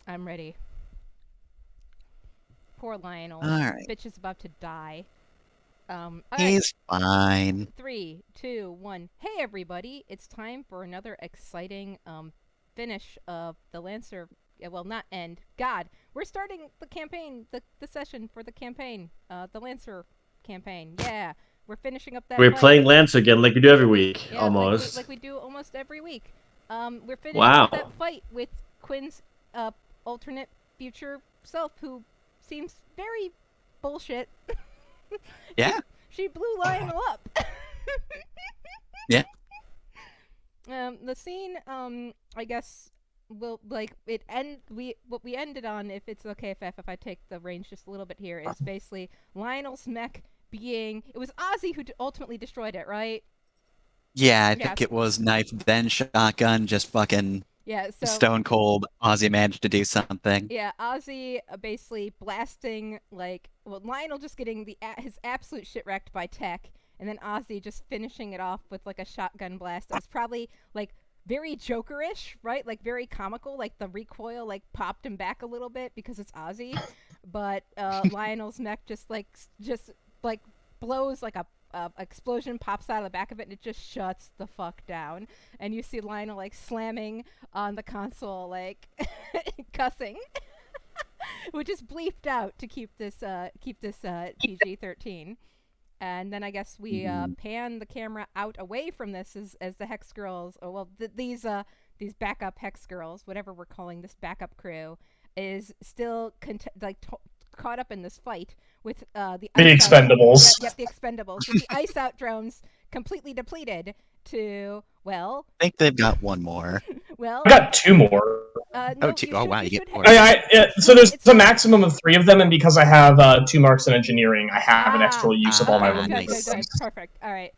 I'm ready. Poor Lionel. Alright. Bitch is about to die. All right. He's fine. Three, two, one. Hey, everybody! It's time for another exciting finish of the Lancer. Well, not end. God, we're starting the campaign, the session for the campaign, the Lancer campaign. Yeah, we're finishing up that We're fight. playing Lance again, like we do every week, Yeah, almost. like we do almost every week. We're finishing up that Wow. fight with Quinn's alternate future self, who seems very bullshit. she Yeah. she blew Lionel up. Yeah. The scene, I guess will like it end. We what we ended on, if it's okay if I take the range just a little bit here, is basically Lionel's mech being. It was Ozzy who ultimately destroyed it, right? Yeah, I Yeah, think it was knife, then shotgun, just fucking yeah. So stone cold. Ozzy managed to do something. yeah, Ozzy basically blasting Lionel just getting his absolute shit wrecked by Tech, and then Ozzy just finishing it off with like a shotgun blast. It was probably like very Jokerish, right? Like very comical. Like the recoil like popped him back a little bit because it's Ozzy, but Lionel's mech just like blows like a explosion pops out of the back of it and it just shuts the fuck down. And you see Lionel like slamming on the console, like cussing, which is bleeped out to keep this PG-13. And then I guess we Mhm. pan the camera out away from this as the Hex Girls, or well, these backup Hex Girls, whatever we're calling this backup crew, is still caught up in this fight with the The ice out. Expendables. Yep, the Expendables with the ice out drones completely depleted. To I think they've got one more. well, I got two more. Oh, no, two. Oh, wow, you you get should more. So there's it's a maximum of three of them, and because I have 2 marks in engineering, I have an extra use of all my Okay, remaining good, points. perfect. All right,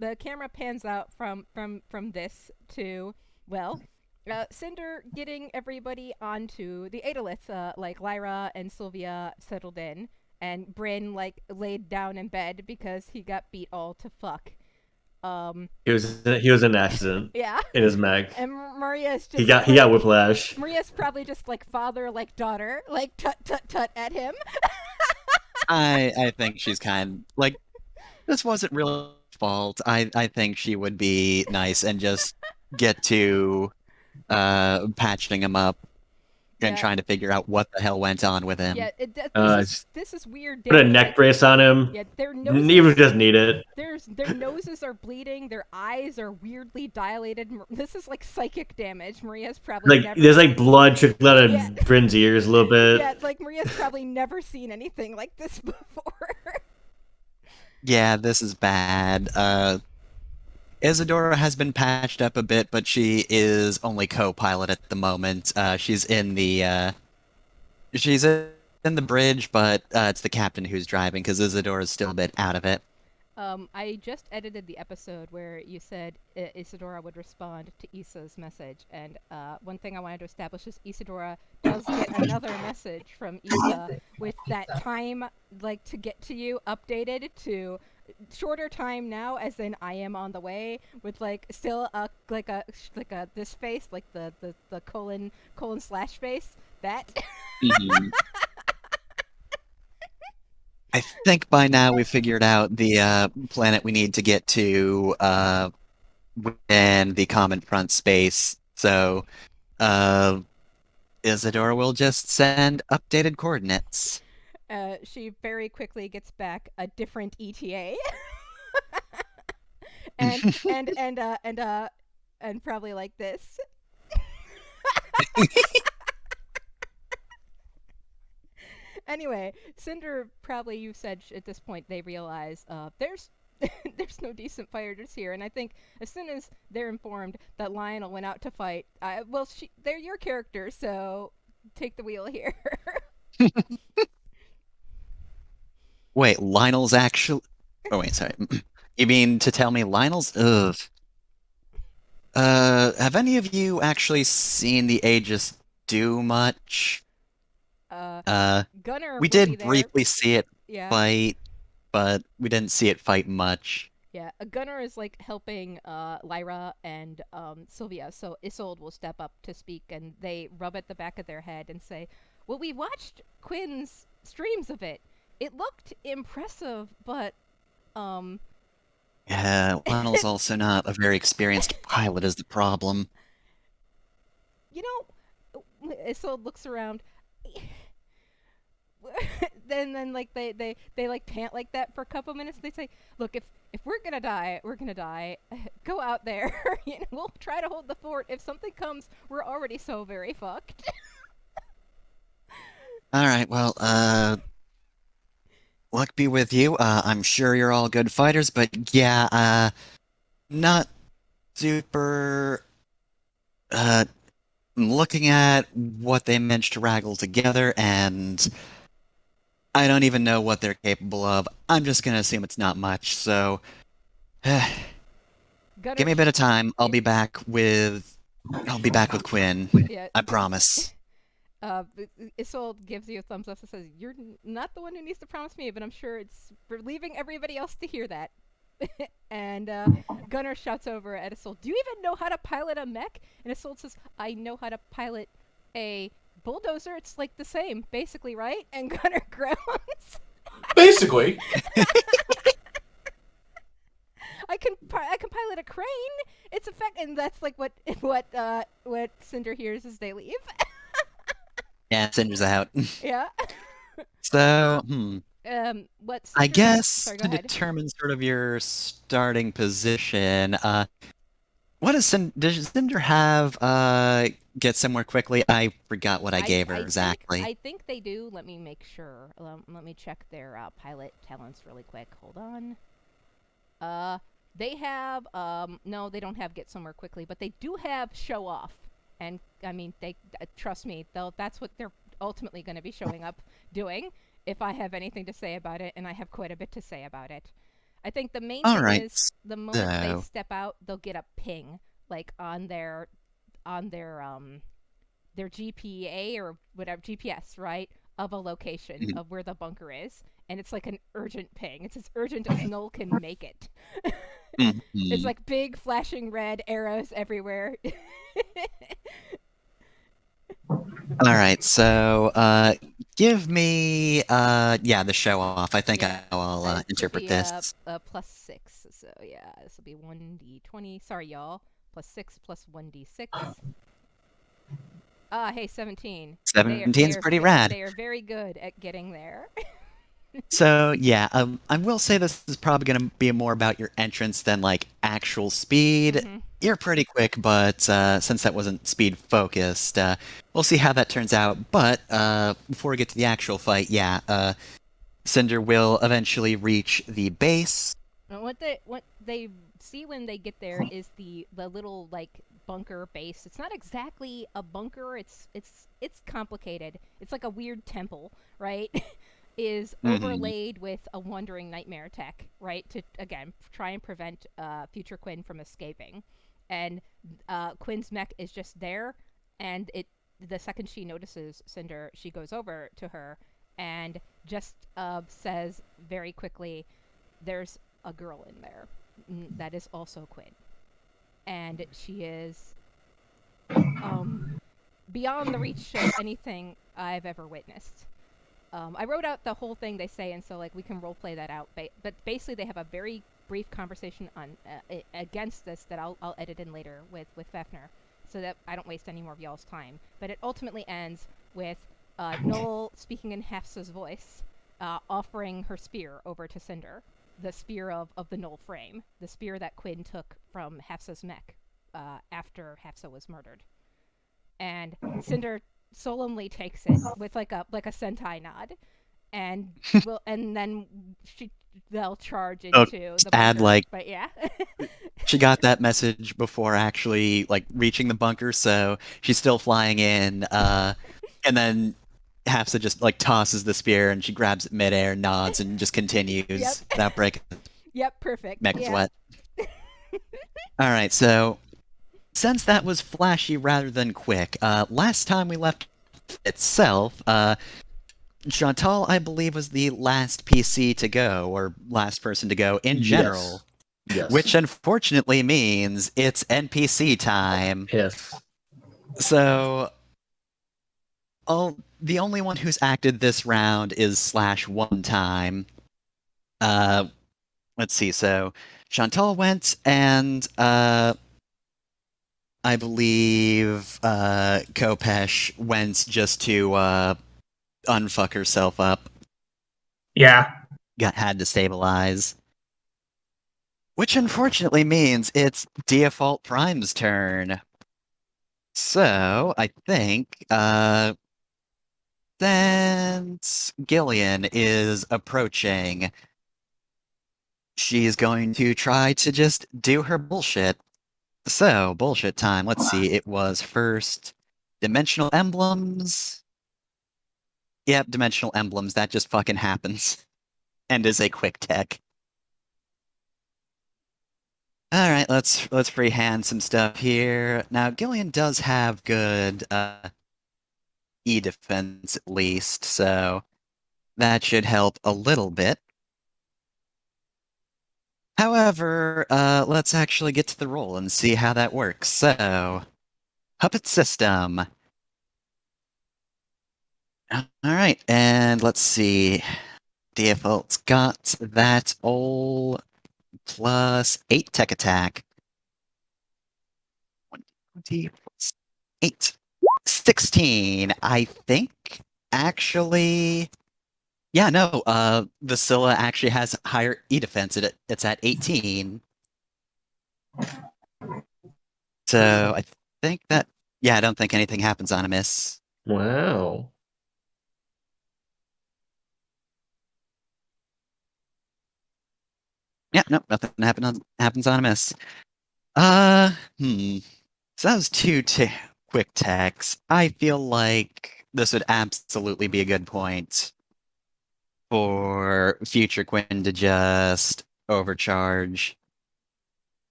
the camera pans out from this to well, Cinder getting everybody onto the Adoliths, like Lyra and Sylvia settled in, and Bryn like laid down in bed because he got beat all to fuck. Um, He was in an accident yeah, in his mag. and Maria's He just got he like got whiplash. Maria's probably just like father like daughter, like tut tut tut at him. I think she's kind like this wasn't really her fault. I think she would be nice and just get to patching him up and Yeah, trying to figure out what the hell went on with him. yeah. This is Just weird put a damage. neck Like, brace on him. yeah, their Even if noses, he doesn't need it. their noses are bleeding. Their eyes are weirdly dilated. This is like psychic damage. Maria's probably Like never. there's like blood trickling out Yeah, of Bryn's ears a little bit. yeah. Like Maria's probably never seen anything like this before. Yeah, this is bad. Isadora has been patched up a bit, but she is only co-pilot at the moment. She's in the bridge, but it's the captain who's driving because Isadora's still a bit out of it. I just edited the episode where you said Isadora would respond to Issa's message, and one thing I wanted to establish is Isadora does get another message from Issa with that time, like to get to you, updated to shorter time now, as in I am on the way, with like still a this face, like the colon slash face that. Mhm. I think by now we figured out the planet we need to get to within the common front space. So uh, Isadora will just send updated coordinates. She very quickly gets back a different ETA. and and and uh and uh and probably like this. Anyway, Cinder probably, you said at this point they realize there's there's no decent fighters here, and I think as soon as they're informed that Lionel went out to fight, they're your characters, so take the wheel here. Wait, Lionel's actually. Oh wait, sorry. You mean to tell me Lionel's? Ugh. Have any of you actually seen the Aegis do much? uh, Uh, Gunner we will be did there. briefly see it Yeah. fight, but we didn't see it fight much. Yeah, a gunner is like helping Lyra and Sylvia, so Isolde will step up to speak, and they rub at the back of their head and say, "Well, we watched Quinn's streams of it. It looked impressive, but um, Yeah, Lionel's also not a very experienced pilot is the problem. you know," Isolde looks around. then like they like pant like that for a couple minutes. They say, "Look, if we're gonna die, we're gonna die. Go out there. You know, we'll try to hold the fort. If something comes, we're already so very fucked." All right, well, luck be with you. I'm sure you're all good fighters, but yeah, not super. Uh, looking at what they managed to wrangle together, and I don't even know what they're capable of. I'm just gonna assume it's not much. So, Gunner, give me a bit of time. I'll yeah. be back with. I'll be back with Quinn. Yeah. I promise. Isolde gives you a thumbs up and says, "You're not the one who needs to promise me, but I'm sure it's relieving everybody else to hear that." And Gunnar shouts over at Isolde, "Do you even know how to pilot a mech?" And Isolde says, "I know how to pilot a bulldozer. It's like the same, basically, right?" And Gunnar groans. Basically. I can pilot a crane. It's effect, and that's like what Cinder hears as they leave. Yeah, Cinder's out. Yeah. So, What? I Cinder, guess sorry, go to ahead. determine sort of your starting position, what does Cinder have, get somewhere quickly? I forgot what I gave her exactly. I think they do. Let me make sure. Let me check their pilot talents really quick. Hold on. They have no, they don't have get somewhere quickly, but they do have show off. And I mean, they trust me, that's what they're ultimately going to be showing up doing if I have anything to say about it, and I have quite a bit to say about it. I think the main All thing right, is the moment they so step out, they'll get a ping like on their their GPA or whatever GPS, right, of a location of where the bunker is, and it's like an urgent ping. It's as urgent as Null can make it. It's like big flashing red arrows everywhere. All right, so give me yeah, the show off. I think Yeah, I'll interpret this. +6. So yeah, this will be 1d20. Sorry, y'all. +6 plus 1d6. Hey, 17. 17's pretty rad. They are very good at getting there. So yeah, I will say this is probably going to be more about your entrance than like actual speed. You're pretty quick, but since that wasn't speed focused, we'll see how that turns out. But before we get to the actual fight, yeah, Cinder will eventually reach the base. What they see when they get there is the little like bunker base. It's not exactly a bunker. It's complicated. It's like a weird temple, right? Is overlaid with a wandering nightmare tech, right? To again try and prevent future Quinn from escaping. And Quinn's mech is just there, and the second she notices Cinder, she goes over to her and just says very quickly, "There's a girl in there that is also Quinn, and she is beyond the reach of anything I've ever witnessed." I wrote out the whole thing they say, and so like we can role play that out. But basically, they have a very brief conversation on against this that I'll edit in later with Fefner, so that I don't waste any more of y'all's time. But it ultimately ends with Noel speaking in Hafsa's voice, offering her spear over to Cinder, the spear of the Noel frame, the spear that Quinn took from Hafsa's mech after Hafsa was murdered, and Cinder solemnly takes it with like a Sentai nod, and then they'll charge into the bunker. Add like, but yeah. she got that message before actually like reaching the bunker, so she's still flying in, and then Hafsa just like tosses the spear and she grabs it midair, nods, and just continues without breaking. Yep, perfect. Mech sweat. All right, so since that was flashy rather than quick, last time we left itself, Chantal, I believe, was the last PC to go, or last person to go in general. Yes. Which unfortunately means it's NPC time. Yes. So, the only one who's acted this round is Slash one time. Let's see. So, Chantal went, and I believe Kopesh went just to unfuck herself up. Yeah. Had to stabilize. Which unfortunately means it's Default Prime's turn. So, I think, since Gillian is approaching, she's going to try to just do her bullshit. So, bullshit time. Let's see, it was first Dimensional Emblems. Yep, Dimensional Emblems, that just fucking happens. And is a quick tech. Alright, let's freehand some stuff here. Now, Gillian does have good E-defense at least, so that should help a little bit. However, let's actually get to the roll and see how that works. So, Puppet System. Alright, and let's see. Default's got that all plus 8 tech attack. 120 plus 8. 16, I think. Actually, yeah, no, Vasilla actually has higher E-defense. It's at 18. So I think that, yeah, I don't think anything happens on a miss. Wow. Yeah, nope, nothing happens on a miss. So that was two quick techs. I feel like this would absolutely be a good point for future Quinn to just overcharge.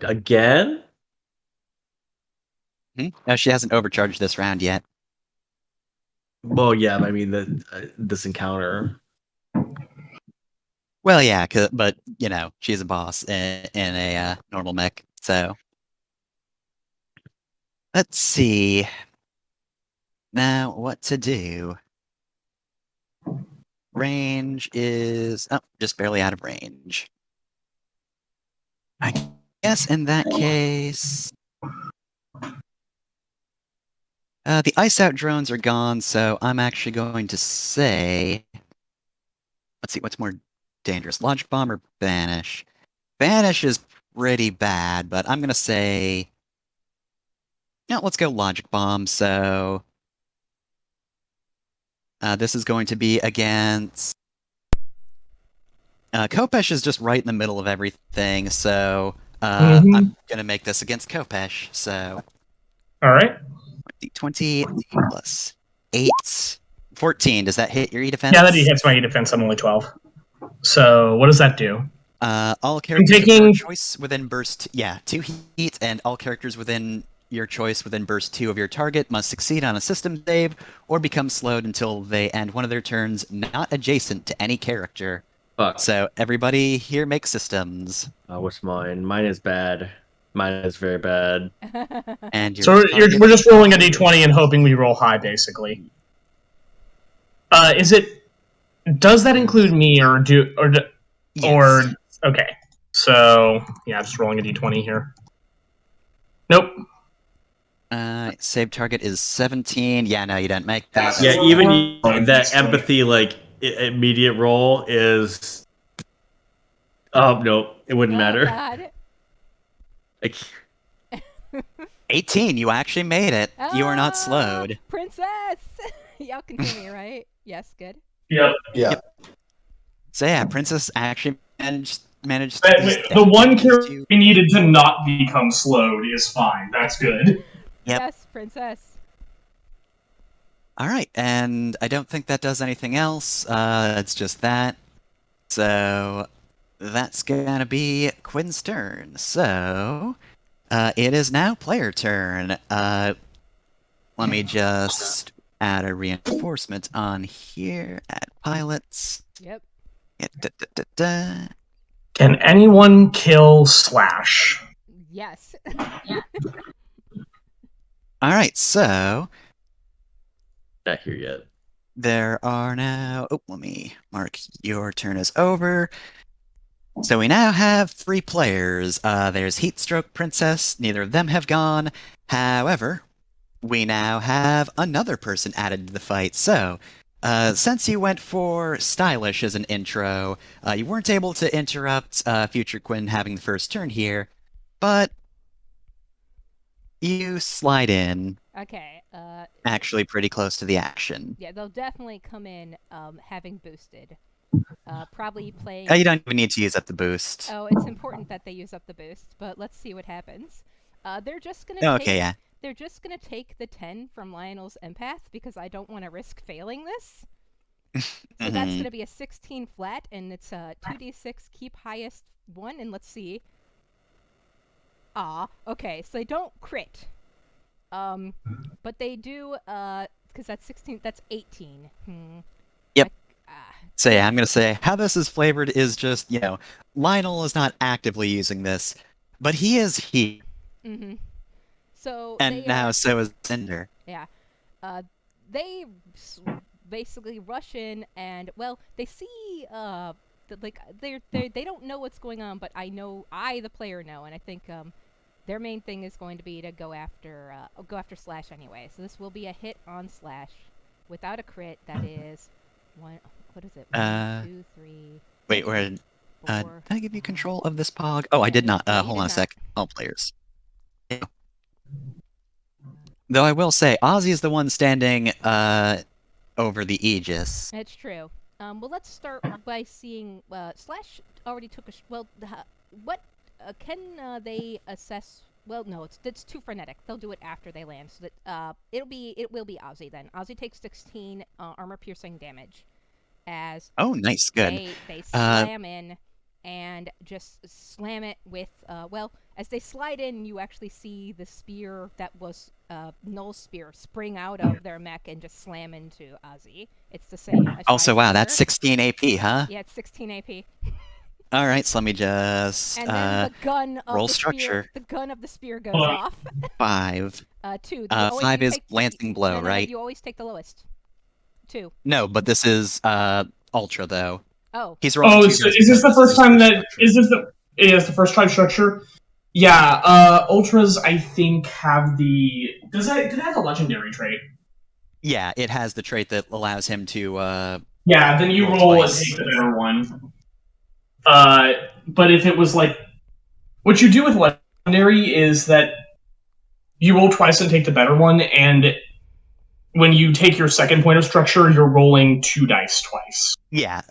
Again? No, she hasn't overcharged this round yet. Well, yeah, I mean, this encounter. Well, yeah, but, you know, she's a boss in a normal mech, so. Let's see. Now, what to do? Range is... Oh, just barely out of range. I guess in that case... the ice out drones are gone, so I'm actually going to say... Let's see, what's more dangerous? Logic Bomb or Banish? Banish is pretty bad, but I'm gonna say... No, let's go Logic Bomb, so... this is going to be against... Kopesh is just right in the middle of everything, so... I'm gonna make this against Kopesh, so... Alright. 20 plus 8... 14, does that hit your E-defense? Yeah, that hits my E-defense. I'm only 12. So, what does that do? All characters of taking- your choice within burst... Yeah, 2 heat, and all characters within your choice within burst 2 of your target must succeed on a system save, or become slowed until they end one of their turns not adjacent to any character. Fuck. So, everybody here make systems. What's mine? Mine is bad. Mine is very bad. And your So target- we're just rolling a d20 and hoping we roll high, basically. Does that include me, Yes. okay? So yeah, just rolling a d20 here. Nope. Save target is 17. Yeah, no, you didn't make that. Yeah, even that empathy, like, immediate roll is... Oh, no, it wouldn't matter. God. Like, 18, you actually made it. You are not slowed. Princess! Y'all can hear me, right? Yes, good. Yep. Yeah. So yeah, Princess actually managed The one character we needed to not become slowed is fine. That's good. Yep. Yes, Princess. Alright, and I don't think that does anything else. It's just that. So that's gonna be Quinn's turn. So it is now player turn. Let me just add a reinforcement on here. Add pilots. Yep. Can anyone kill Slash? Yes. All right, so Not here yet. there are now. Oh, let me mark your turn as over. So we now have 3 players. There's Heatstroke Princess. Neither of them have gone. However, we now have another person added to the fight. So, since you went for stylish as an intro, you weren't able to interrupt Future Quinn having the first turn here, but you slide in. Okay. Actually, pretty close to the action. Yeah, they'll definitely come in having boosted. Probably playing. You don't even need to use up the boost. Oh, it's important that they use up the boost, but let's see what happens. They're just gonna Oh, take. okay, yeah. They're just gonna take the 10 from Lionel's empath because I don't want to risk failing this. So that's gonna be a 16 flat, and it's a 2d6. Keep highest 1, and let's see. Okay, so they don't crit. But they do. Because that's 16. That's 18. Yep. So yeah, I'm gonna say how this is flavored is just, Lionel is not actively using this, but he is here. Mm-hmm. So And now so is Cinder. Yeah. They basically rush in, and well, they see they don't know what's going on, but I the player know, and I think their main thing is going to be to go after Slash anyway. So this will be a hit on Slash without a crit. That is one. What is it? 1, 2, 3. Wait, where? Did I give you control of this pog? Oh, I did not. Hold on a sec. All players. Though I will say, Ozzy is the one standing over the Aegis. It's true. Well, let's start by seeing Slash already took what can they assess? Well, no, it's too frenetic. They'll do it after they land, so that it will be Ozzy then. Ozzy takes 16 armor piercing damage as oh, nice, good. They slam in and just slam it with as they slide in, you actually see the spear that was Null's spear spring out of their mech and just slam into Ozzy. It's the same. Also, wow, that's 16 AP, huh? Yeah, it's 16 AP. All right, so let me just and then the gun of roll the structure. Spear, the gun of the spear goes off. 5. 2. 5 is lancing blow, right? You always take the lowest. 2. No, but this is ultra though. Oh. He's rolling. Oh, so is this the first time that is the first time structure? Yeah, ultras I think have do it have a legendary trait? Yeah, it has the trait that allows him to yeah, then you roll and take the better one. But if it was like what you do with legendary is that you roll twice and take the better one, and when you take your second point of structure, you're rolling 2 dice twice. Yeah,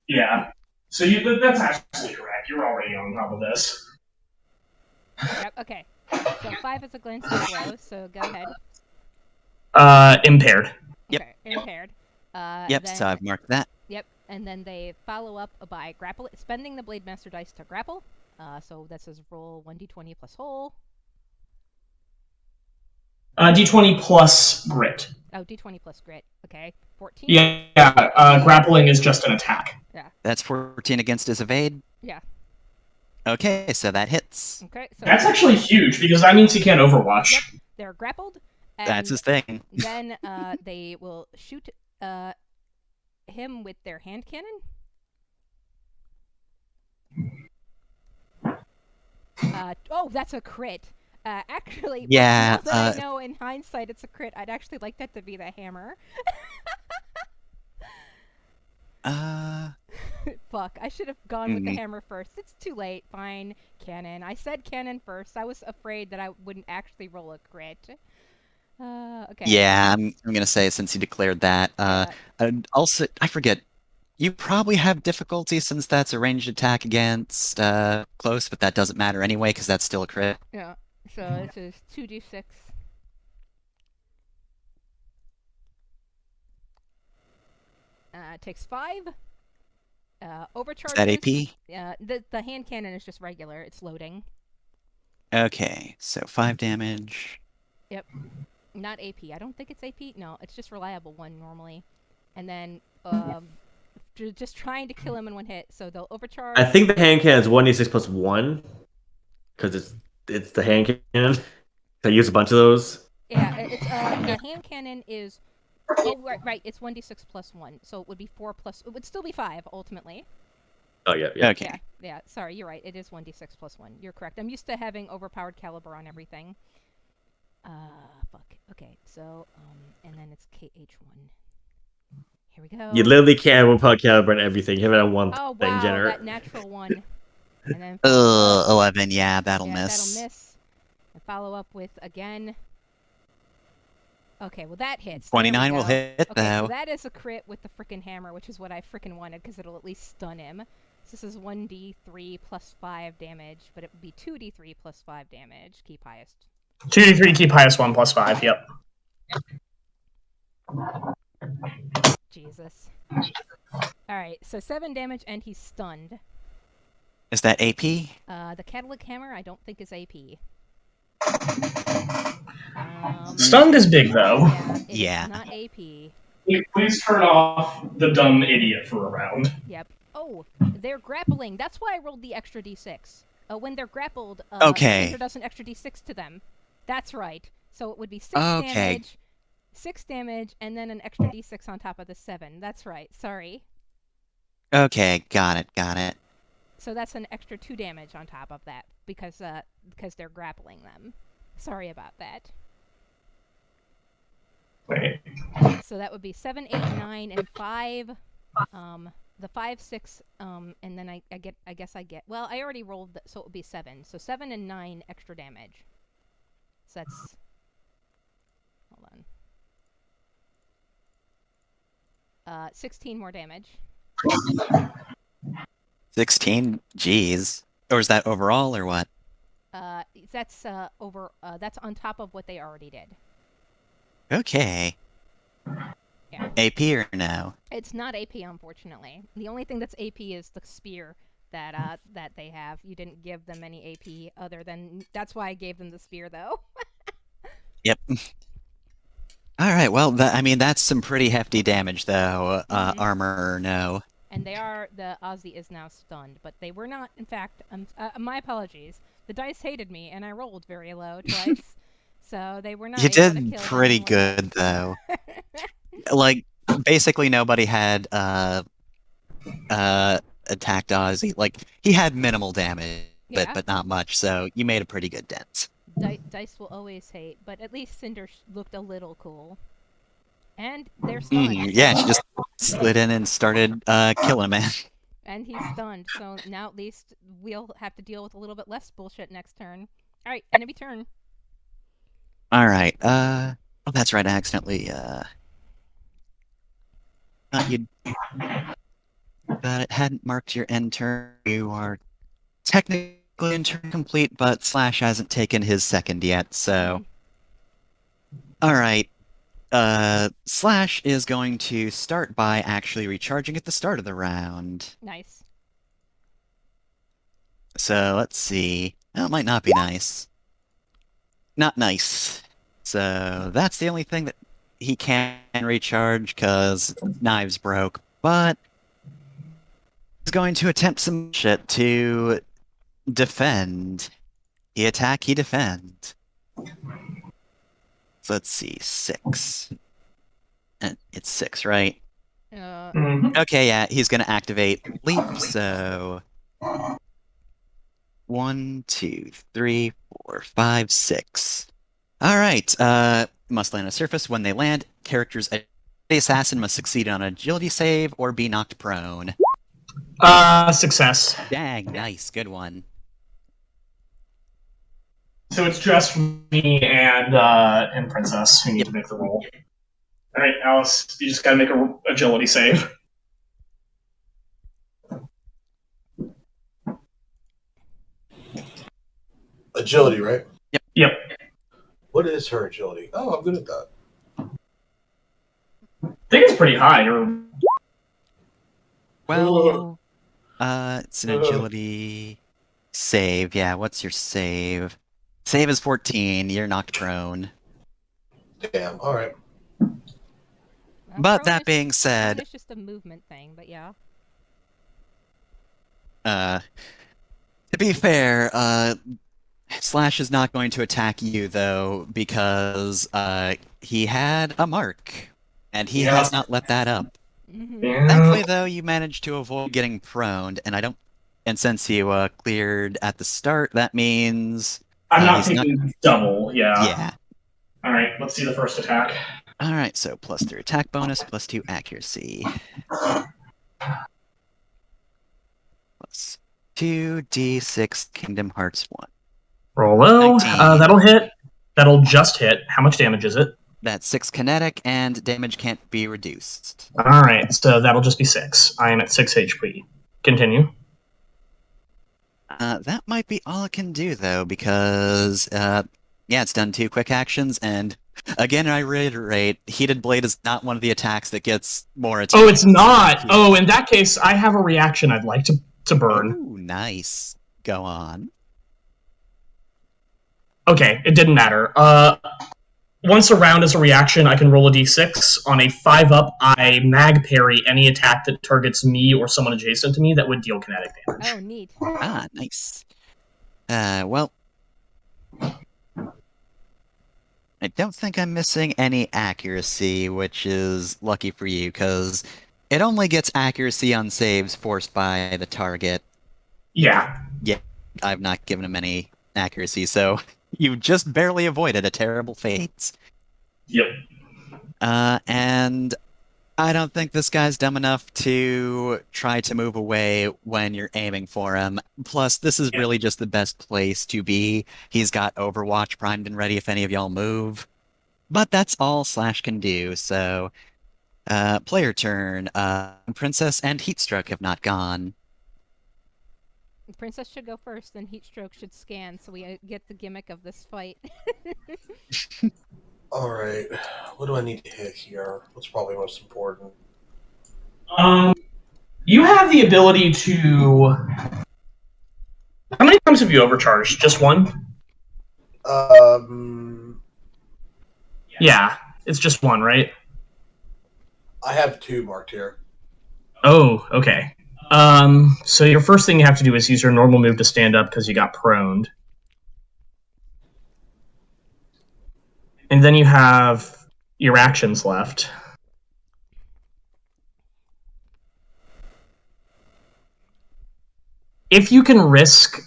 yeah. So that's absolutely correct. You're already on top of this. Yep. Okay. So 5 is a glancing blow. So go ahead. Impaired. Yep. Okay. Impaired. Yep. So I've marked that. Yep. And then they follow up by spending the Blade Master dice to grapple. So that says roll 1d20 plus whole. D20 plus grit. Oh, d20 plus grit. Okay. 14? Yeah, grappling is just an attack. Yeah. That's 14 against his evade? Yeah. Okay, so that hits. Okay. So that's actually huge, because that means he can't overwatch. Yep. They're grappled. And that's his thing. Then they will shoot him with their hand cannon. Oh, that's a crit. Actually, yeah. Now that I know in hindsight it's a crit, I'd actually like that to be the hammer. Fuck, I should have gone with the hammer first. It's too late. Fine, cannon. I said cannon first. I was afraid that I wouldn't actually roll a crit. Okay. Yeah, I'm gonna say since you declared that. Also, I forget. You probably have difficulty since that's a ranged attack against close, but that doesn't matter anyway because that's still a crit. Yeah. So this is 2d6. It takes 5. Overcharges. Is that AP? Yeah. The hand cannon is just regular. It's loading. Okay, so 5 damage. Yep. Not AP. I don't think it's AP. No, it's just reliable 1 normally. And then just trying to kill him in one hit. So they'll overcharge. I think the hand cannon is 1d6 plus 1 because it's the hand cannon. I use a bunch of those. Yeah, it's the hand cannon is. Oh right, it's 1d6 plus 1, so it would be 4 plus. It would still be 5 ultimately. Oh yeah. Okay. Yeah. Sorry, you're right. It is 1d6 plus 1. You're correct. I'm used to having overpowered caliber on everything. Fuck. Okay, so and then it's KH1. Here we go. You literally can't have one caliber and everything. You have it on one Oh thing, wow, Jenner. that natural one. And then 11. Yeah, that'll miss. That'll miss. And follow up with again. Okay, well that hits. 29 will hit Okay, though. so that is a crit with the frickin' hammer, which is what I frickin' wanted because it'll at least stun him. So this is 1d3 plus 5 damage, but it would be 2d3 plus 5 damage. Keep highest. 2d3, keep highest 1 plus 5. Yep. Jesus. Alright, so 7 damage and he's stunned. Is that AP? The catalytic hammer I don't think is AP. Stunned is big, though. Yeah. It's not AP. Please turn off the dumb idiot for a round. Yep. Oh, they're grappling. That's why I rolled the extra d6. When they're grappled, Okay. Cinder does an extra d6 to them. That's right. So it would be 6 Okay. damage, 6 damage, and then an extra d6 on top of the 7. That's right. Sorry. Okay, got it. So that's an extra 2 damage on top of that because they're grappling them. Sorry about that. Wait. So that would be 7, 8, 9, and 5. The 5, 6, and then I guess I get. Well, I already rolled, so it would be 7. So 7 and 9 extra damage. So that's. Hold on. 16 more damage. 16? Jeez. Or is that overall or what? That's over. That's on top of what they already did. Okay. Yeah. AP or no? It's not AP, unfortunately. The only thing that's AP is the spear that they have. You didn't give them any AP other than. That's why I gave them the spear, though. Yep. Alright, well, that's some pretty hefty damage, though. Armor or no. And the Ozzy is now stunned, but they were not, in fact, my apologies. The dice hated me, and I rolled very low twice, so they were not You able to did kill pretty them good, though. Like, basically nobody had, attacked Ozzy. Like, he had minimal damage, Yeah. but not much, so you made a pretty good dent. Dice will always hate, but at least Cinder looked a little cool. And they're stunned. Yeah, she just slid in and started, killing a man. And he's stunned, so now at least we'll have to deal with a little bit less bullshit next turn. Alright, enemy turn. Alright, oh, that's right, I accidentally, thought you'd... But it hadn't marked your end turn. You are technically in turn complete, but Slash hasn't taken his second yet, so... Alright, Slash is going to start by actually recharging at the start of the round. Nice. So, let's see. That might not be nice. Not nice. So, that's the only thing that he can recharge, because Knives broke, but... He's going to attempt some shit to defend. He attack, he defend. So let's see, 6. It's 6, right? Okay, yeah, he's gonna activate Leap, so... 1, 2, 3, 4, 5, 6. Alright, must land on a surface. When they land, characters... The assassin must succeed on an agility save or be knocked prone. Success. Dang, nice, good one. So it's just me and Princess who need to make the roll. All right, Alice, you just gotta make a agility save. Agility, right? Yep. What is her agility? Oh, I'm good at that. I think it's pretty high. Or Well, it's an agility save. Yeah, what's your save? Save is 14. You're knocked prone. Damn. All right. But that being said, it's just a movement thing, but yeah. To be fair, Slash is not going to attack you though because he had a mark, and he Yeah. has not let that up. Mm-hmm. Thankfully, though, you managed to avoid getting proned, and I don't. And since you cleared at the start, that means I'm not he's not. taking double. Yeah. Yeah. All right. Let's see the first attack. All right. So +3 attack bonus, +2 accuracy, plus 2d6 Kingdom Hearts 1. Roll low. 19. That'll hit. That'll just hit. How much damage is it? That's 6 kinetic, and damage can't be reduced. All right. So that'll just be 6. I am at 6 HP. Continue. That might be all it can do, though, because, yeah, it's done 2 quick actions, and again, I reiterate, Heated Blade is not one of the attacks that gets more attacks. Oh, it's not. Oh, in that case, I have a reaction I'd like to burn. Ooh, nice. Go on. Okay, it didn't matter. Once a round as a reaction, I can roll a d6. On a 5-up, I mag parry any attack that targets me or someone adjacent to me that would deal kinetic damage. Oh, neat. Ah, nice. Well, I don't think I'm missing any accuracy, which is lucky for you, because it only gets accuracy on saves forced by the target. Yeah. Yeah, I've not given him any accuracy, so you just barely avoided a terrible fate. Yep. And I don't think this guy's dumb enough to try to move away when you're aiming for him. Plus, this is really just the best place to be. He's got Overwatch primed and ready if any of y'all move. But that's all Slash can do, so... player turn. Princess and Heatstroke have not gone. Princess should go first, then Heatstroke should scan, so we get the gimmick of this fight. All right. What do I need to hit here? What's probably most important? You have the ability to. How many times have you overcharged? Just one? Yeah, it's just one, right? I have 2 marked here. Oh, okay. So your first thing you have to do is use your normal move to stand up because you got proned. And then you have your actions left. If you can risk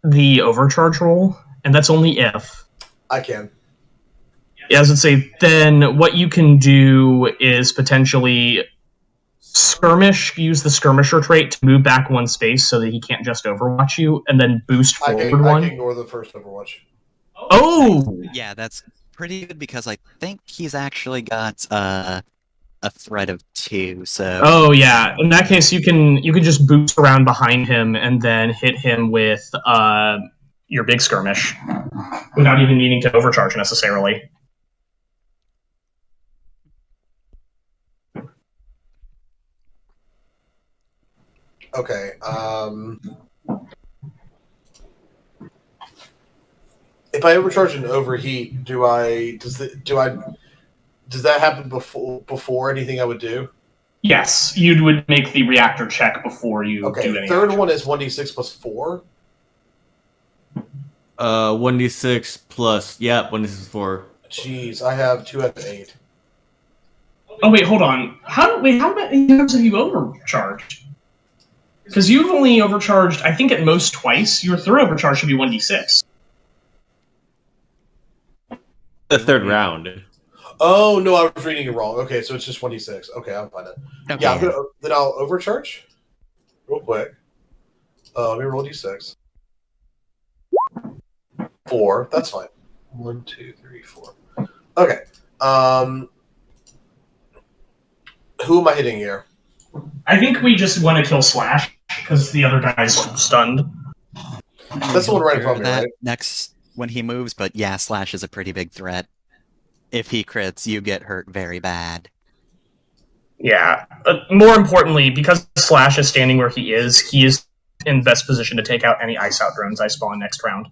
the overcharge roll, and that's only if, I can. as I'd say, then what you can do is potentially skirmish, use the skirmisher trait to move back 1 space so that he can't just overwatch you, and then boost I forward can 1. ignore the first Overwatch. Oh! Yeah, that's pretty good because I think he's actually got a threat of 2, so... Oh yeah. In that case, you can just boost around behind him and then hit him with your big skirmish without even needing to overcharge necessarily. Okay. If I overcharge and overheat, does that happen before anything I would do? Yes, you would make the reactor check before you Okay. do any Third action. one is 1d6 plus 4. 1d6 plus 1d6 4. Jeez, I have 2 out of 8. Oh wait, hold on. How many times have you overcharged? Because you've only overcharged, I think, at most twice. Your third overcharge should be 1d6. The third round. Oh no, I was reading it wrong. Okay, so it's just 1d6. Okay, I'm fine then. Okay, Yeah, then I'll overcharge real quick. Let me roll d6. 4. That's fine. 1, 2, 3, 4. Okay. Who am I hitting here? I think we just want to kill Slash because the other guy's stunned. That's the one right in front of me, that right? next when he moves, but yeah, Slash is a pretty big threat. If he crits, you get hurt very bad. Yeah. More importantly, because Slash is standing where he is in best position to take out any ice out drones I spawn next round.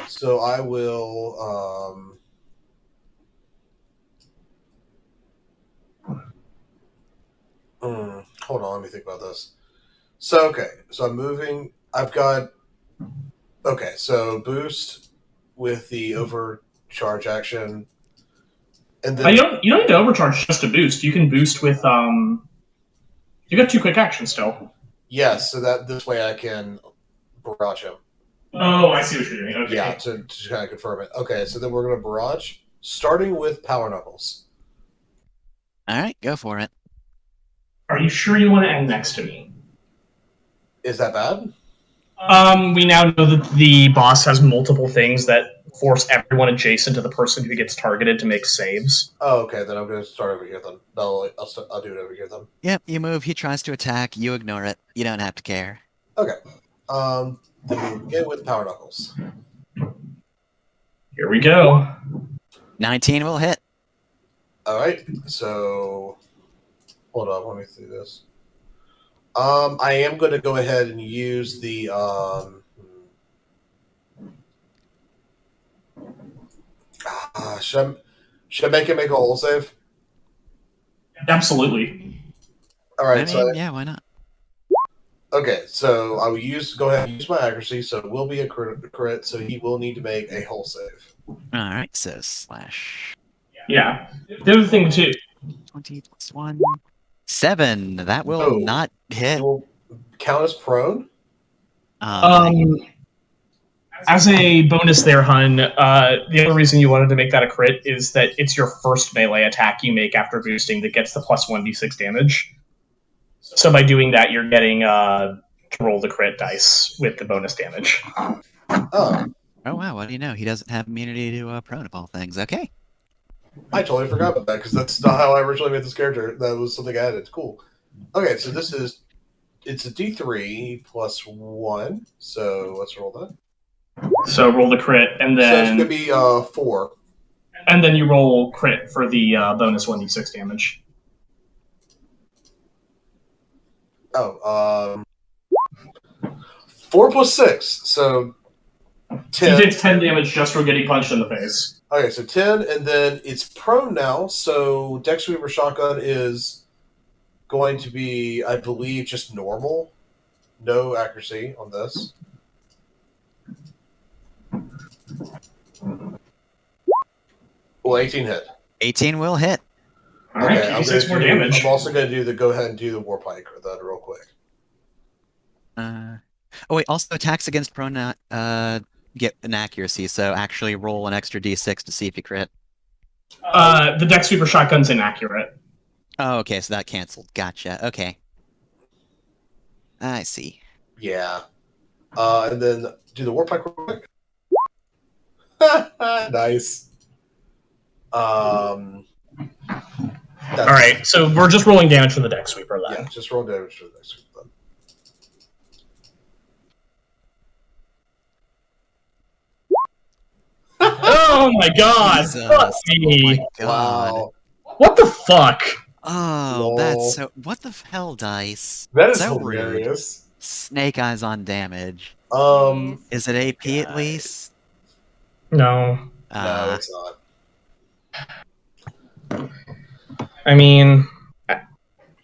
So I will. Hold on, let me think about this. So okay, so I'm moving. I've got okay. So boost with the overcharge action, and then You don't need to overcharge just to boost. You can boost with You got 2 quick actions still. yes. So that this way I can barrage him. Oh, I see what you're doing. Okay. Yeah, to kind of confirm it. Okay, so then we're gonna barrage, starting with power knuckles. All right, go for it. Are you sure you want to end next to me? Is that bad? We now know that the boss has multiple things that force everyone adjacent to the person who gets targeted to make saves. Oh, okay. Then I'm gonna start over here. Then I'll do it over here then. Yep, you move. He tries to attack. You ignore it. You don't have to care. Okay. Then we begin with power knuckles. Here we go. 19 will hit. All right. So hold on. Let me see this. I am going to go ahead and use the should I make it make a hull save? Absolutely. All right. I mean, yeah, why not? Okay, so I will go ahead and use my accuracy, so it will be a crit, so he will need to make a hull save. All right, so slash. Yeah. The other thing too. 20 plus 1. 7. That will Oh. not hit. He will count as prone. As a bonus there, Hun, the other reason you wanted to make that a crit is that it's your first melee attack you make after boosting that gets the plus 1d6 damage. So by doing that, you're getting to roll the crit dice with the bonus damage. Oh. Oh, wow, what do you know? He doesn't have immunity to prone of all things. Okay. I totally forgot about that, because that's not how I originally made this character. That was something I added. Cool. Okay, so it's a D3 plus 1, so let's roll that. So roll the crit, and So it's then going to be 4. and then you roll crit for the bonus 1d6 damage. Oh, 4 plus 6, so 10. He takes 10 damage just from getting punched in the face. Okay, so 10, and then it's prone now, so Dex Weaver Shotgun is going to be, I believe, just normal. No accuracy on this. Well, 18 hit. 18 will hit. All right, Okay, 6 more damage. I'm also going to go ahead and do the Warpike then real quick. Oh, wait, also attacks against prone get an accuracy, so actually roll an extra d6 to see if you crit. The Dex Sweeper Shotgun's inaccurate. Oh, okay, so that canceled. Gotcha. Okay. I see. Yeah. And then do the Warpike real quick. Nice. All right, so we're just rolling damage from the Dex Sweeper then. Yeah, just roll damage for the Dex Sweeper then. Oh my god! Jesus. Fuck me. Oh my god. Wow. What the fuck? Oh, Lol. that's so. What the hell, dice? That is so rude. hilarious. Snake eyes on damage. Is it AP at God. least? No. No, it's not. I mean,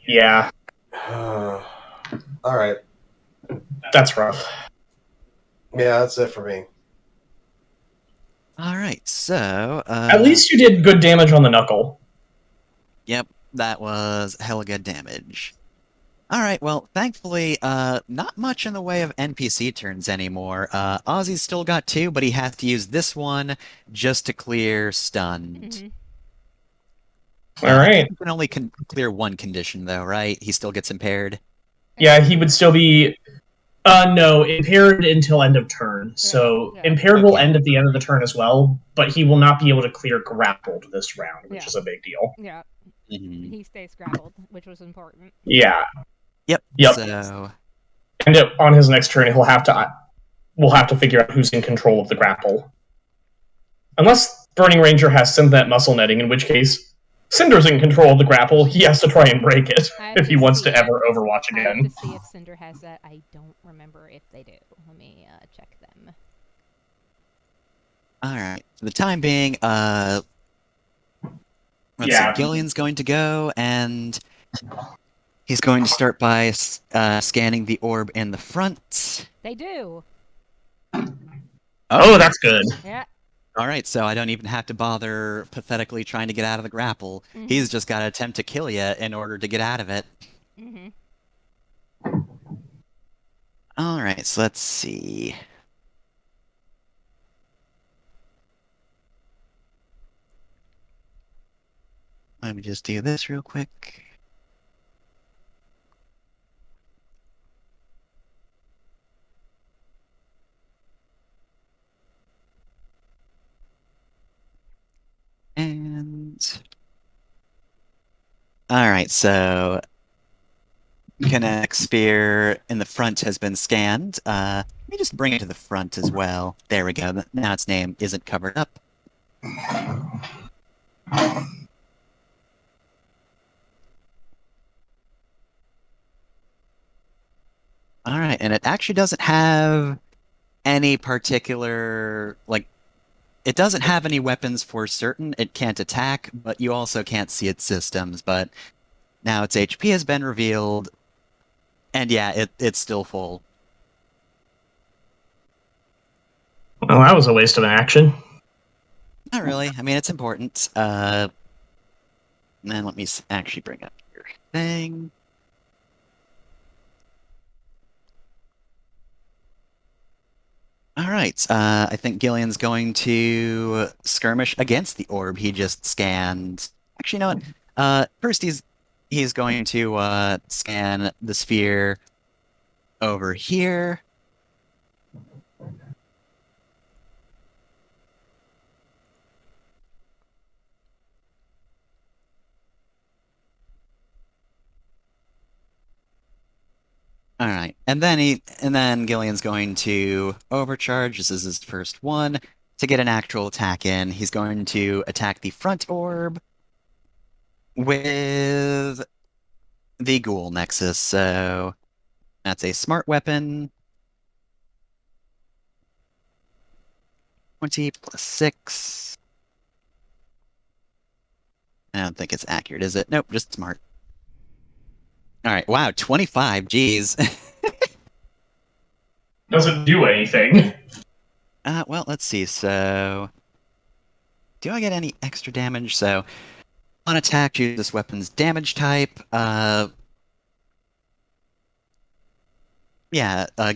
yeah, All right. that's rough. Yeah, that's it for me. All right, so At least you did good damage on the knuckle. Yep, that was hella good damage. All right, well, thankfully, not much in the way of NPC turns anymore. Ozzy's still got 2, but he has to use this one just to clear stunned. All right. He can only clear 1 condition, though, right? He still gets impaired. Yeah, he would still be. No, impaired until end of turn. So impaired will end at the end of the turn as well, but he will not be able to clear grappled this round, which is a big deal. Yeah. Mm-hmm. He stays grappled, which was important. Yeah. Yep. So. And on his next turn, we'll have to figure out who's in control of the grapple. Unless Burning Ranger has Synthet muscle netting, in which case Cinder's in control of the grapple. He has to try and break it if he wants to ever Overwatch again. I have to see if Cinder has that. I don't remember if they do. Let me check them. All right. For the time being, let's see. Gillian's going to go, and He's going to start by scanning the orb in the front. They do. Oh, that's good. Yeah. All right, so I don't even have to bother pathetically trying to get out of the grapple. Mhm. He's just got to attempt to kill you in order to get out of it. Mhm. All right, so let's see. Let me just do this real quick. And all right, so Kinetic Sphere in the front has been scanned. Let me just bring it to the front as well. There we go. Now its name isn't covered up. All right, and it actually doesn't have any particular, like, it doesn't have any weapons for certain. It can't attack, but you also can't see its systems. But now its HP has been revealed, and yeah, it's still full. Well, that was a waste of an action. Not really. I mean, it's important. And then let me actually bring up your thing. All right. I think Gillian's going to skirmish against the orb he just scanned. Actually, you know what? First, he's going to scan the sphere over here. All right, and then Gillian's going to overcharge. This is his first one to get an actual attack in. He's going to attack the front orb with the Ghoul Nexus. So that's a smart weapon. 20 plus 6. I don't think it's accurate, is it? Nope, just smart. All right, wow, 25. Geez. Doesn't do anything. Well, let's see. So, do I get any extra damage? So, on attack, choose this weapon's damage type. Yeah,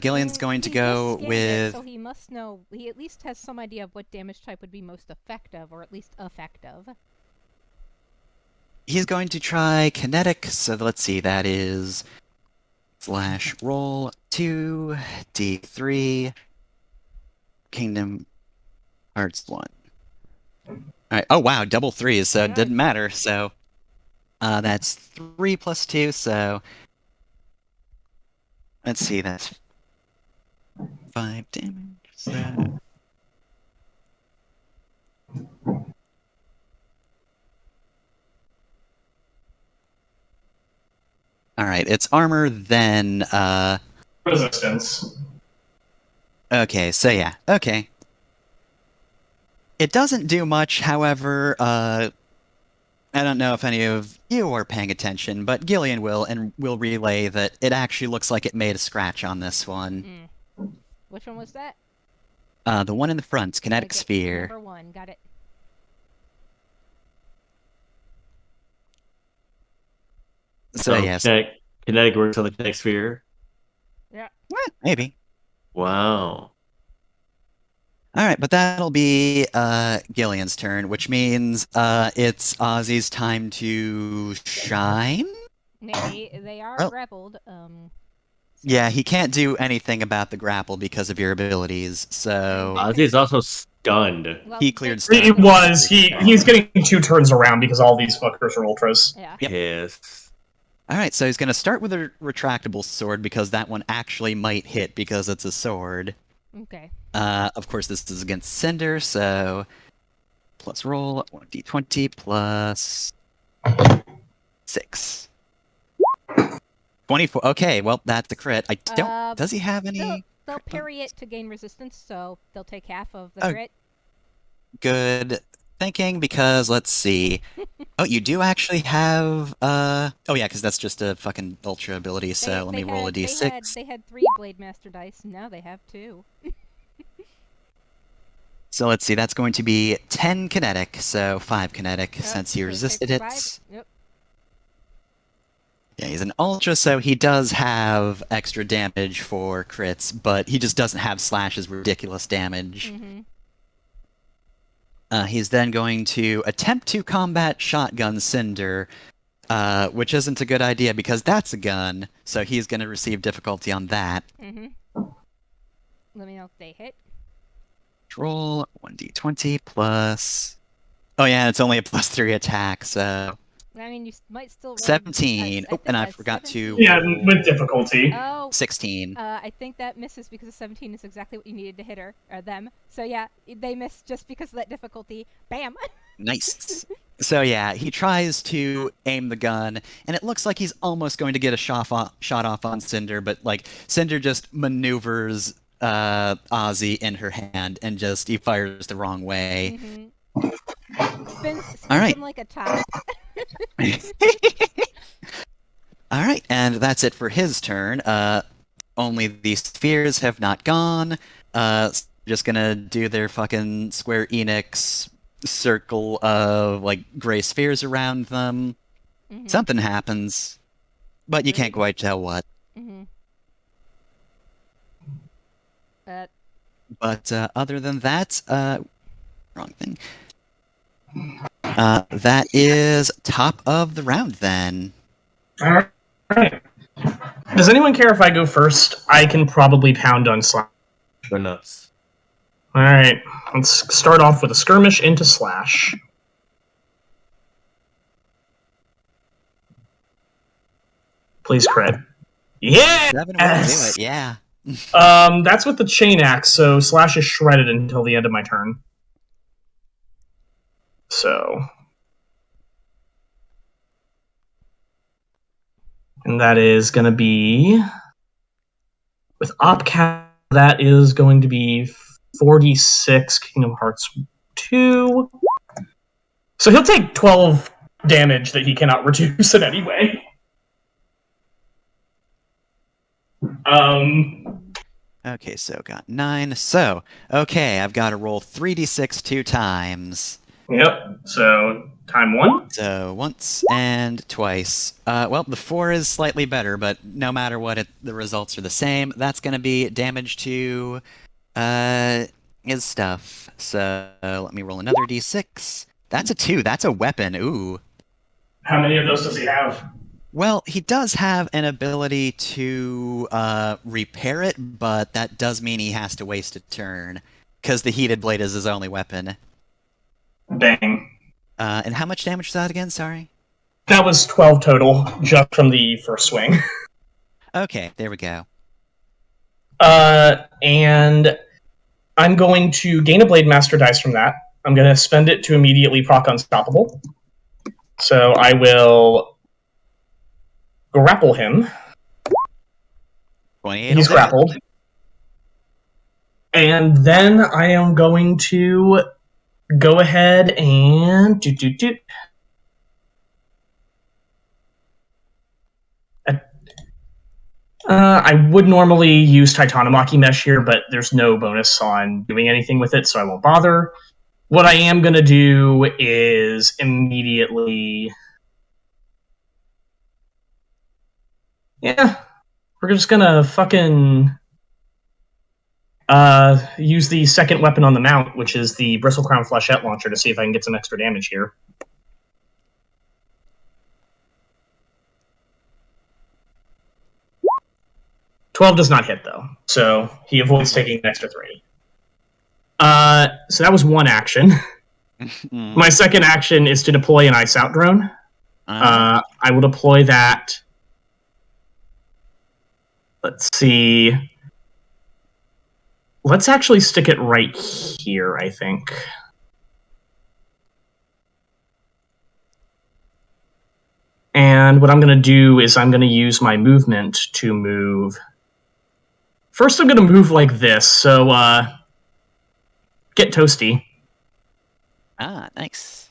Gillian's going to He go just scanned with. it, so he must know. He at least has some idea of what damage type would be most effective, or at least effective. He's going to try kinetic. So let's see. That is slash roll 2d3 Kingdom Hearts 1. All right. Oh wow, double threes. So it Nice. didn't matter. So that's 3 plus 2. So let's see. That's 5 damage. So. All right, it's armor, then Resistance. okay, so yeah, okay. It doesn't do much, however, I don't know if any of you are paying attention, but Gillian will, and will relay that it actually looks like it made a scratch on this one. Which one was that? The one in the front, Kinetic Okay, Sphere. Number 1, got it. So yes. Kinetic works on the kinetic sphere. Yeah. Maybe. Wow. All right, but that'll be Gillian's turn, which means it's Ozzy's time to shine. They are Oh. grappled. Yeah, he can't do anything about the grapple because of your abilities. So Ozzy is also stunned. Well, he cleared they- stun. It was. He's getting 2 turns around because all these fuckers are ultras. Yeah. Yep. Yes. All right, so he's going to start with a retractable sword because that one actually might hit because it's a sword. Okay. Of course, this is against Cinder, so plus roll 1d20 plus 6. 24. Okay, well, that's a crit. I don't. Does he have any? They'll parry it to gain resistance, so they'll take half of the Oh. crit. Good thinking because let's see. Oh, you do actually have oh yeah, because that's just a fucking ultra ability, so let me roll a d6. They had 3 Blade Master dice. Now they have 2. So let's see, that's going to be 10 kinetic, so 5 kinetic since he So resisted takes it. 5. Yep. Yeah, he's an ultra, so he does have extra damage for crits, but he just doesn't have Slash's ridiculous damage. Mm-hmm. He's then going to attempt to combat Shotgun Cinder, which isn't a good idea because that's a gun, so he's going to receive difficulty on that. Mm-hmm. Let me know if they hit. Roll 1d20 plus... Oh yeah, it's only a +3 attack, so... I mean, you might still roll 17. Oh, and I forgot 17. to Yeah, roll with difficulty. Oh, 16. I think that misses because a 17 is exactly what you needed to hit her or them. So yeah, they missed just because of that difficulty. Bam. Nice. So yeah, he tries to aim the gun, and it looks like he's almost going to get a shot off on Cinder, but like Cinder just maneuvers Ozzy in her hand and just he fires the wrong way. Mm-hmm. Spins All right. him like a top. All right, and that's it for his turn. Only the spheres have not gone. Just gonna do their fucking Square Enix circle of like gray spheres around them. Mm-hmm. Something happens, but you can't quite tell what. Mm-hmm. But other than that, wrong thing. That is top of the round then. All right. Does anyone care if I go first? I can probably pound on Slash. Go nuts. All right. Let's start off with a skirmish into Slash. Please crit. Yeah. 7 will do it. Yeah. That's with the chain axe, so Slash is shredded until the end of my turn. So. And that is going to be. With Opcat, that is going to be 46 Kingdom Hearts 2. So he'll take 12 damage that he cannot reduce in any way. Okay, so got 9. So, okay, I've got to roll 3d6 2 times. Yep. So time 1. So once and twice. Well, the 4 is slightly better, but no matter what, the results are the same. That's going to be damage to his stuff. So let me roll another d6. That's a 2. That's a weapon. Ooh. How many of those does he have? Well, he does have an ability to repair it, but that does mean he has to waste a turn, because the heated blade is his only weapon. Dang. And how much damage was that again? Sorry? That was 12 total, just from the first swing. Okay, there we go. And I'm going to gain a Blade Master dice from that. I'm going to spend it to immediately proc Unstoppable. So I will grapple him. 28. He's grappled. And then I am going to go ahead and I would normally use Titanomachy Mesh here, but there's no bonus on doing anything with it, so I won't bother. What I am going to do is immediately... Yeah, we're just going to fucking use the second weapon on the mount, which is the Bristlecrown Flechette Launcher, to see if I can get some extra damage here. $12 does not hit, though, so he avoids taking an extra 3. So that was one action. My second action is to deploy an Ice Out drone. I will deploy that. Let's see. Let's actually stick it right here, I think. And what I'm going to do is I'm going to use my movement to move. First, I'm going to move like this, so get toasty. Ah, nice.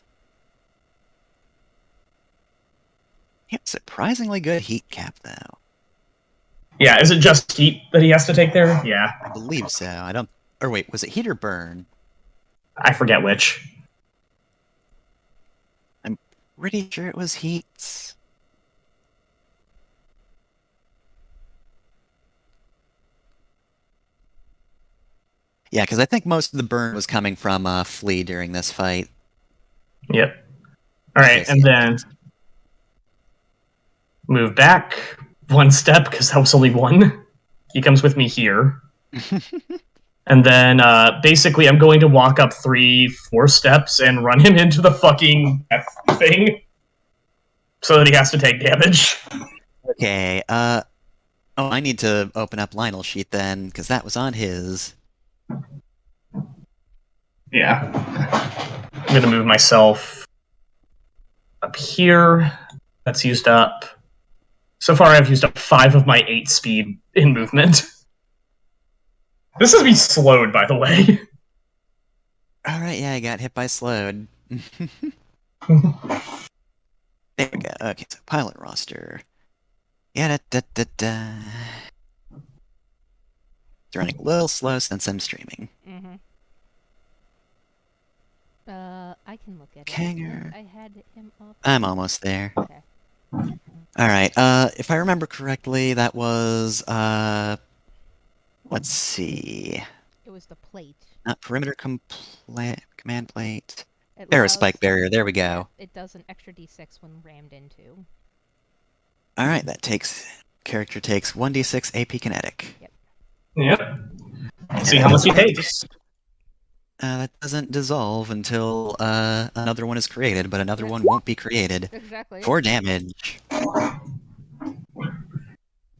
Yeah, surprisingly good heat cap, though. Yeah, is it just heat that he has to take there? Yeah. I believe so. I don't... Or wait, was it heat or burn? I forget which. Pretty sure it was heat. Yeah, because I think most of the burn was coming from Flea during this fight. Yep. Alright, and then move back 1 step, because that was only 1. He comes with me here. And then, basically, I'm going to walk up 3-4 steps and run him into the fucking thing. So that he has to take damage. Okay, oh, I need to open up Lionel's sheet then, because that was on his. Yeah. I'm going to move myself up here. That's used up. So far, I've used up 5 of my 8 speed in movement. This has been slowed, by the way. Alright, yeah, I got hit by slowed. There we go. Okay, so pilot roster. Yeah, da. It's running a little slow since I'm streaming. Mm-hmm. I can look at Kanger. it. I had him up. I'm almost there. Okay. Alright, if I remember correctly, that was, let's see. It was the plate. Not perimeter command plate. It Aerospike allows- barrier, there we go. It does an extra d6 when rammed into. Alright, character takes 1d6 AP kinetic. Yep. See how much he takes. That doesn't dissolve until another one is created, but another one won't be created Exactly. for damage.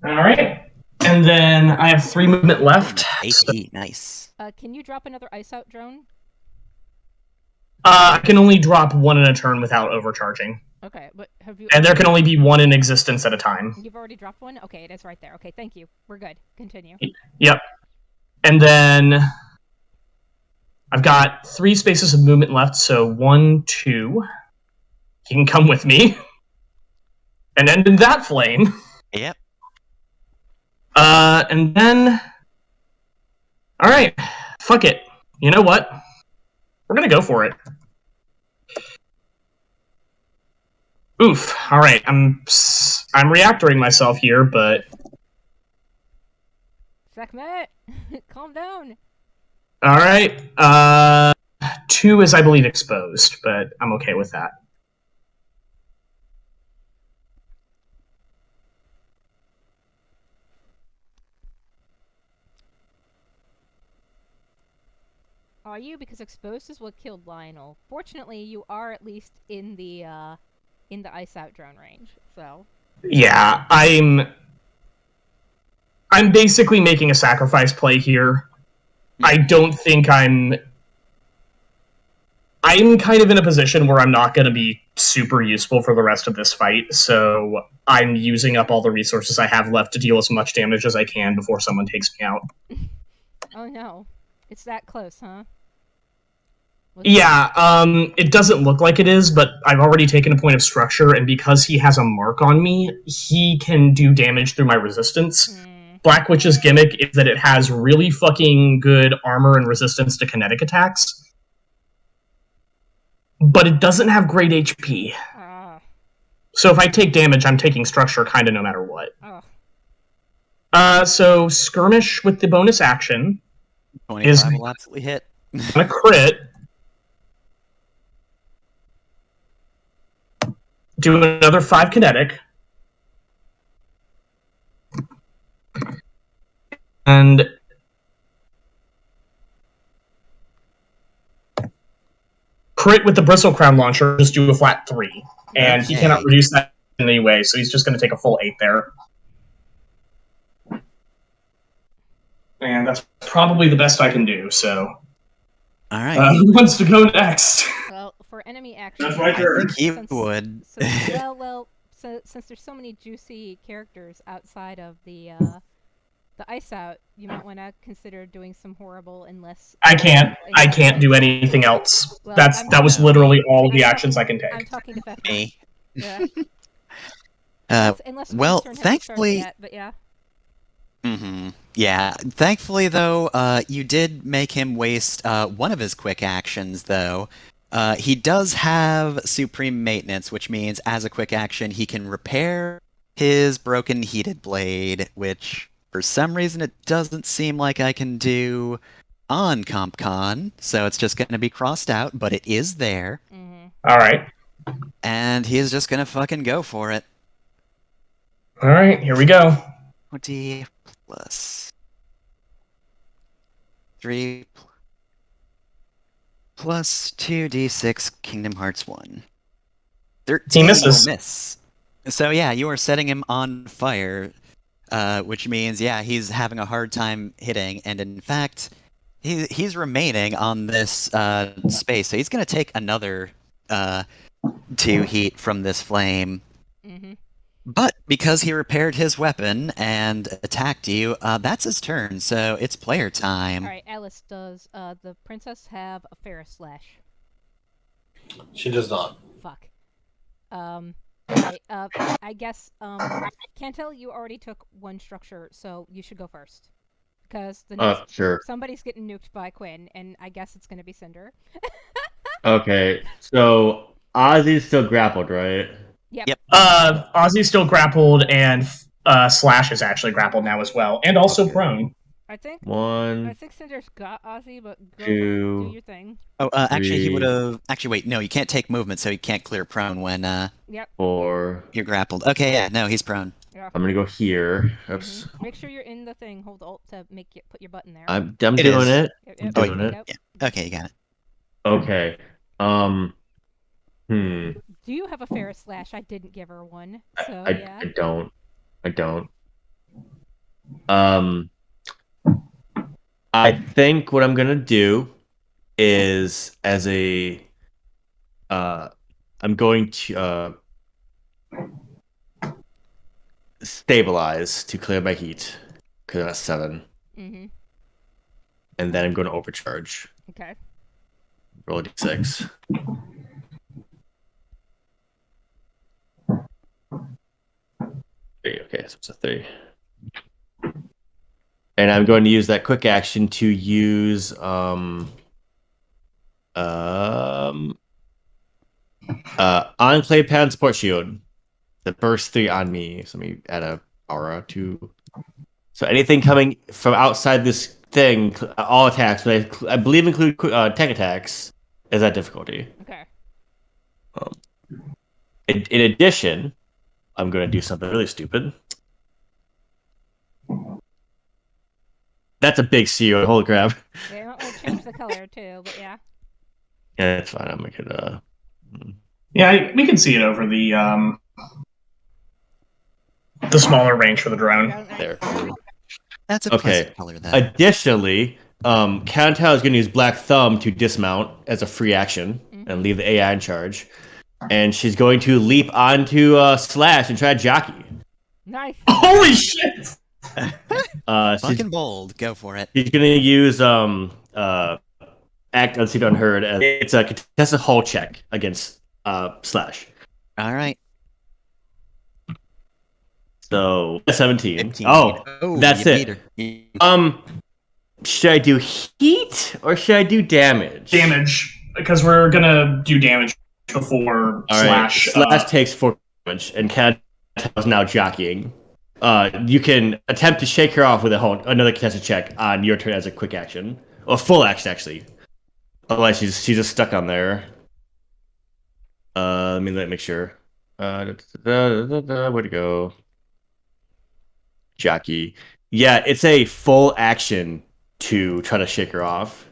Alright. And then I have 3 movement left. AP, nice. Can you drop another ice out drone? I can only drop 1 in a turn without overcharging. Okay, but have you... And there can only be 1 in existence at a time. You've already dropped one? Okay, it is right there. Okay, thank you. We're good. Continue. Yep. And then I've got 3 spaces of movement left, so 1, 2. He can come with me. And end in that flame. Yep. And then... Alright. Fuck it. You know what? We're gonna go for it. Oof. Alright, I'm reactoring myself here, but... Sekhmet! Calm down! Alright, 2 is, I believe, exposed, but I'm okay with that. Are you? Because exposed is what killed Lionel. Fortunately, you are at least in the ice out drone range, so... Yeah, I'm basically making a sacrifice play here. I don't think I'm kind of in a position where I'm not going to be super useful for the rest of this fight, so I'm using up all the resources I have left to deal as much damage as I can before someone takes me out. Oh no. It's that close, huh? Yeah, it doesn't look like it is, but I've already taken a point of structure, and because he has a mark on me, he can do damage through my resistance. Black Witch's gimmick is that it has really fucking good armor and resistance to kinetic attacks, but it doesn't have great HP. So if I take damage, I'm taking structure kind of no matter what. So Skirmish with the bonus action 25 will absolutely hit. a crit. Do another 5 kinetic. And crit with the Bristle Crown Launcher, just do a flat 3. And he cannot reduce that in any way, so he's just going to take a full 8 there. And that's probably the best I can do, so... Alright. Who wants to go next? Well, for enemy action... That's my turn. I think he would. Since there's so many juicy characters outside of the ice out, you might want to consider doing some horrible and less... I can't do anything else. Well, that was literally all of the actions I can take. I'm talking to Fefka. Me. Yeah. Unless well, turn hasn't started thankfully, yet, but yeah. yeah. Thankfully, though, you did make him waste one of his quick actions, though. He does have Supreme Maintenance, which means as a quick action, he can repair his broken heated blade, which for some reason it doesn't seem like I can do on CompCon, so it's just going to be crossed out, but it is there, All right. and he is just going to fucking go for it. All right. Here we go. 20 plus 3 plus 2d6 Kingdom Hearts 1. 13 misses. will miss. So yeah, you are setting him on fire, which means, yeah, he's having a hard time hitting, and in fact, he's remaining on this space, so he's going to take another 2 heat from this flame. But because he repaired his weapon and attacked you, that's his turn, so it's player time. Alright, Alice, does the princess have a Ferris slash? She does not. Fuck. Alright, I guess, Cantel, you already took one structure, so you should go first. Because the next Sure. somebody's getting nuked by Quinn, and I guess it's gonna be Cinder. Okay, so Ozzy's still grappled, right? Yep. Ozzy's still grappled, and Slash is actually grappled now as well, and also prone. I think One, Cinder's got Ozzy, but go two. do your thing. Oh, actually, he 3. would have. Actually, wait, no, you can't take movement, so you can't clear prone when Yep. 4. you're grappled. Okay, yeah, no, he's prone. Yeah. I'm gonna go here. Oops. Make sure you're in the thing. Hold Alt to put your button there. I'm It doing is. it. Yep, I'm yep, doing wait. it. yep. Okay, you got it. Okay. Do you have a Ferris slash? I didn't give her one, so yeah. I don't. I think what I'm gonna do is as a I'm going to stabilize to clear my heat because that's 7. Mm-hmm. And then I'm going to overcharge. Okay. Roll a d6. Okay, so it's a 3. And I'm going to use that quick action to use Enclave Pad Support Shield. The first 3 on me. So let me add a aura to. So anything coming from outside this thing, all attacks, but I believe include tech attacks, is that difficulty. Okay. In addition, I'm going to do something really stupid. That's a big CO. Holy crap. They might want to change the color too, but yeah. Yeah, that's fine. I'll make it. Yeah, we can see it over the smaller range for the drone. There. That's a pleasant color, then. Additionally, Countdown is going to use Black Thumb to dismount as a free action and leave the AI in charge. And she's going to leap onto Slash and try to jockey. Nice. Holy shit! Fucking bold. Go for it. She's going to use Act Unseen Unheard. As it's a contested hull check against Slash. All right. So 17. 15. Oh, that's it. Should I do heat or should I do damage? Damage, because we're gonna do damage before Slash. Slash takes 4 damage, and Cat is now jockeying. You can attempt to shake her off with another contested check on your turn as a quick action, or full action actually. Otherwise, she's just stuck on there. Let me make sure. Where'd it go? Jockey. Yeah, it's a full action to try to shake her off.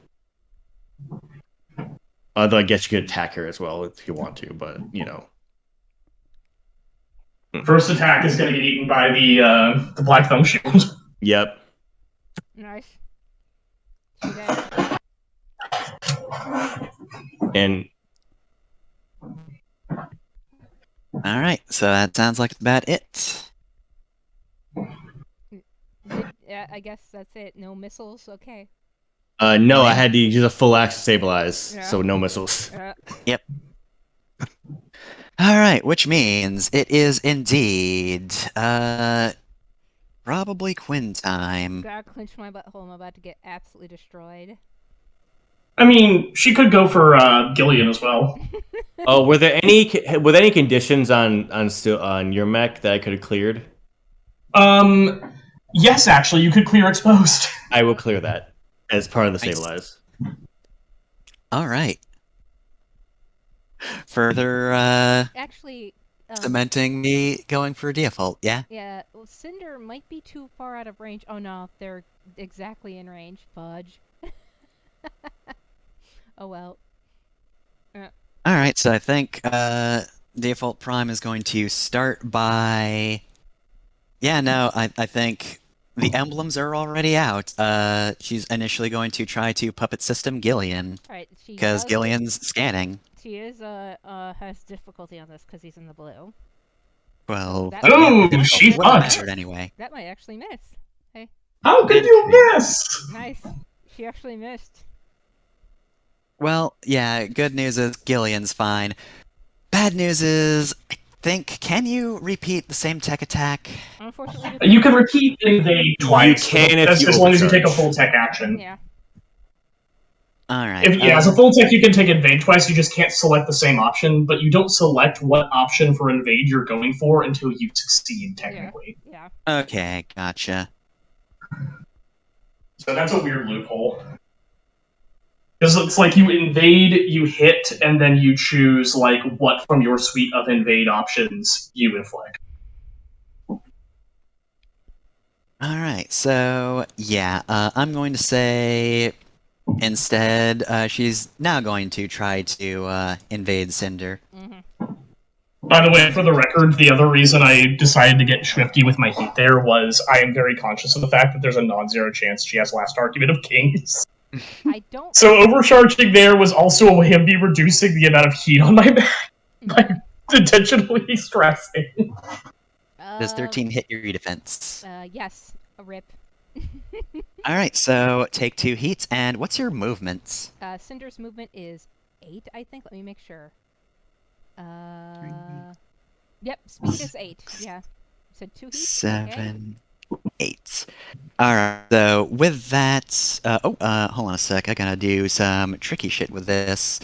Although I guess you could attack her as well if you want to, but you know. First attack is going to get eaten by the Black Thumb Shield. Yep. Nice. She dead. And All right, so that sounds like about it. Yeah, I guess that's it. No missiles. Okay. no, I had to use a full action stabilize, Yeah. so no missiles. Yep. All right, which means it is indeed probably Quinn time. Gotta clinch my butthole. I'm about to get absolutely destroyed. I mean, she could go for Gillian as well. Oh, were there any conditions on your mech that I could have cleared? Yes, actually, you could clear exposed. I will clear that as part of the Nice. stabilize. All right. Further Actually, cementing me going for a default, yeah? yeah, well, Cinder might be too far out of range. Oh no, they're exactly in range. Fudge. Oh well. All right, so I think default prime is going to start by. Yeah, no, I think the emblems are already out. She's initially going to try to puppet system Gillian Alright, she because does. Gillian's scanning. She is has difficulty on this because he's in the blue. Well, That yeah, Ooh, difficult she wouldn't have fucked. mattered anyway. That might actually miss. How could you miss? Nice. She actually missed. Well, yeah, good news is Gillian's fine. Bad news is, I think, can you repeat the same tech attack? Unfortunately, You can repeat invade twice. You can if as, you as long as you take a overcharge. full tech action. Yeah. All right. As a full tech, you can take invade twice. You just can't select the same option, but you don't select what option for invade you're going for until you succeed, technically. Yeah. Okay, gotcha. So that's a weird loophole. Because it's like you invade, you hit, and then you choose like what from your suite of invade options you inflict. All right, so yeah, I'm going to say instead she's now going to try to invade Cinder. By the way, for the record, the other reason I decided to get swifty with my heat there was I am very conscious of the fact that there's a non-zero chance she has last argument of kings. I don't. So overcharging there was also a way of me reducing the amount of heat on my back by intentionally stressing. Does 13 hit your defense? Yes. A rip. All right, so take 2 heats, and what's your movements? Cinder's movement is 8, I think. Let me make sure. Yep, speed is 8. Yeah. So 2 heats. 7, 8. All right. So with that, hold on a sec. I gotta do some tricky shit with this.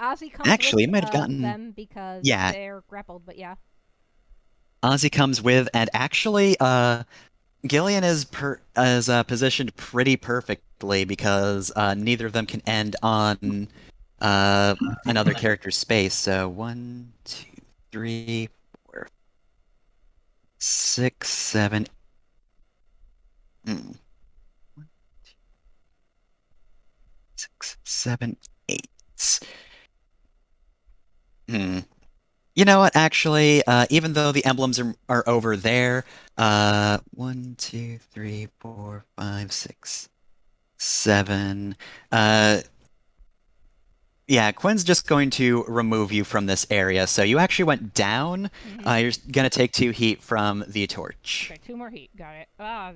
Ozzy comes Actually, with it might have gotten them because yeah. they're grappled, but yeah. Ozzy comes with, and actually, Gillian is positioned pretty perfectly because neither of them can end on another character's space. So 1, 2, 3, 4, 6, 7. 1, 2, 6, 7, 8. You know what? Actually, even though the emblems are over there, 1, 2, 3, 4, 5, 6, 7. Yeah, Quinn's just going to remove you from this area. So you actually went down. You're gonna take 2 heat from the torch. Okay, 2 more heat. Got it. Ah,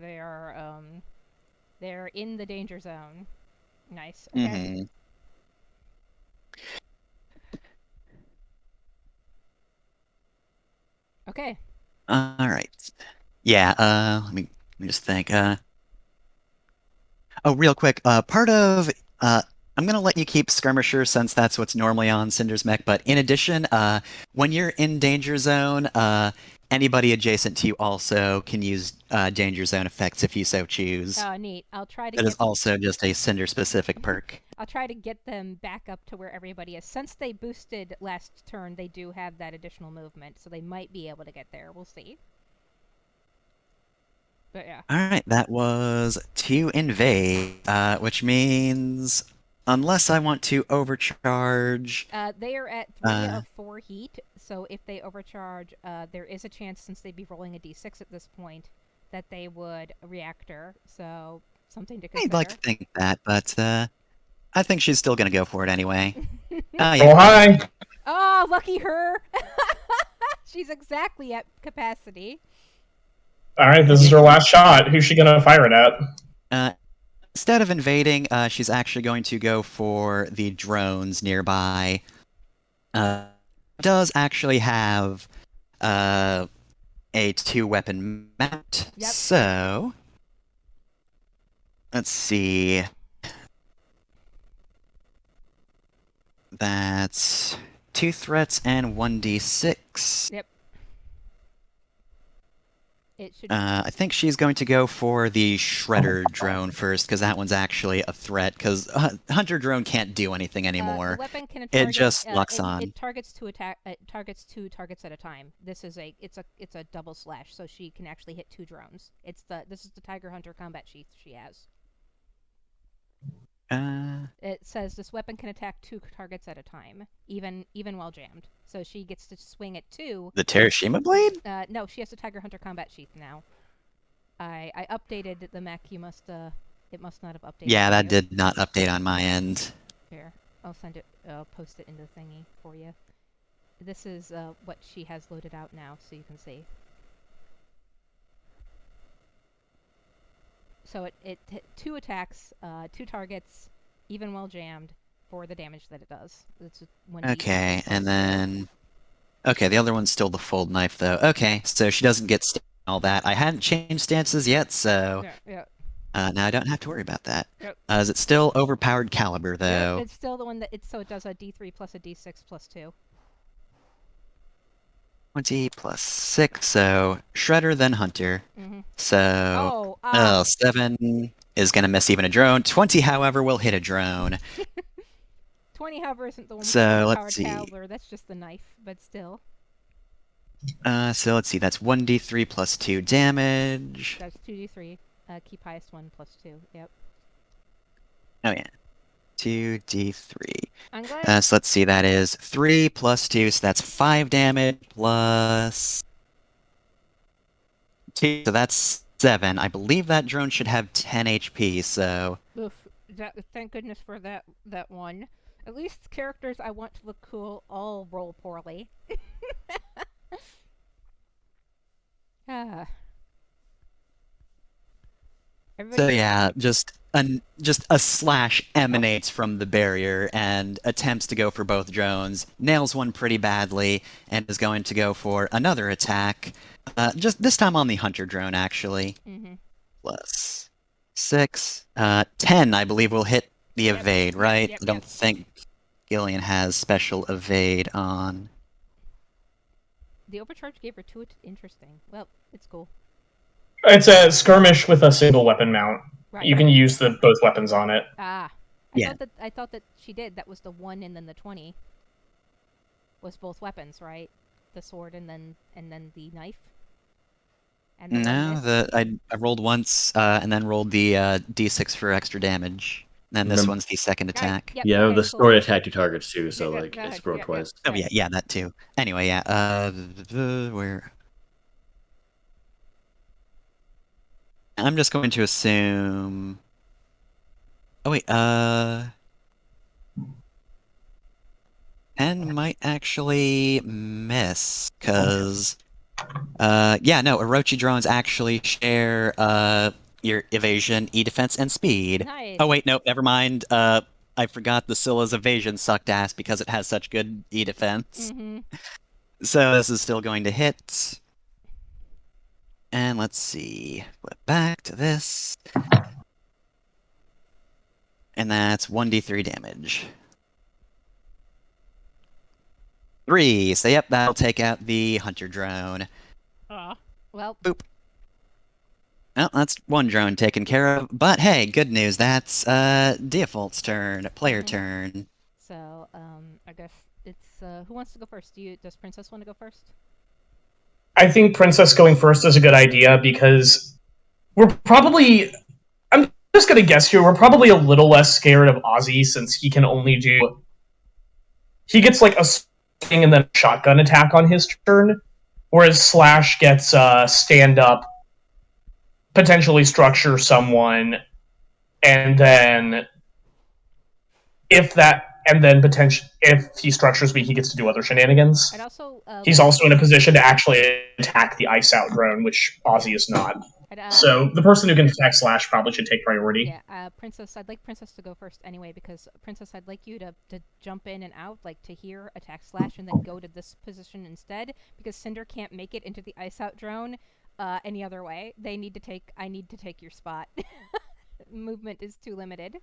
they're in the danger zone. Nice. Okay. Okay. All right. Yeah. Let me just think. Oh, real quick. Part of I'm gonna let you keep Skirmisher since that's what's normally on Cinder's mech. But in addition, when you're in danger zone, anybody adjacent to you also can use danger zone effects if you so choose. Oh, neat. I'll try to. That is also just a Cinder specific perk. I'll try to get them back up to where everybody is. Since they boosted last turn, they do have that additional movement, so they might be able to get there. We'll see. But yeah. All right, that was 2 invade, which means unless I want to overcharge. They are at 3 of 4 heat, so if they overcharge, there is a chance, since they'd be rolling a d6 at this point, that they would reactor. So something to consider. I'd like to think that, but I think she's still gonna go for it anyway. Oh, hi. Oh, lucky her! She's exactly at capacity. All right, this is her last shot. Who's she gonna fire it at? Instead of invading, she's actually going to go for the drones nearby. does actually have a 2-weapon mount. Yep. So let's see. That's 2 threats and 1d6. Yep. It should. I think she's going to go for the Shredder drone first, because that one's actually a threat, because Hunter drone can't do anything The anymore. weapon can It target, just locks on. It targets two targets at a time. This is it's a double slash, so she can actually hit 2 drones. This is the Tiger Hunter combat sheath she has. It says this weapon can attack 2 targets at a time, even while jammed. So she gets to swing at 2. The Terashima blade? No, she has the Tiger Hunter combat sheath now. I updated the mech. It must not have updated. Yeah, for that you. did not update on my end. Here, I'll send it. I'll post it in the thingy for you. This is what she has loaded out now, so you can see. So it 2 attacks, 2 targets, even while jammed, for the damage that it does. It's 1d6 Okay, plus and then... Okay, the other one's still the fold knife, though. Okay, so she doesn't get all that. I hadn't changed stances yet, so... Yeah. Now I don't have to worry about that. Yep. Is it still overpowered caliber, though? It's still the one that so it does a d3 plus a d6 plus 2. 20 plus 6, so Shredder, then Hunter. Mm-hmm. So... 7 is going to miss even a drone. 20, however, will hit a drone. 20, however, isn't the one with So, the let's powered see. caliber. That's just the knife, but still. So let's see, that's 1d3 plus 2 damage. That's 2d3. Keep highest 1 plus 2. Yep. Oh yeah. 2d3. I'm glad. So let's see, that is 3 plus 2, so that's 5 damage plus 2, so that's 7. I believe that drone should have 10 HP, so... Oof. Thank goodness for that one. At least characters I want to look cool all roll poorly. Ah. So yeah, just a slash emanates from the barrier and attempts to go for both drones, nails one pretty badly, and is going to go for another attack, just this time on the Hunter drone, actually. Mm-hmm. Plus 6. 10, I believe, will hit the Yep. evade, right? Yep, I don't think Gillian has special evade on. The overcharge gave her 2. Interesting. Well, it's cool. It's a skirmish with a single weapon mount. Right. You can use both weapons on it. Ah. Yeah. I thought that she did. That was the 1 and then the 20. Was both weapons, right? The sword and then the knife. And the one missed? I rolled once, and then rolled the d6 for extra damage. Then this Remember- one's the second attack. Yep, Yeah, okay, the cool. sword attacked 2 targets too, so Yeah, like go it's ahead. rolled Yeah, twice. Oh yeah, that too. Anyway, yeah. Where? I'm just going to assume. Oh wait, 10 might actually miss, cause yeah, no, Orochi drones actually share your evasion, e-defense, and speed. Nice. Oh wait, nope, never mind. I forgot the Scylla's evasion sucked ass because it has such good e-defense. Mm-hmm. So this is still going to hit. And let's see. Flip back to this. And that's 1d3 damage. 3. So yep, that'll take out the Hunter drone. Well, Well, that's one drone taken care of. But hey, good news. That's Default's turn. Player turn. so I guess it's who wants to go first? Does Princess want to go first? I think Princess going first is a good idea because we're probably. I'm just gonna guess here. We're probably a little less scared of Ozzy since he can only do. He gets like a swing and then a shotgun attack on his turn, whereas Slash gets stand up, potentially structure someone, and then if he structures me, he gets to do other shenanigans. And also, He's also in a position to actually attack the ice out drone, which Ozzy is not. So the person who can attack slash probably should take priority. Yeah, Princess, I'd like Princess to go first anyway, because Princess, I'd like you to jump in and out, like to hear attack slash and then go to this position instead, because Cinder can't make it into the ice out drone any other way. I need to take your spot. Movement is too limited.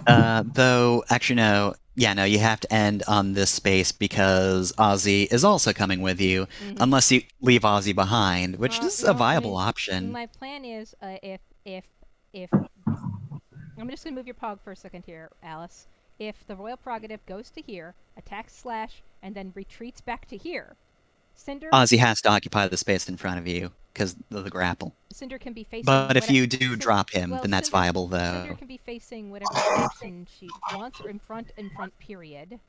Though, actually, no. Yeah, no, you have to end on this space because Ozzy is also coming with you, unless you leave Ozzy behind, which is a viable option. My plan is, if I'm just gonna move your pog for a second here, Alice. If the royal prerogative goes to here, attacks slash, and then retreats back to here, Cinder. Ozzy has to occupy the space in front of you because of the grapple. Cinder can be facing. But if you do drop him, then that's Cinder, viable, though. Cinder can be facing whatever direction she wants, or in front, period.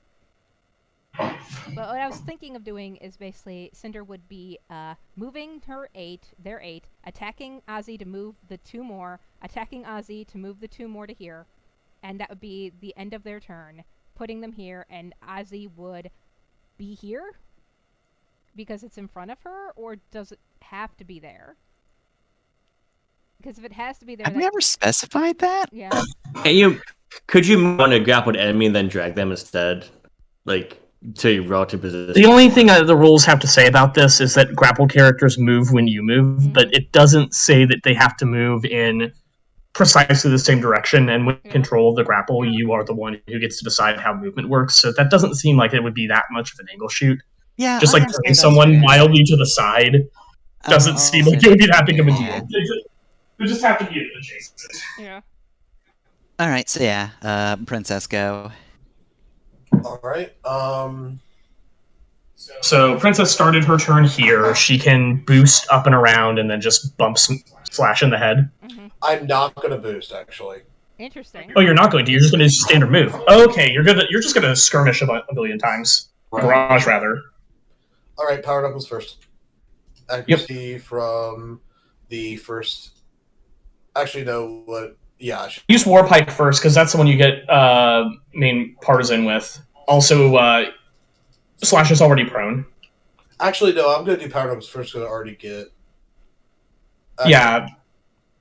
But what I was thinking of doing is basically Cinder would be moving their 8, attacking Ozzy to move the 2 more, attacking Ozzy to move the 2 more to here, and that would be the end of their turn, putting them here, and Ozzy would be here because it's in front of her, or does it have to be there? Because if it has to be there, have we ever specified that? Yeah. Could you move on a grappled enemy and then drag them instead, like to your relative position? The only thing the rules have to say about this is that grapple characters move when you move, but it doesn't say that they have to move in precisely the same direction. And with control of the grapple, you are the one who gets to decide how movement works. So that doesn't seem like it would be that much of an angle shoot. Yeah, just like turning someone mildly to the side doesn't seem like it would be that big of a deal. It just have to be adjacent. Yeah. All right, so yeah, Princess, go. All right. So Princess started her turn here. She can boost up and around, and then just bump slash in the head. I'm not going to boost, actually. Interesting. Oh, you're not going to. You're just going to standard move. Okay, you're just going to skirmish a billion times. Right. Barrage, rather. All right, power knuckles first. Accuracy from the first. Actually, no. What? Yeah. Use Warpike first because that's the one you get main partisan with. Also, Slash is already prone. Actually, no. I'm going to do power knuckles first because I already get. Yeah,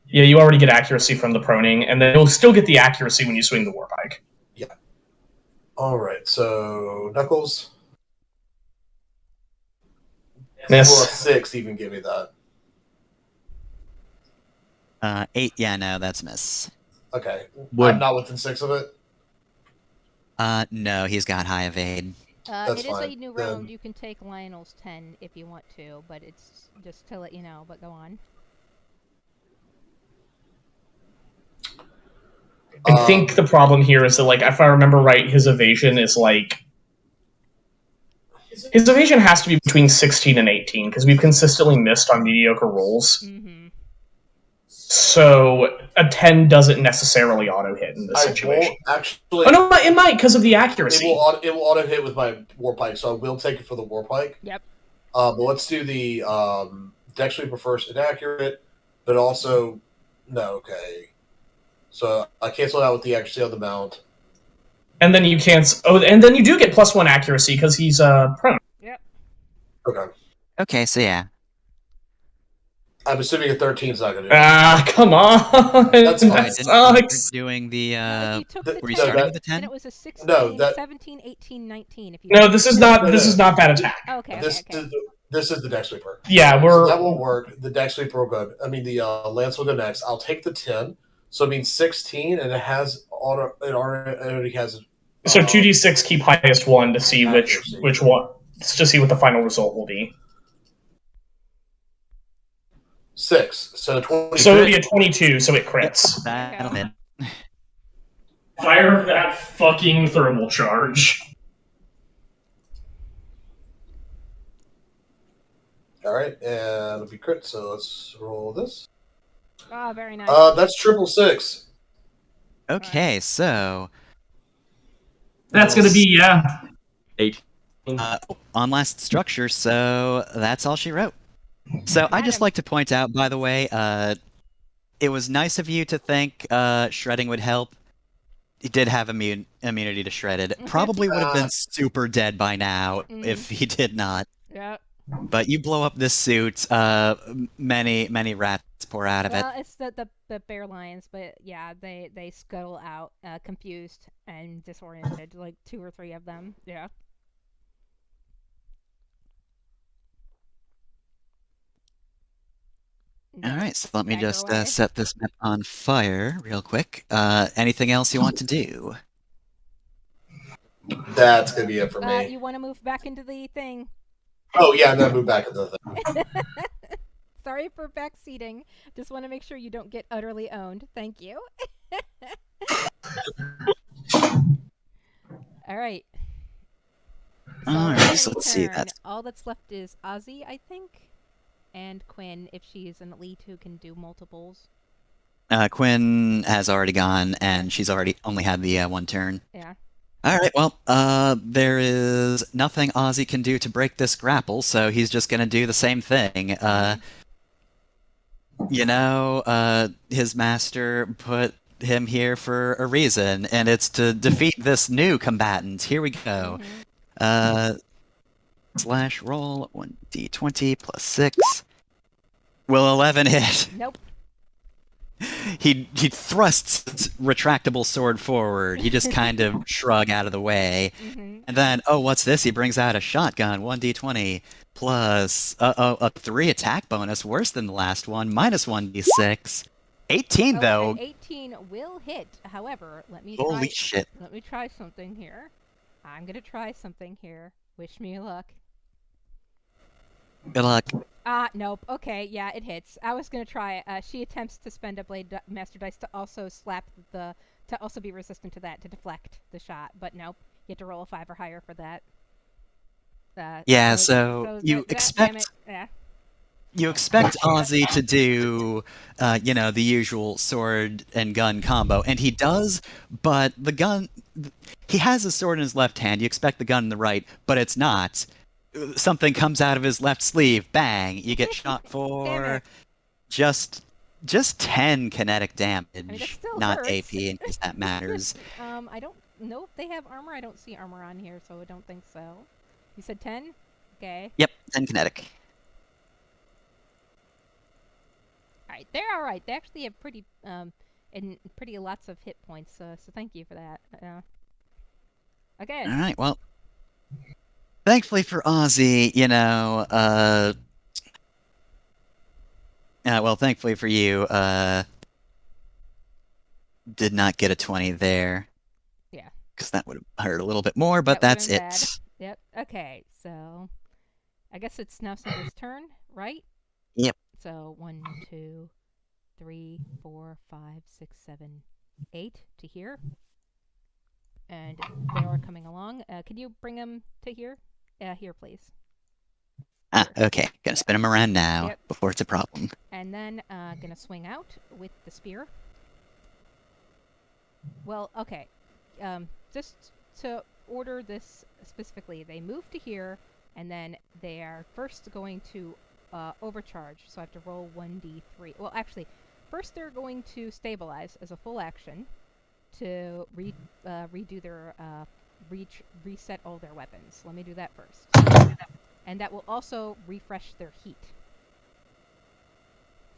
you already get accuracy from the proning, and then you'll still get the accuracy when you swing the Warpike. Yeah. All right. So knuckles. Miss. Well, 6 even give me that. 8, yeah, no, that's miss. Okay. I'm not within 6 of it? No, he's got high evade. That's it is fine. a new round. You can take Lionel's 10 if you want to, but it's just to let you know, but go on. I think the problem here is that, like, if I remember right, his evasion is like... His evasion has to be between 16 and 18, because we've consistently missed on mediocre rolls. So a 10 doesn't necessarily auto-hit in this situation. Actually... Oh, no, it might, because of the accuracy. It will auto-hit with my Warpike, so I will take it for the Warpike. Yep. But let's do the Dex Sweeper first. Inaccurate, but also... No, okay. So I cancel out with the accuracy on the mount. And then you cancel... Oh, and then you do get +1 accuracy, because he's prone. Yep. Okay. Okay, so yeah. I'm assuming a 13 is not going to do it. Ah, come on! That's fine. That sucks! Doing the, were you ten, starting with the 10? Then it was a 16, No, 17, 18, 19. If you no, this is not bad attack. Okay, This is the Dex Sweeper. Yeah, So that will work. The Dex Sweeper will go. I mean, the Lance will go next. I'll take the 10. So it means 16, and it already has. So 2d6 keep highest one to see which one, to see what the final result will be. 6. So 22. So it'll be a 22. So it crits. That'll hit. Fire that fucking thermal charge. All right, and it'll be crit. So let's roll this. Oh, very nice. That's 666. Okay, so That's gonna be 8. On last structure, so that's all she wrote. So I'd just like to point out, by the way, it was nice of you to think shredding would help. He did have immunity to shredded. Probably would have been super dead by now if he did not. Yeah. But you blow up this suit. Many rats pour out of it. Well, it's the bear lions, but yeah, they scuttle out, confused and disoriented, like 2 or 3 of them. Yeah. All They right, so let me stagger just away. set this map on fire real quick. Anything else you want to do? That's gonna be it for me. You want to move back into the thing? Oh yeah, and then move back into the thing. Sorry for backseating. Just want to make sure you don't get utterly owned. Thank you. All right. So All right, Lemony's so let's see. turn. That's All that's left is Ozzy, I think, and Quinn, if she's an elite who can do multiples. Quinn has already gone, and she's already only had the one turn. Yeah. All right, well, there is nothing Ozzy can do to break this grapple, so he's just gonna do the same thing. His master put him here for a reason, and it's to defeat this new combatant. Here we go. Slash roll 1d20 plus 6. Will 11 hit? Nope. He thrusts his retractable sword forward. You just kind of shrug out of the way. And then, oh, what's this? He brings out a shotgun, 1d20 plus a 3 attack bonus, worse than the last one, minus 1d6. 18 Oh, though. an 18 will hit. However, let me Holy shit. Let me try something here. I'm gonna try something here. Wish me luck. Good luck. Nope. Okay, yeah, it hits. I was gonna try. She attempts to spend a blade master dice to also to also be resistant to that, to deflect the shot. But nope, you have to roll a 5 or higher for that. Yeah, so you expect. Damn it. Yeah. You expect Ozzy to do, the usual sword and gun combo, and he does, but he has a sword in his left hand. You expect the gun in the right, but it's not. Something comes out of his left sleeve, bang! You get shot for just 10 kinetic damage, that still not hurts. AP, in case that matters. I don't know if they have armor. I don't see armor on here, so I don't think so. You said 10? Okay. Yep, 10 kinetic. Alright, they're alright. They actually have pretty lots of hit points, so thank you for that. Okay. Alright, well, thankfully for Ozzy, thankfully for you, did not get a 20 there. Yeah. Because that would have hurt a little bit more, but that's it. Bad. Yep. Okay, so I guess it's now somebody's turn, right? Yep. So 1, 2, 3, 4, 5, 6, 7, 8 to here. And they are coming along. Can you bring them to here? Here, please. Okay. Gonna spin him around now before it's a problem. And then gonna swing out with the spear. Well, okay. Just to order this specifically, they move to here, and then they are first going to overcharge, so I have to roll 1d3. Well, actually, first they're going to stabilize as a full action to redo their reset all their weapons. Let me do that first. And that will also refresh their heat.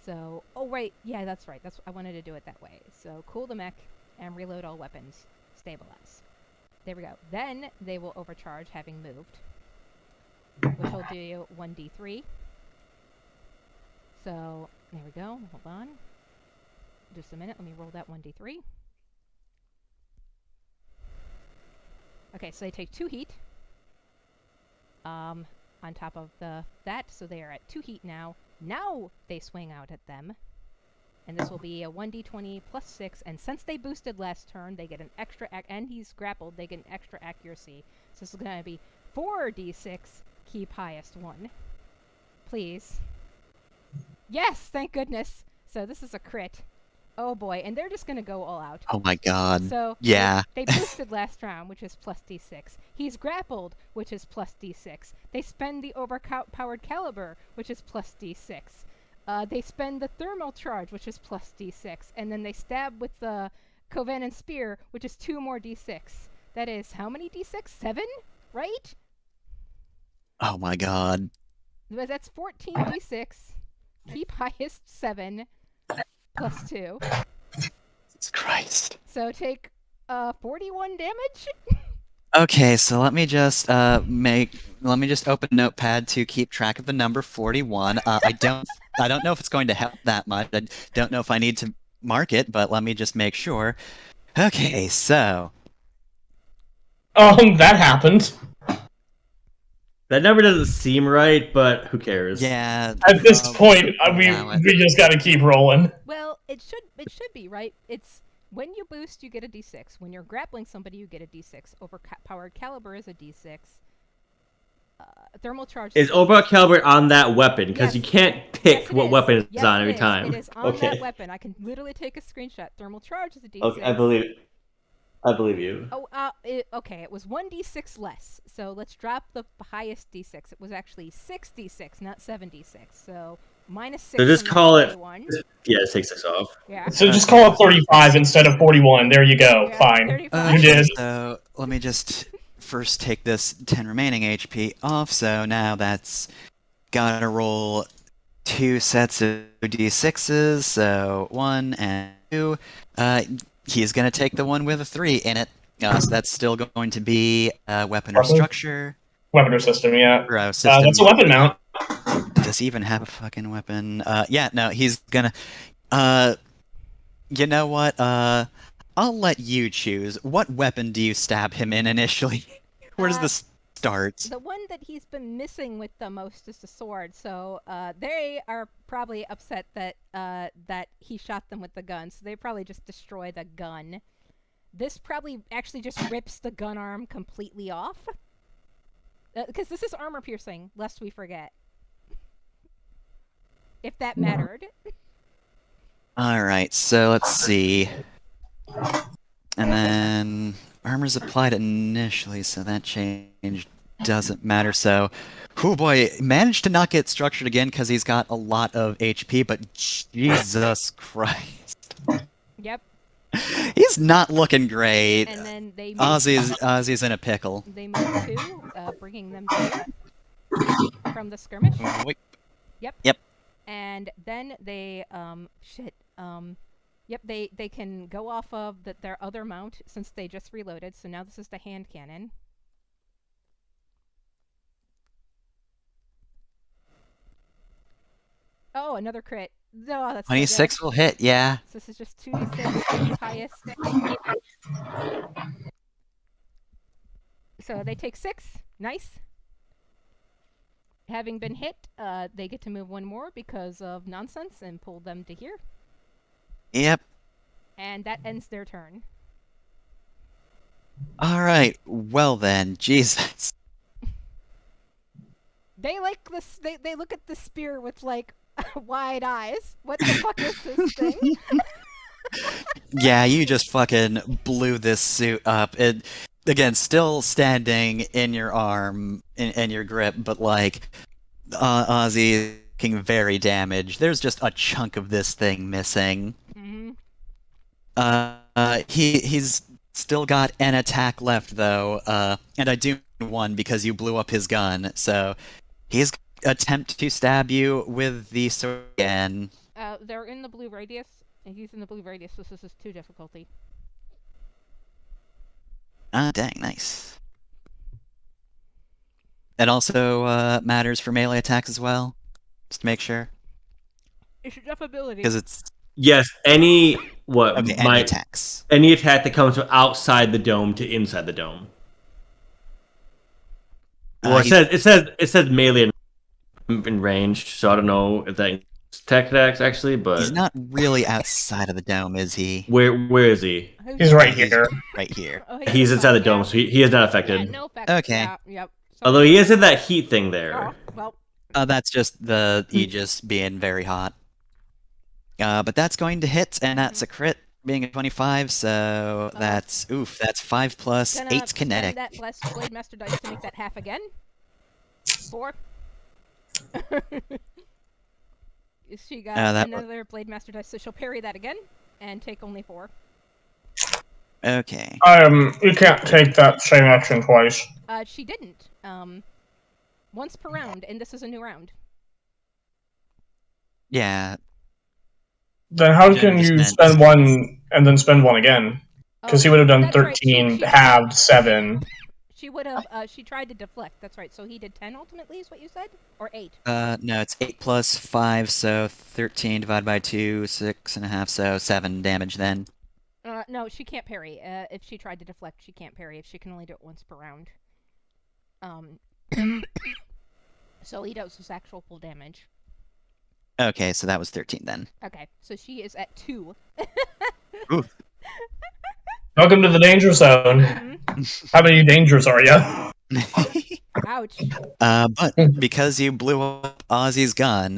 So, oh right, yeah, that's right. I wanted to do it that way. So cool the mech and reload all weapons. Stabilize. There we go. Then they will overcharge, having moved, which will do 1d3. So there we go. Hold on. Just a minute. Let me roll that 1d3. Okay, so they take 2 heat. On top of that, so they are at 2 heat now. Now they swing out at them. And this will be a 1d20 plus 6, and since they boosted last turn, they get an extra and he's grappled, they get an extra accuracy. So this is going to be 4d6, keep highest 1. Please. Yes, thank goodness. So this is a crit. Oh boy, and they're just going to go all out. Oh my god. So yeah. They boosted last round, which is plus d6. He's grappled, which is plus d6. They spend the overpowered caliber, which is plus d6. They spend the thermal charge, which is plus d6. And then they stab with the Covenant Spear, which is 2 more d6. That is how many d6? 7? Right? Oh my god. That's 14d6. Keep highest 7 plus 2. Jesus Christ. So take 41 damage. Okay, so let me just open Notepad to keep track of the number 41. I don't know if it's going to help that much. I don't know if I need to mark it, but let me just make sure. Okay, so That happened. That number doesn't seem right, but who cares? yeah. At this point, we allow it. just gotta keep rolling. Well, it should be, right? It's when you boost, you get a d6. When you're grappling somebody, you get a d6. Overpowered caliber is a d6. Thermal charge Is overall caliber on that weapon? Because Yes. you can't pick Yes, what is. weapon it's Yes, on it every is. time. It is on Okay. that weapon. I can literally take a screenshot. Thermal charge is a d6. Okay, I believe you. Oh, okay. It was 1d6 less. So let's drop the highest d6. It was actually 6d6, not 7d6. So minus 6. So just from call it. 41. Yeah, take 6 off. Yeah. So just call it 35 instead of 41. There you go. Yeah, Fine. 35. You did. So let me just first take this 10 remaining HP off. So now that's gotta roll 2 sets of d6s. So 1 and 2. He's gonna take the one with a 3 in it. So that's still going to be weapon or Probably. structure. Weapon or system, yeah. Or system. That's a weapon mount. Does he even have a fucking weapon? Yeah, no, he's gonna. You know what? I'll let you choose. What weapon do you stab him in initially? Where does this start? The one that he's been missing with the most is the sword. So they are probably upset that that he shot them with the gun. So they probably just destroy the gun. This probably actually just rips the gun arm completely off. Because this is armor piercing, lest we forget. If that mattered. Alright, so let's see. And then armor's applied initially, so that change doesn't matter. So, oh boy, managed to not get structured again because he's got a lot of HP, but Jesus Christ. Yep. He's not looking great. And then they move, Ozzy's in a pickle. They move to, bringing them to here from the skirmish. Wait. Yep. Yep. And then they, yep, they can go off of their other mount since they just reloaded. So now this is the hand cannon. Oh, another crit. No, that's 26 will hit, yeah. So this is just 2d6 highest. So they take 6. Nice. Having been hit, they get to move one more because of nonsense and pull them to here. Yep. And that ends their turn. Alright, well then, Jesus. They like this. They look at the spear with like wide eyes. What the fuck is this thing? Yeah, you just fucking blew this suit up. It, again, still standing in your arm, in your grip, but like, Ozzy is looking very damaged. There's just a chunk of this thing missing. Mm-hmm. He's still got an attack left, though, and I do one because you blew up his gun, so he's attempt to stab you with the sword again. They're in the blue radius, and he's in the blue radius, so this is 2 difficulty. Dang, nice. It also matters for melee attacks as well, just to make sure. It's your deaf ability. Because it's... Yes, any any attacks. Any attack that comes from outside the dome to inside the dome. Well, it says melee in range, so I don't know if that tech attacks actually, but he's not really outside of the dome, is he? Where is he? He's right here. Right here. Oh, He's inside the dome, so he is not affected. Yeah, no effect. Okay. Yeah, yep. So Although he is in that heat thing there. Oh, well. That's just the Aegis being very hot. But that's going to hit, and that's a crit, being a 25, so that's 5 plus 8 kinetic. That blessed Blade Master dice to make that half again. 4. She got another Blade Master dice, so she'll parry that again and take only 4. Okay. You can't take that same action twice. She didn't. Once per round, and this is a new round. Yeah. Then how Jen can just you meant- spend one and then spend one again? Because he would have done that's right. 13, She halved 7. She would have. She tried to deflect. That's right. So he did 10 ultimately, is what you said, or 8? No, it's 8 plus 5, so 13 divided by 2, 6.5, so 7 damage then. No, she can't parry. If she tried to deflect, she can't parry. If she can only do it once per round. So he does his actual full damage. Okay, so that was 13 then. Okay, so she is at 2. Oof. Welcome to the danger zone. Mhm. How many dangers are you? Ouch. But because you blew up Ozzy's gun,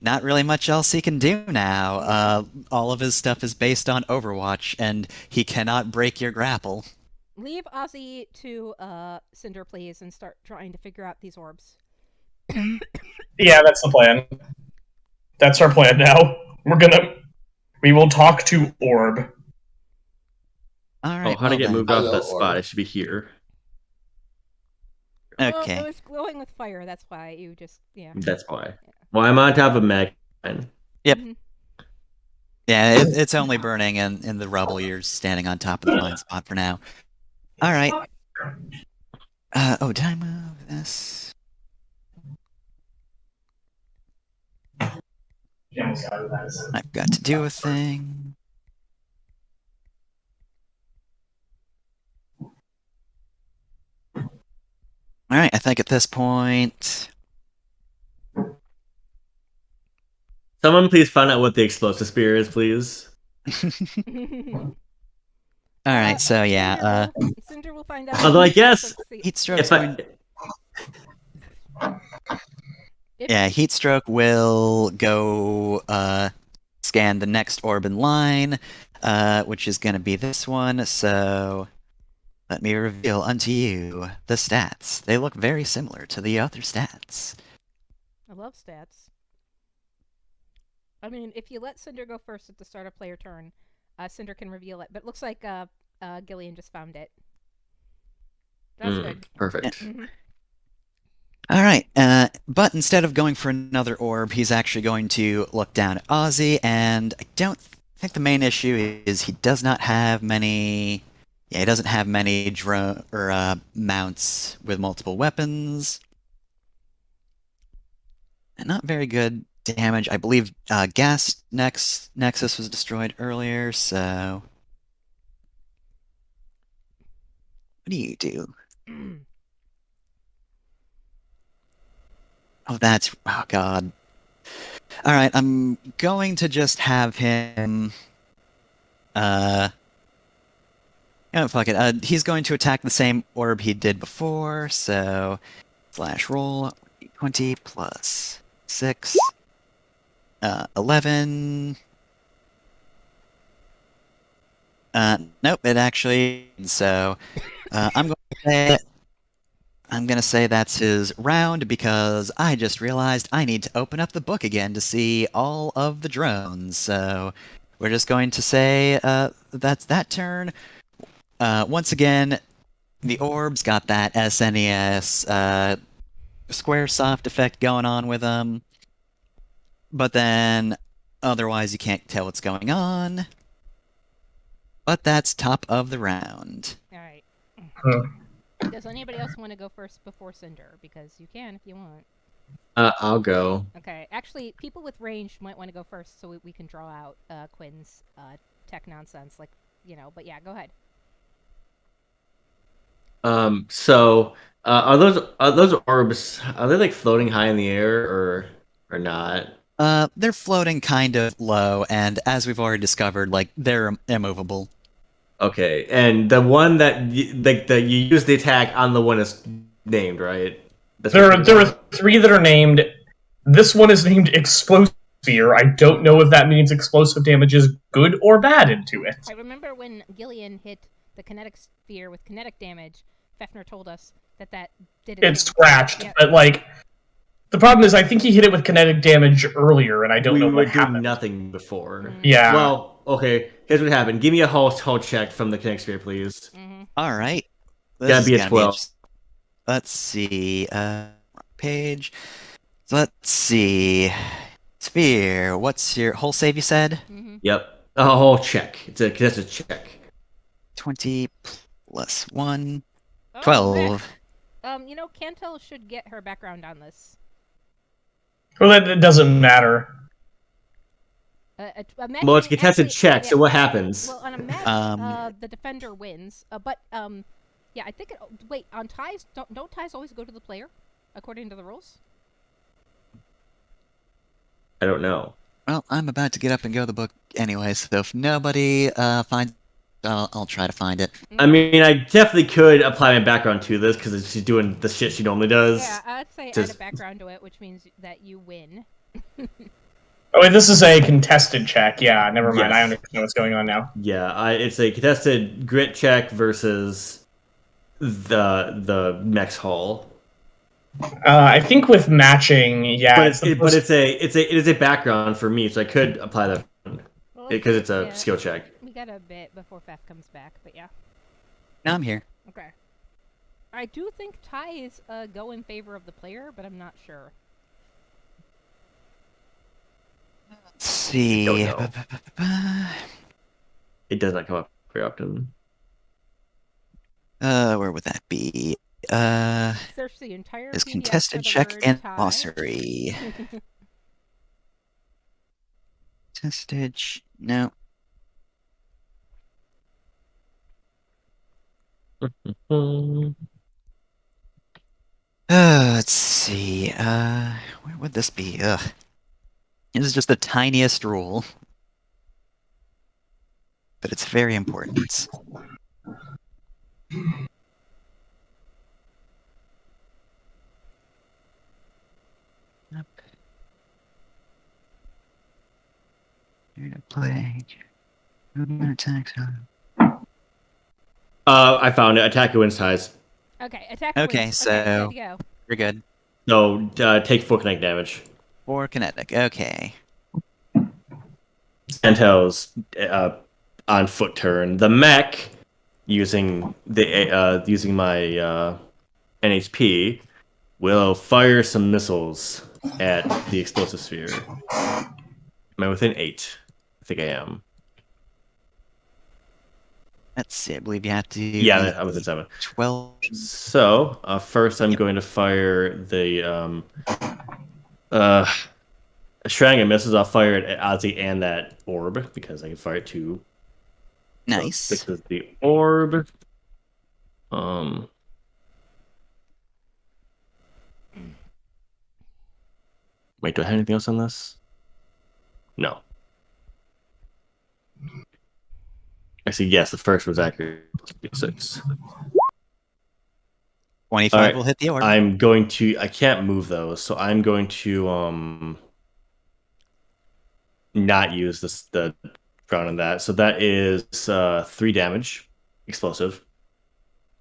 not really much else he can do now. All of his stuff is based on Overwatch, and he cannot break your grapple. Leave Ozzy to Cinder, please, and start trying to figure out these orbs. Yeah, that's the plan. That's our plan now. We will talk to Orb. All right. Oh, how to get then. moved off Hello, that spot? Orb. It should be here. Okay. Well, it was glowing with fire. That's why you just That's why. Well, I'm on top of Mag. Yep. Mhm. Yeah, it's only burning in the rubble. You're standing on top of the fine spot for now. All right. Did I move this? I've got to do a thing. All right, I think at this point, Someone please find out what the explosive spear is, please. all right. So yeah, Cinder will find out. Although I in the course guess of the heat stroke's If I, going. Yeah, heat stroke will go scan the next orb in line, which is going to be this one. So let me reveal unto you the stats. They look very similar to the other stats. I love stats. I mean, if you let Cinder go first at the start of player turn, Cinder can reveal it. But it looks like Gillian just found it. That's good. Perfect. Mhm. All right, but instead of going for another orb, he's actually going to look down at Ozzy, and I don't think the main issue is he does not have many. Yeah, he doesn't have many drone or mounts with multiple weapons. And not very good damage. I believe Gas Nexus was destroyed earlier, so what do you do? Oh god. All right, I'm going to just have him. Fuck it. He's going to attack the same orb he did before, so slash roll 20 plus 6, 11. Nope, it actually. So I'm gonna say that's his round because I just realized I need to open up the book again to see all of the drones. So we're just going to say that's that turn. Once again, the orbs got that SNES Squaresoft effect going on with them, but then otherwise you can't tell what's going on. But that's top of the round. All right. Hmm. Does anybody else want to go first before Cinder? Because you can if you want. I'll go. Okay. Actually, people with range might want to go first, so we can draw out Quinn's tech nonsense. But yeah, go ahead. So are those orbs, are they like floating high in the air or not? They're floating kind of low, and as we've already discovered, like they're immovable. Okay, and the one that you use the attack on the one is named, right? There are 3 that are named. This one is named Explosive Sphere. I don't know if that means explosive damage is good or bad into it. I remember when Gillian hit the kinetic sphere with kinetic damage, Fefner told us that did a It's scratched, but the problem is I think he hit it with kinetic damage earlier, and I don't know what We were doing happened. nothing before. Yeah. Well, okay. Here's what happened. Give me a hull check from the kinetic sphere, please. Mm-hmm. All right. This Gotta is be a gonna 12. Let's see. Wrong page. So let's see. Sphere, what's your whole save you said? Mm-hmm. Yep. A whole check. That's a check. 20 plus 1. Oh, 12. Cantel should get her background on this. Well, that doesn't matter. A match Well, it's a game contested actually, check, yeah, so what happens? Well, on a match, the defender wins. Yeah, I think. Wait, on ties, don't ties always go to the player, according to the rules? I don't know. Well, I'm about to get up and go to the book anyway, so if nobody finds I'll try to find it. I mean, I definitely could apply my background to this because she's doing the shit she normally does. Yeah, I'd say add a background to it, which means that you win. Oh, wait, this is a contested check. Yeah, never mind. Yes. I understand what's going on now. Yeah, it's a contested grit check versus the next hall. I think with matching, yeah, But it is a background for me, so I could apply that because it's a skill check. We got a bit before Fef comes back, but yeah. No, I'm here. Okay. I do think ties go in favor of the player, but I'm not sure. Let's see. Don't know. It does not come up very often. Where would that be? Search the entire Is PDF contested for the check word and tie. glossary. Contested. No. Let's see. Where would this be? Ugh. This is just the tiniest rule, but it's very important. Yep. Here to play. Attacks. I found it. Attack wins ties. Okay, attack Okay, wins. so Okay, good to go. you're good. So take 4 kinetic damage. 4 kinetic. Okay. Santel's on foot turn. The mech using my NHP will fire some missiles at the explosive sphere. Am I within 8? I think I am. Let's see. I believe you have to. Yeah, I'm within 7. 12. So first, I'm going to fire the a string of missiles. I'll fire it at Ozzy and that orb because I can fire it too. Nice. So this is the orb. Wait, do I have anything else on this? No. Actually, yes, the first was accurate. 6. 25 All right. will hit the orb. I'm going to. I can't move those, so I'm going to not use the round on that. So that is 3 damage, explosive.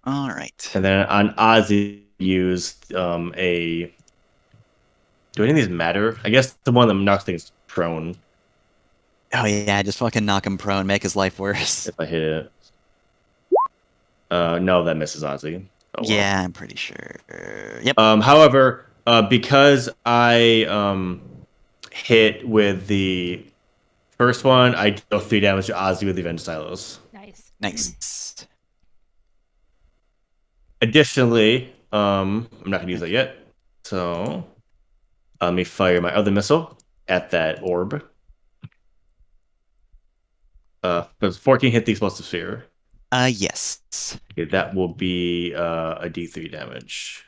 All right. And then on Ozzy, used a. Do any of these matter? I guess the one that knocks things prone. Oh yeah, just fucking knock him prone, make his life worse. If I hit it. No, that misses Ozzy. Oh, well. Yeah, I'm pretty sure. Yep. However, because I hit with the first one, I deal 3 damage to Ozzy with the Avenged Silos. Nice. Additionally, I'm not gonna use that yet. So let me fire my other missile at that orb. Does 14 hit the explosive sphere? Yes. Okay, that will be a D3 damage.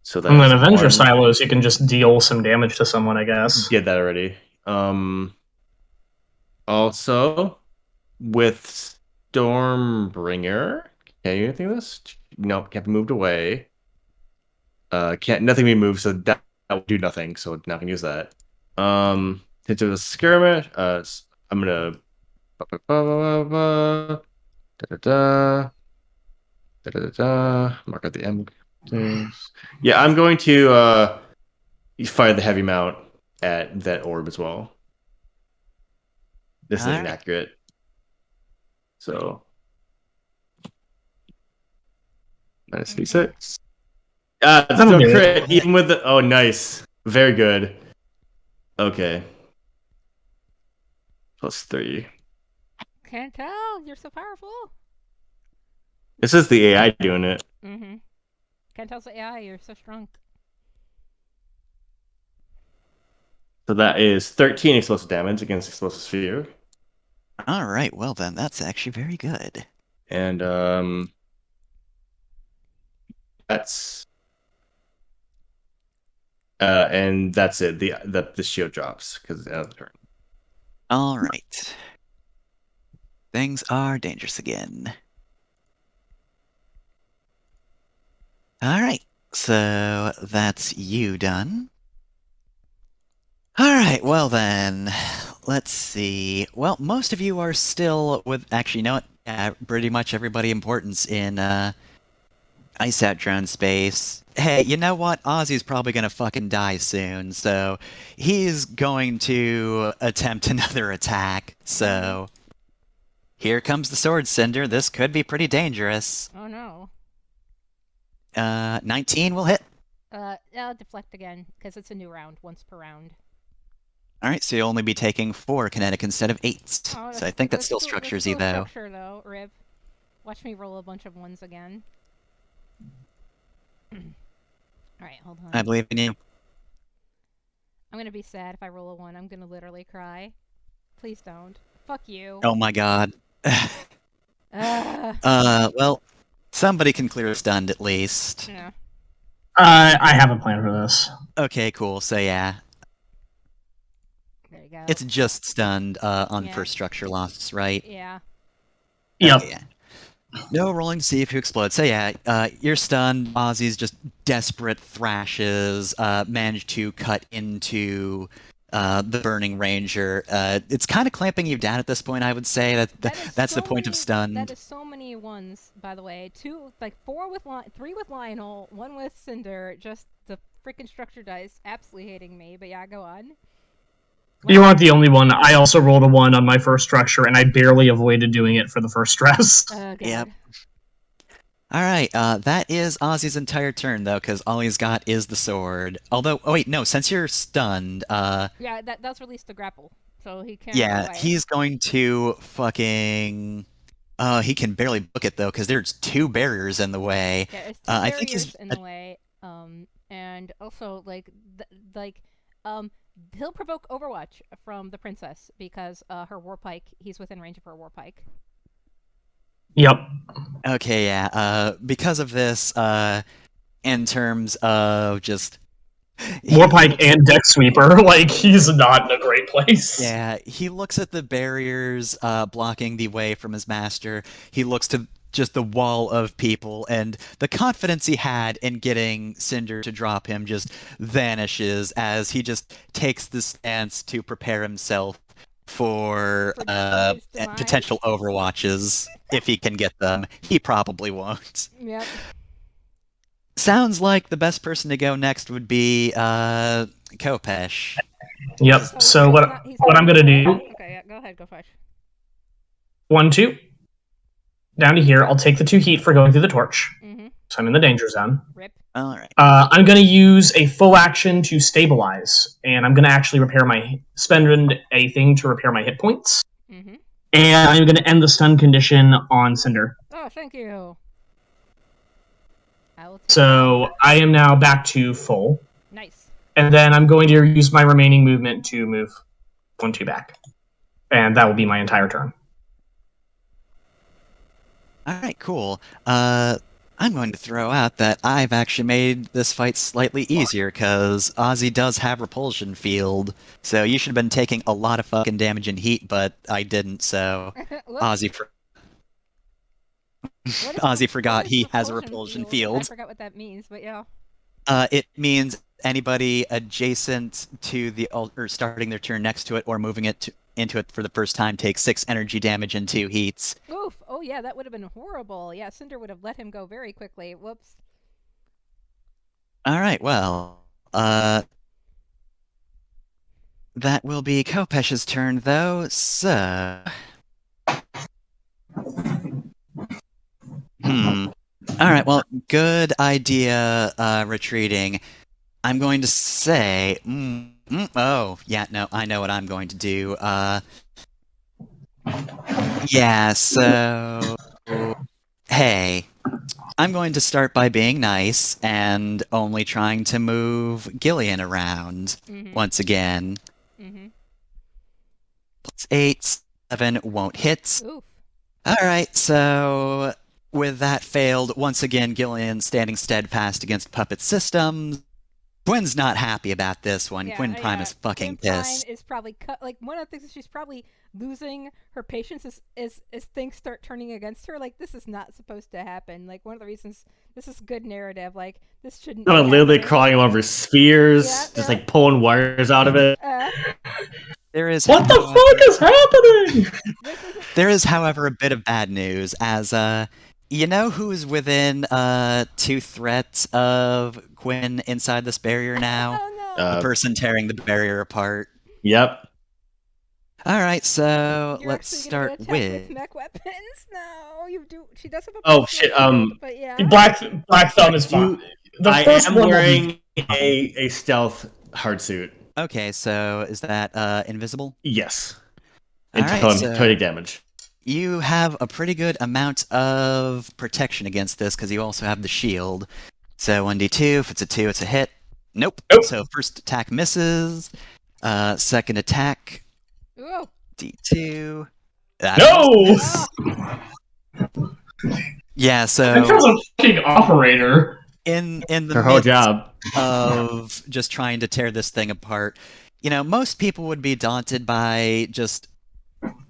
So And then Avenger 1. Silos, you can just deal some damage to someone, I guess. Did that already. Also, with Stormbringer, can you do anything with this? No, can't be moved away. Nothing be moved, so that will do nothing. So not gonna use that. Since it was a skirmish, I'm gonna mark out the M things. Yeah, I'm going to fire the heavy mount at that orb as well. This is inaccurate. So -D6. Still do it. crit, even with the. Oh, nice. Very good. Okay. +3. Can't tell. You're so powerful. This is the AI doing it. Mm-hmm. Can't tell's the AI. You're so strong. So that is 13 explosive damage against explosive sphere. All right, well then, that's actually very good. And that's it. The shield drops because it's out of the turn. All right. Things are dangerous again. All right, so that's you done. All right, well then, let's see. Well, most of you are still with. Actually, you know what? Pretty much everybody important's in Ice Out drone space. Hey, you know what? Ozzy's probably gonna fucking die soon, so he's going to attempt another attack. So here comes the sword cinder. This could be pretty dangerous. Oh no. 19 will hit. I'll deflect again because it's a new round, once per round. All right, so you'll only be taking 4 kinetic instead of 8. Oh, So I think that still structures you, though. Structure though, Rip. Watch me roll a bunch of ones again. All right, hold on. I believe in you. I'm gonna be sad if I roll a 1. I'm gonna literally cry. Please don't. Fuck you. Oh my god. Ugh. Well, somebody can clear stunned at least. Yeah. I have a plan for this. Okay, cool. So yeah, There you go. it's just stunned on Yeah. first structure loss, right? Yeah. Yep. Okay, yeah. No rolling to see if you explode. So yeah, you're stunned. Ozzy's just desperate thrashes manage to cut into the Burning Ranger. It's kind of clamping you down at this point, I would say. That's the point of stunned. That is so many ones, by the way. 2, like 4 with 3 with Lionel, 1 with Cinder. Just the freaking structure dice absolutely hating me. But yeah, go on. You aren't the only one. I also rolled a 1 on my first structure, and I barely avoided doing it for the first stress. God. Yep. All right, that is Ozzy's entire turn, though, because all he's got is the sword. Although, oh wait, no, since you're stunned, Yeah, that's released the grapple, so he can't. yeah, go away. he's going to fucking. He can barely book it though, because there's 2 barriers in the way. Yeah, it's 2 I barriers think he's in the way. And also he'll provoke Overwatch from the princess because her war pike. He's within range of her war pike. Yep. Okay, yeah. Because of this, in terms of just Warpike and Deck Sweeper, like, he's not in a great place. Yeah, he looks at the barriers blocking the way from his master. He looks to just the wall of people, and the confidence he had in getting Cinder to drop him just vanishes as he just takes the stance to prepare himself for his demise. potential overwatches if he can get them. He probably won't. Yep. Sounds like the best person to go next would be Kopesh. Yep. So what I'm gonna do? Okay, yeah, go ahead, go first. 1, 2. Down to here. I'll take the 2 heat for going through the torch. Mm-hmm. So I'm in the danger zone. Rip. All right. I'm going to use a full action to stabilize, and I'm going to actually spend a thing to repair my hit points. Mm-hmm. And I'm going to end the stun condition on Cinder. Oh, thank you. So I am now back to full. Nice. And then I'm going to use my remaining movement to move 1, 2 back. And that will be my entire turn. All right, cool. I'm going to throw out that I've actually made this fight slightly easier because Ozzy does have repulsion field, so you should have been taking a lot of fucking damage in heat, but I didn't. So Ozzy forgot he has a repulsion field. I forgot what that means, but yeah. It means anybody adjacent to the or starting their turn next to it or moving into it for the first time takes 6 energy damage in 2 heats. Oof! Oh yeah, that would have been horrible. Yeah, Cinder would have let him go very quickly. Whoops. All right, well, that will be Kopesh's turn, though. So, All right, well, good idea retreating. I'm going to say, oh, yeah, no, I know what I'm going to do. Yeah, so, hey, I'm going to start by being nice and only trying to move Gillian around Mm-hmm. once again. Mm-hmm. Plus 8, 7 won't hit. Oof. All right, so with that failed, once again, Gillian standing steadfast against Puppet Systems. Quinn's not happy about this one. Yeah, Quinn Prime is Quinn fucking Prime pissed. is probably like one of the things is she's probably losing her patience as things start turning against her. Like this is not supposed to happen. Like one of the reasons this is good narrative. Like this shouldn't. Be Literally happening. crawling over spheres, Yeah, just yeah. like pulling wires out of it. There is, What the however, fuck is happening? This isn't. there is, however, a bit of bad news, as you know who's within 2 threats of Quinn inside this barrier now? Oh no. The person tearing the barrier apart. Yep. All right, so You're let's actually gonna start get attacked with. with mech weapons? No, you do. She does have a. Oh, personal shit, shield, but yeah. Black Thumb is fine. The I first am one will wearing be a stealth hardsuit. Okay, so is that invisible? Yes. All Until right, I'm so take damage. you have a pretty good amount of protection against this because you also have the shield. So 1d2, if it's a 2, it's a hit. Nope. Nope. So first attack misses. Second attack, Ooh. d2. That no. misses. Yeah, That so sounds a fucking operator. in the Her whole midst job. of just trying to tear this thing apart, most people would be daunted by just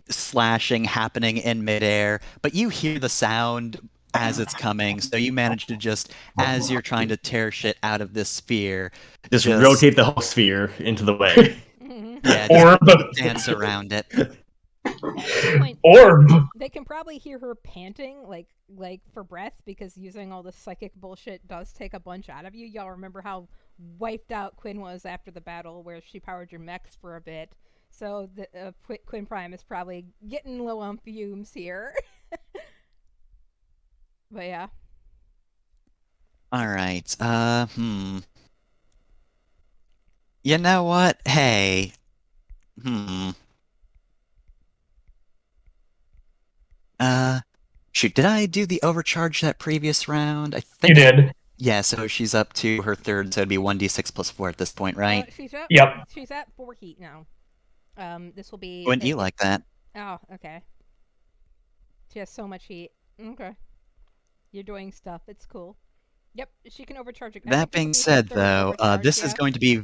slashing happening in midair, but you hear the sound as it's coming, so you manage to just, as you're trying to tear shit out of this sphere, Just rotate the whole sphere into the way. Mm-hmm. Yeah, Orb. just dance around it. At this point, Orb. they can probably hear her panting, like for breath, because using all this psychic bullshit does take a bunch out of you. Y'all remember how wiped out Quinn was after the battle, where she powered your mechs for a bit. So the Quinn Prime is probably getting low on fumes here. But yeah. All right. You know what? Hey. Shoot, did I do the overcharge that previous round? I think You did. Yeah, so she's up to her third, so it'd be 1d6 plus 4 at this point, right? She's up. Yep. She's at 4 heat now. This will be. Wouldn't you like that? Oh, okay. She has so much heat. Okay. You're doing stuff. It's cool. Yep, she can overcharge it. That being said, though, this is going to be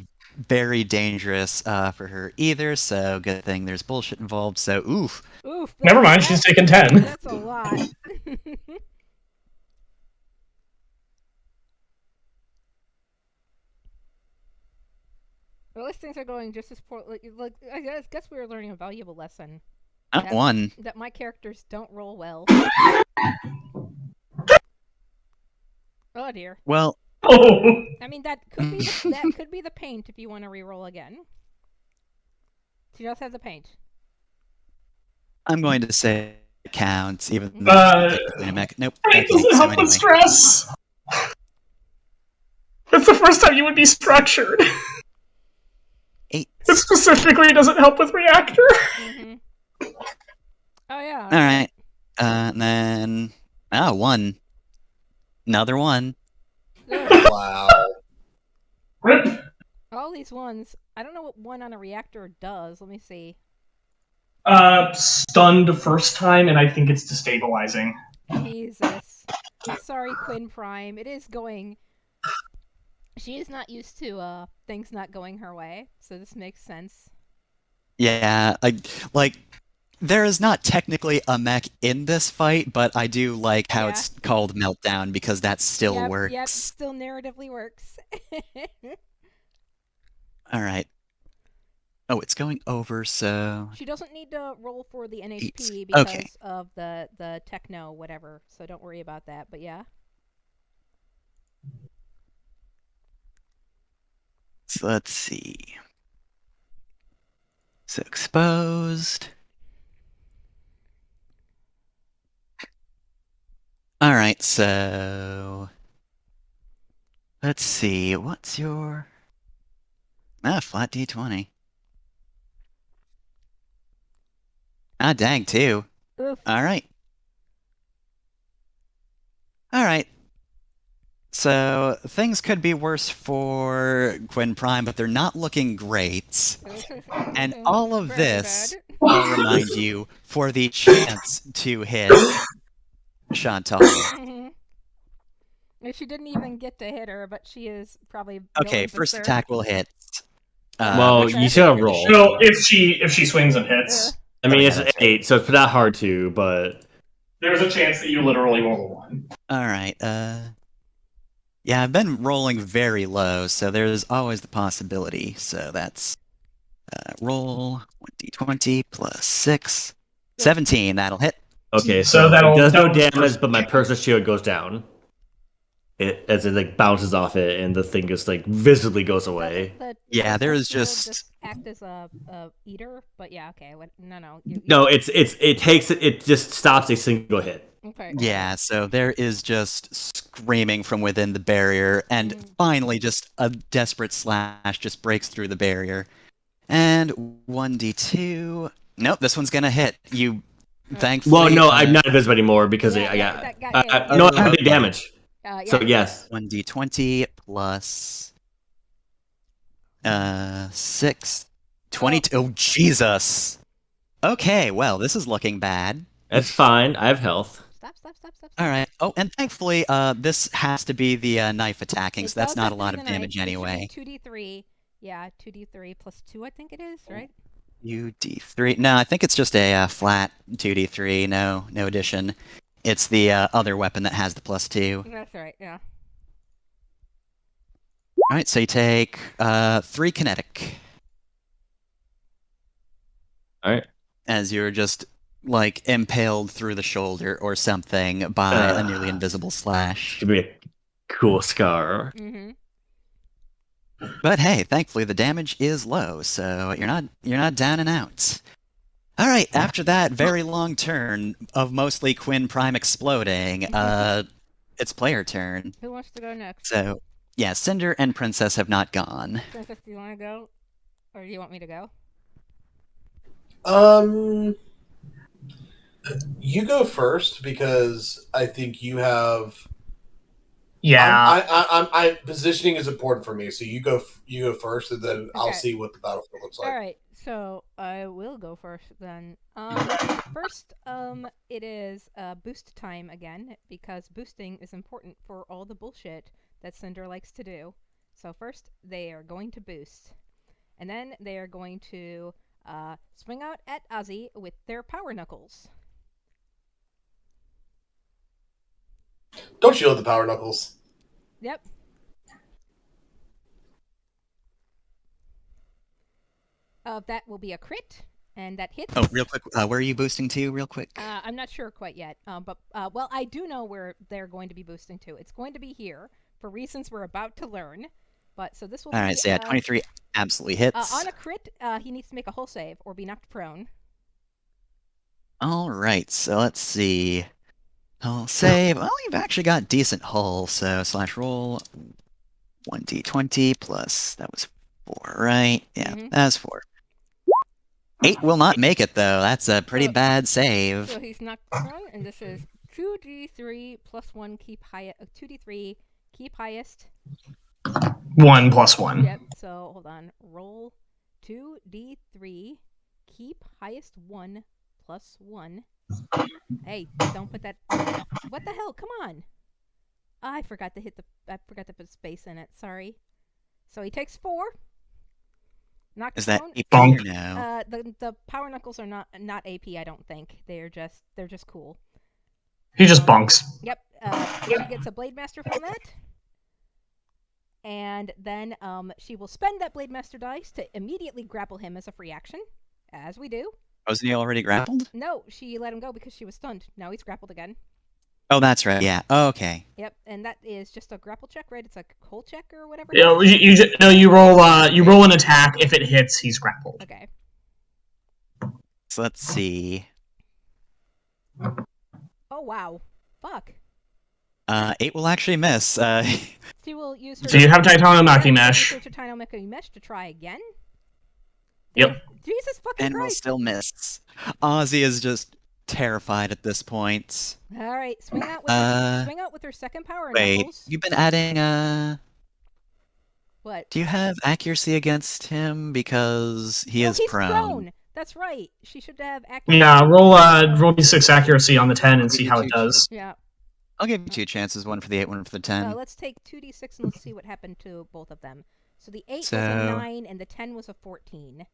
very dangerous for her either, so good thing there's bullshit involved, so oof. Oof. Never mind, she's taken 10. That's a lot. Well, at least things are going just as poor. Like I guess we were learning a valuable lesson. Not one. That my characters don't roll well. Oh dear. Well, Oh, I mean that could be that could be the paint if you want to re-roll again. She does have the paint. I'm going to say it counts, even though it's technically a mech. Nope. It Okay, doesn't so help anyway. with stress. It's the first time you would be structured. 8. It specifically doesn't help with reactor. Mm-hmm. Oh yeah. All right. And then 1. Another 1. Wow. rip. All these ones. I don't know what one on a reactor does. Let me see. Stunned first time, and I think it's destabilizing. Jesus. Sorry, Quinn Prime. It is going. She is not used to things not going her way, so this makes sense. Yeah, there is not technically a mech in this fight, but I do like how it's called Meltdown because that still works. Yep, still narratively works. All right. Oh, it's going over, so She doesn't need to roll for the NHP 8. because Okay. of the techno whatever, so don't worry about that. But yeah. So let's see. So exposed. All right, so let's see. What's your flat D20? Ah, dang, two. Oof. All right. All right. So things could be worse for Quinn Prime, but they're not looking great. And all of Very this, bad. I'll remind you, for the chance to hit Chantal. She didn't even get to hit her, but she is probably Okay, going first berserk. attack will hit. Well, Okay. you still roll. So if she swings and hits, I mean, Oh, yeah, it's an that's right. 8, so it's not hard to, but there's a chance that you literally roll a 1. All right. Yeah, I've been rolling very low, so there's always the possibility. So that's roll 1d20 plus 6. 17, that'll hit. okay. So So it that'll does no first- damage, but my personal shield goes down. As it like bounces off it, and the thing just like visibly goes away. Yeah, there personal is shield just- act as a eater, but yeah, okay. No. No, it takes it just stops a single hit. Okay. Yeah, so there is just screaming from within the barrier, and finally just a desperate slash just breaks through the barrier. And 1d2. Nope, this one's gonna hit. You, thankfully. Well, no, I'm not invisible anymore because Yeah, I got. that got hit, No, yeah. I did damage. Yeah. So yes. 1d20 plus 6. 22. Oh, Jesus. Okay, well, this is looking bad. That's fine. I have health. Stop. All right. Oh, and thankfully, this has to be the knife attacking, so that's not a lot of damage anyway. 2d3. Yeah, 2d3 plus 2, I think it is, right? UD3. No, I think it's just a flat 2d3. No addition. It's the other weapon that has the plus 2. That's right, yeah. All right, so you take 3 kinetic. All right. As you're just like impaled through the shoulder or something by a nearly invisible slash. Give me a cool scar. Mm-hmm. But hey, thankfully the damage is low, so you're not down and out. All right, after that very long turn of mostly Quinn Prime exploding, it's player turn. Who wants to go next? So, yeah, Cinder and Princess have not gone. Princess, do you want to go? Or do you want me to go? You go first because I think you have. Yeah. I'm positioning is important for me, so you go first, and then I'll Okay. see what the battlefield looks like. All right, so I will go first then. First, it is boost time again because boosting is important for all the bullshit that Cinder likes to do. So first, they are going to boost, and then they are going to swing out at Ozzy with their power knuckles. Don't shield the power knuckles. Yep. That will be a crit, and that hits. Oh, real quick, where are you boosting to, real quick? I'm not sure quite yet, but well, I do know where they're going to be boosting to. It's going to be here for reasons we're about to learn. But so this will be. All right, so yeah, 23 absolutely hits. On a crit, he needs to make a hull save or be knocked prone. All right, so let's see. Hull save. Well, you've actually got decent hull, so slash roll 1d20 plus, that was 4, right? Yeah, that's 4. 8 will not make it, though. That's a pretty bad save. So he's knocked prone, and this is 2d3 plus 1, keep highest. 2d3, keep highest. 1 plus 1. Yep, so hold on. Roll 2d3, keep highest 1 plus 1. Hey, don't put that. What the hell? Come on. I forgot to put space in it. Sorry. So he takes 4. Knocked Is that prone. AP or no? The power knuckles are not AP. I don't think they're just cool. He just bunks. Yep. She gets a blade master from that, and then she will spend that blade master dice to immediately grapple him as a free action, as we do. Wasn't he already grappled? No, she let him go because she was stunned. Now he's grappled again. Oh, that's right. Yeah. Okay. Yep, and that is just a grapple check, right? It's like a hull check or whatever. You roll an attack. If it hits, he's grappled. Okay. So let's see. Oh wow, fuck. 8 will actually miss. She will use her. So you have Titanium Maki Mesh. Mesh. Use her Titanium Maki Mesh to try again. Yep. Jesus fucking and will Christ! still miss. Ozzy is just terrified at this point. All right, swing out with her second power Wait, knuckles. you've been adding What? Do you have accuracy against him because he's he's prone? That's right. She should have accuracy. Yeah, roll d6 accuracy on the 10 and see how it does. Yeah. I'll give you 2 chances, one for the 8, one for the 10. Let's take 2d6 and let's see what happened to both of them. So the 8 was a 9 and the 10 was a 14.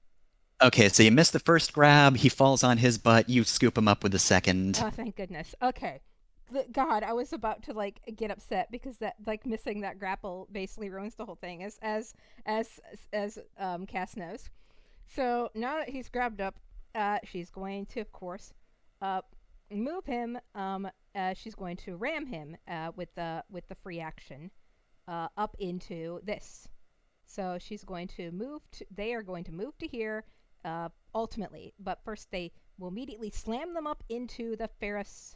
Okay, so you miss the first grab, he falls on his butt, you scoop him up with the second. Oh, thank goodness. Okay. God, I was about to like get upset because that like missing that grapple basically ruins the whole thing, as Cass knows. So now that he's grabbed up, she's going to, of course, move him. She's going to ram him with the free action up into this. So she's going to move to. They are going to move to here, ultimately. But first, they will immediately slam them up into the Ferris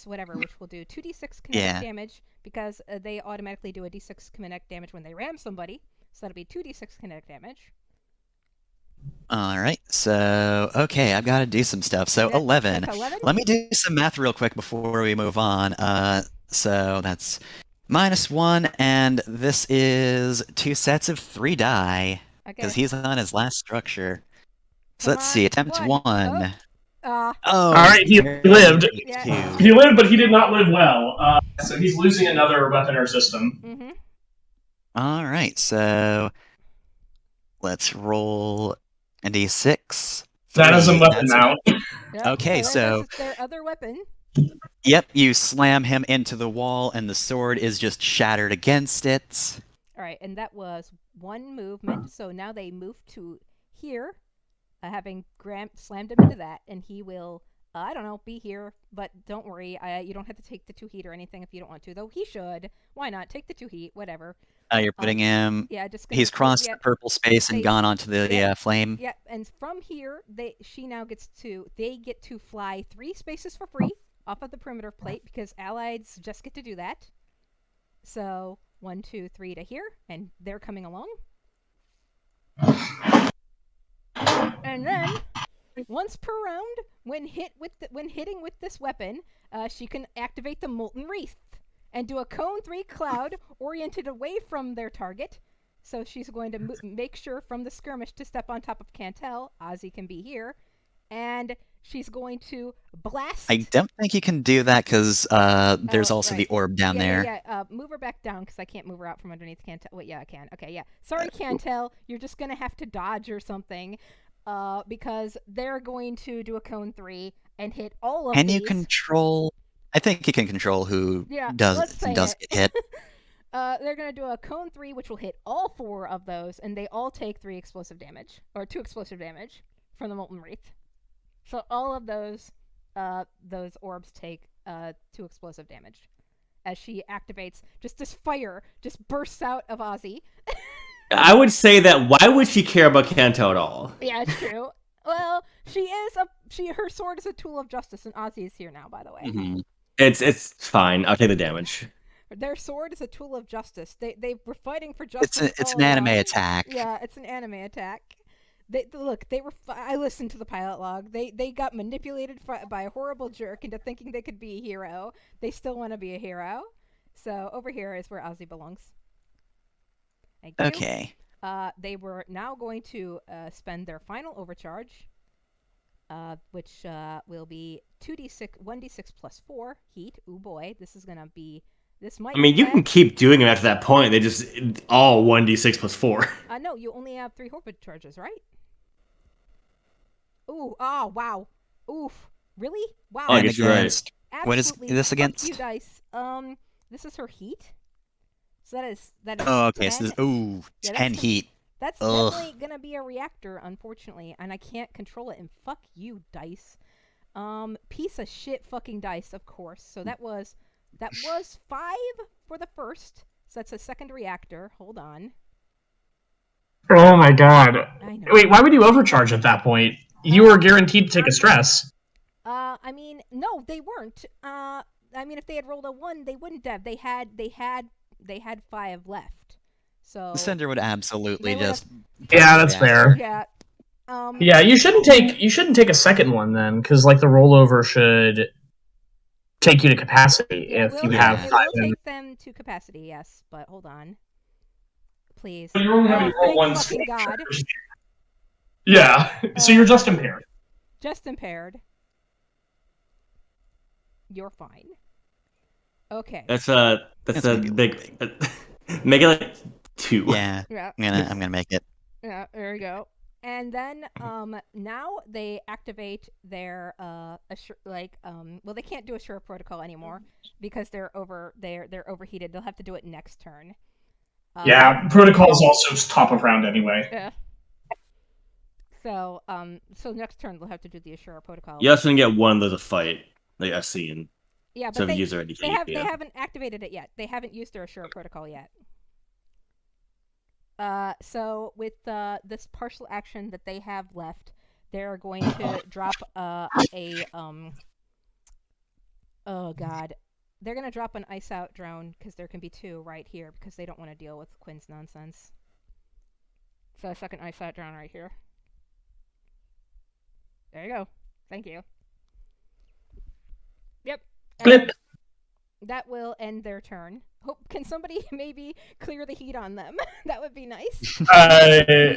whatever, which will do 2d6 kinetic damage because they automatically do a d6 kinetic damage when they ram somebody. So that'll be 2d6 kinetic damage. Alright, so, okay, I've got to do some stuff. So, 11. 11? Let me do some math real quick before we move on. So that's -1, and this is 2 sets of 3 die, because he's on his last structure. So let's see, attempt 1. Alright, he lived. Yeah. He lived, but he did not live well. So he's losing another weapon in our system. Mm-hmm. Alright, so let's roll a d6. That is a 3, weapon that's now. Yep, Okay, so that's their other weapon. Yep, you slam him into the wall, and the sword is just shattered against it. All right, and that was 1 movement. So now they move to here, having slammed him into that, and he will, I don't know, be here. But don't worry, you don't have to take the 2 heat or anything if you don't want to. Though he should. Why not? Take the 2 heat, whatever. You're putting him. Yeah, just He's crossed the purple space and gone onto the flame. Yeah, and from here, they get to fly 3 spaces for free off of the perimeter plate because allies just get to do that. So 1, 2, 3 to here, and they're coming along. And then once per round, when hitting with this weapon, she can activate the Molten Wreath and do a Cone 3 cloud oriented away from their target. So she's going to make sure from the skirmish to step on top of Cantel. Ozzy can be here. And she's going to blast. I don't think you can do that because there's also the orb down there. Yeah. Move her back down because I can't move her out from underneath Cantel. Wait, yeah, I can. Okay, yeah. Sorry, Cantel. You're just going to have to dodge or something because they're going to do a Cone 3 and hit all of these. Can you control... I think you can control who does get hit. They're going to do a Cone 3, which will hit all 4 of those, and they all take 3 explosive damage, or 2 explosive damage from the Molten Wreath. So all of those orbs take 2 explosive damage. As she activates, just this fire just bursts out of Ozzy. I would say that why would she care about Kanto at all? Yeah, it's true. Well, her sword is a tool of justice, and Ozzy is here now, by the way. Mm-hmm. It's fine. I'll take the damage. Their sword is a tool of justice. They were fighting for justice. It's an anime attack. Yeah, it's an anime attack. I listened to the pilot log. They got manipulated by a horrible jerk into thinking they could be a hero. They still want to be a hero. So over here is where Ozzy belongs. Thank you. Okay. They were now going to spend their final overcharge, which will be 1d6 plus 4 heat. Ooh boy, this is gonna be. This might. I mean, you can keep doing them after that point. They just all 1d6 plus 4. No, you only have 3 overcharges, right? Ooh, oh, wow. Oof. Really? Wow. Oh, I guess you're right. Absolutely. What is this against? You dice. This is her heat. So that is Oh, okay. 10. So this, 10 heat. That's definitely gonna be a reactor, unfortunately, and I can't control it. And fuck you, dice. Piece of shit, fucking dice, of course. So that was 5 for the first. So that's a second reactor. Hold on. Oh my god. I know. Wait, why would you overcharge at that point? You were guaranteed to take a stress. I mean, no, they weren't. I mean, if they had rolled a 1, they wouldn't have. They had 5 left. So Cinder would absolutely They would've- just. Yeah, that's fair. yeah. Yeah, you shouldn't take a second one then, because like the rollover should take you to capacity Yeah, if you will- have yeah. it 5. will take them to capacity, yes, but hold on. Please. But you're only having to roll thank one fucking skill God. check. Yeah, so you're just impaired. Just impaired. You're fine. Okay. That's a That's gonna be big. Make it like 2. Yeah, Yeah. I'm gonna make it. Yeah, there we go. And then now they activate their well, they can't do Assure protocol anymore because they're overheated. They'll have to do it next turn. Yeah, protocol is also top of round anyway. Yeah. So next turn they'll have to do the Assure protocol. You also can get one of those a fight, like a scene. Yeah, but So if they you use already, they haven't activated it yet. They haven't used their Assure protocol yet. So with this partial action that they have left, they're going to drop oh god, they're gonna drop an ice out drone because there can be 2 right here because they don't want to deal with Quinn's nonsense. So a second ice out drone right here. There you go. Thank you. Yep. Blip. That will end their turn. Hope can somebody maybe clear the heat on them? That would be nice. I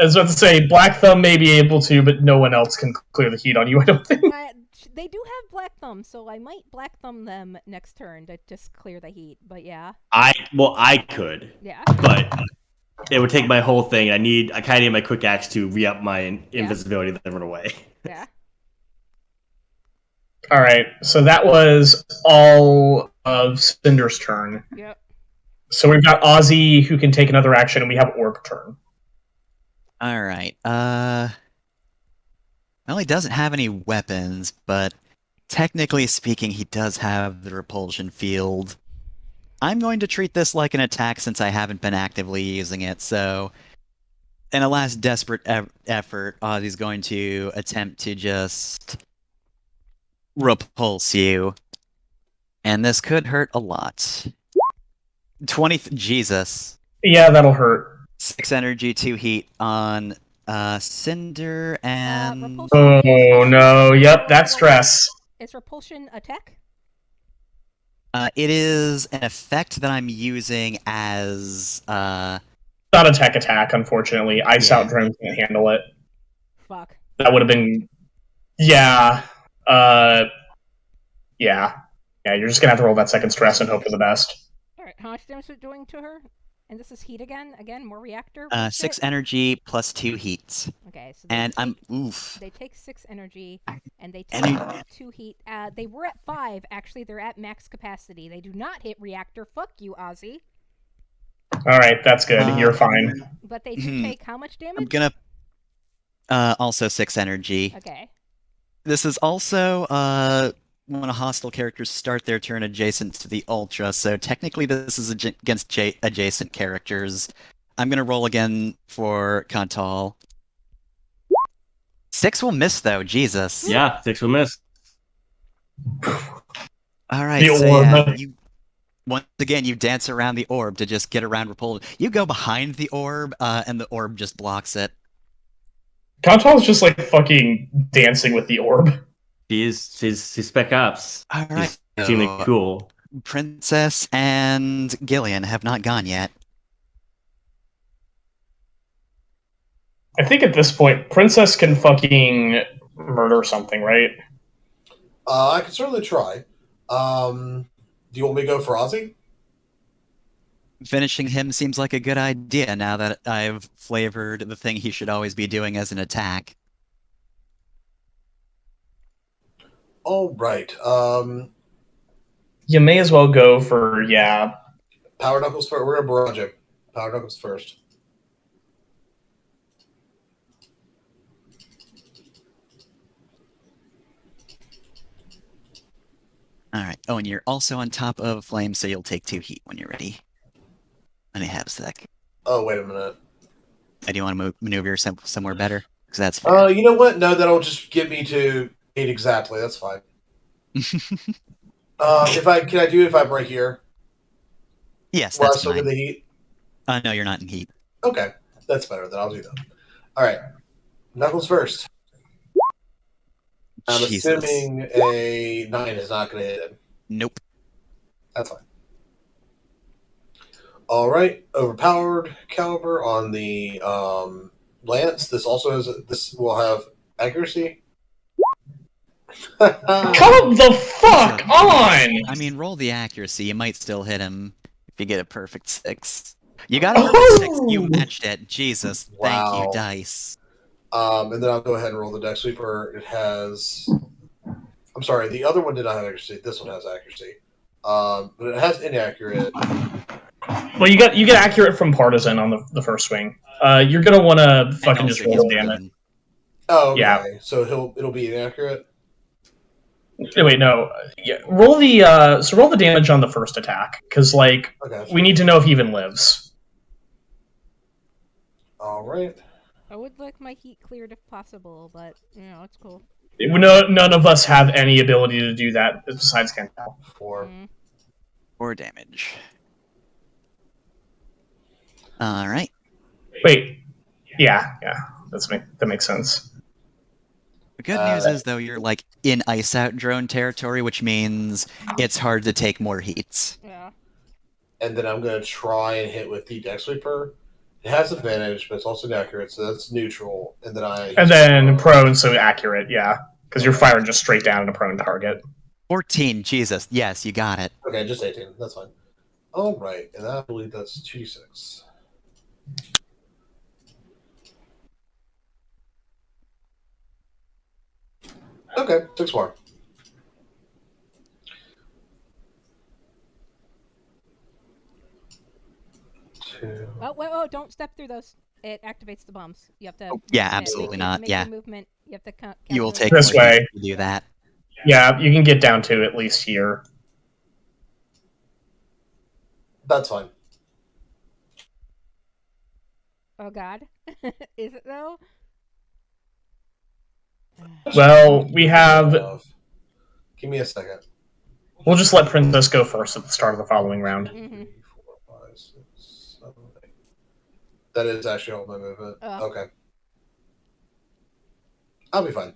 was about to say, Black Thumb may be able to, but no one else can clear the heat on you, I don't think. They do have Black Thumb, so I might Black Thumb them next turn to just clear the heat. But yeah. I could, Yeah. but it would take my whole thing. I kind of need my quick axe to re-up my invisibility and then run away. Yeah. All right, so that was all of Cinder's turn. Yep. So we've got Ozzy who can take another action, and we have Orc turn. All right. Well, he doesn't have any weapons, but technically speaking, he does have the repulsion field. I'm going to treat this like an attack since I haven't been actively using it. So, in a last desperate effort, Ozzy's going to attempt to just repulse you, and this could hurt a lot. 20. Jesus. Yeah, that'll hurt. 6 energy, 2 heat on Cinder and. Repulsion Oh is, no! Yep, that's stress. Is repulsion a tech? It is an effect that I'm using as Not a tech attack, unfortunately. Ice Yeah. out drone can't handle it. Fuck. That would have been. Yeah. Yeah. Yeah, you're just gonna have to roll that second stress and hope for the best. Alright, how much damage is it doing to her? And this is heat again? Again, more reactor? 6 shit? energy plus 2 heat. Okay, so And I'm. Oof. they take 6 energy, and they And take 2 heat. They were at 5. Actually, they're at max capacity. They do not hit reactor. Fuck you, Ozzy. All right, that's good. You're fine. But they do take how much damage? I'm gonna. Also 6 energy. Okay. This is also when a hostile characters start their turn adjacent to the Ultra, so technically this is against adjacent characters. I'm gonna roll again for Kantal. 6 will miss though, Jesus. Yeah, 6 will miss. Alright, The so orb. yeah, once again, you dance around the orb to just get around repulsion. You go behind the orb, and the orb just blocks it. Contal's just like fucking dancing with the orb. She's Spec Ops. Alright, She's extremely so cool. Princess and Gillian have not gone yet. I think at this point, Princess can fucking murder something, right? I can certainly try. Do you want me to go for Ozzy? Finishing him seems like a good idea now that I've flavored the thing he should always be doing as an attack. All right. You may as well go for, yeah. Power Knuckles first. We're going to barrage him. Power Knuckles first. Alright. Oh, and you're also on top of Flame, so you'll take 2 heat when you're ready. Let me have a sec. Oh, wait a minute. Do you want to maneuver somewhere better? Because that's fair. You know what? No, that'll just get me to 8 exactly. That's fine. If I can, I do it if I'm right here. Yes, While I that's still get fine. the heat. No, you're not in heat. Okay, that's better. Then I'll do that. All right, Knuckles first. I'm Jesus. assuming a 9 is not going to hit him. Nope. That's fine. All right, overpowered caliber on the lance. This also is. This will have accuracy. Come the fuck on! I mean, roll the accuracy. You might still hit him if you get a perfect 6. You got a perfect 6. You matched it. Jesus. Thank you, Wow. dice. And then I'll go ahead and roll the deck sweeper. It has. I'm sorry, the other one did not have accuracy. This one has accuracy. But it has inaccurate. Well, you get accurate from partisan on the first swing. You're gonna want to fucking just roll the damage. Oh, okay. Yeah. So it'll be inaccurate. Wait, no. Yeah, roll the roll the damage on the first attack because like we need to know if he even lives. All right. I would like my heat cleared if possible, but it's cool. None of us have any ability to do that besides Kentel. 4. 4 damage. All right. Wait. Yeah. That makes sense. The good news is, though, you're like in ice out drone territory, which means it's hard to take more heats. Yeah. And then I'm going to try and hit with the deck sweeper. It has advantage, but it's also inaccurate, so that's neutral. And then prone, so accurate, yeah, because you're firing just straight down at a prone target. 14, Jesus, yes, you got it. Okay, just 18, that's fine. All right, and I believe that's 2d6. Okay, 6 more. Oh, don't step through those. It activates the bombs. You have to. Yeah, absolutely not. Make Yeah. your movement. You have to count. You will those. take this more heat way. if you do that. Yeah, you can get down to at least here. That's fine. Oh God, is it though? Well, we have. Give me a second. We'll just let Princess go first at the start of the following round. 3, 4, 5, 6, 7, 8. That is actually all my movement. Okay. I'll be fine.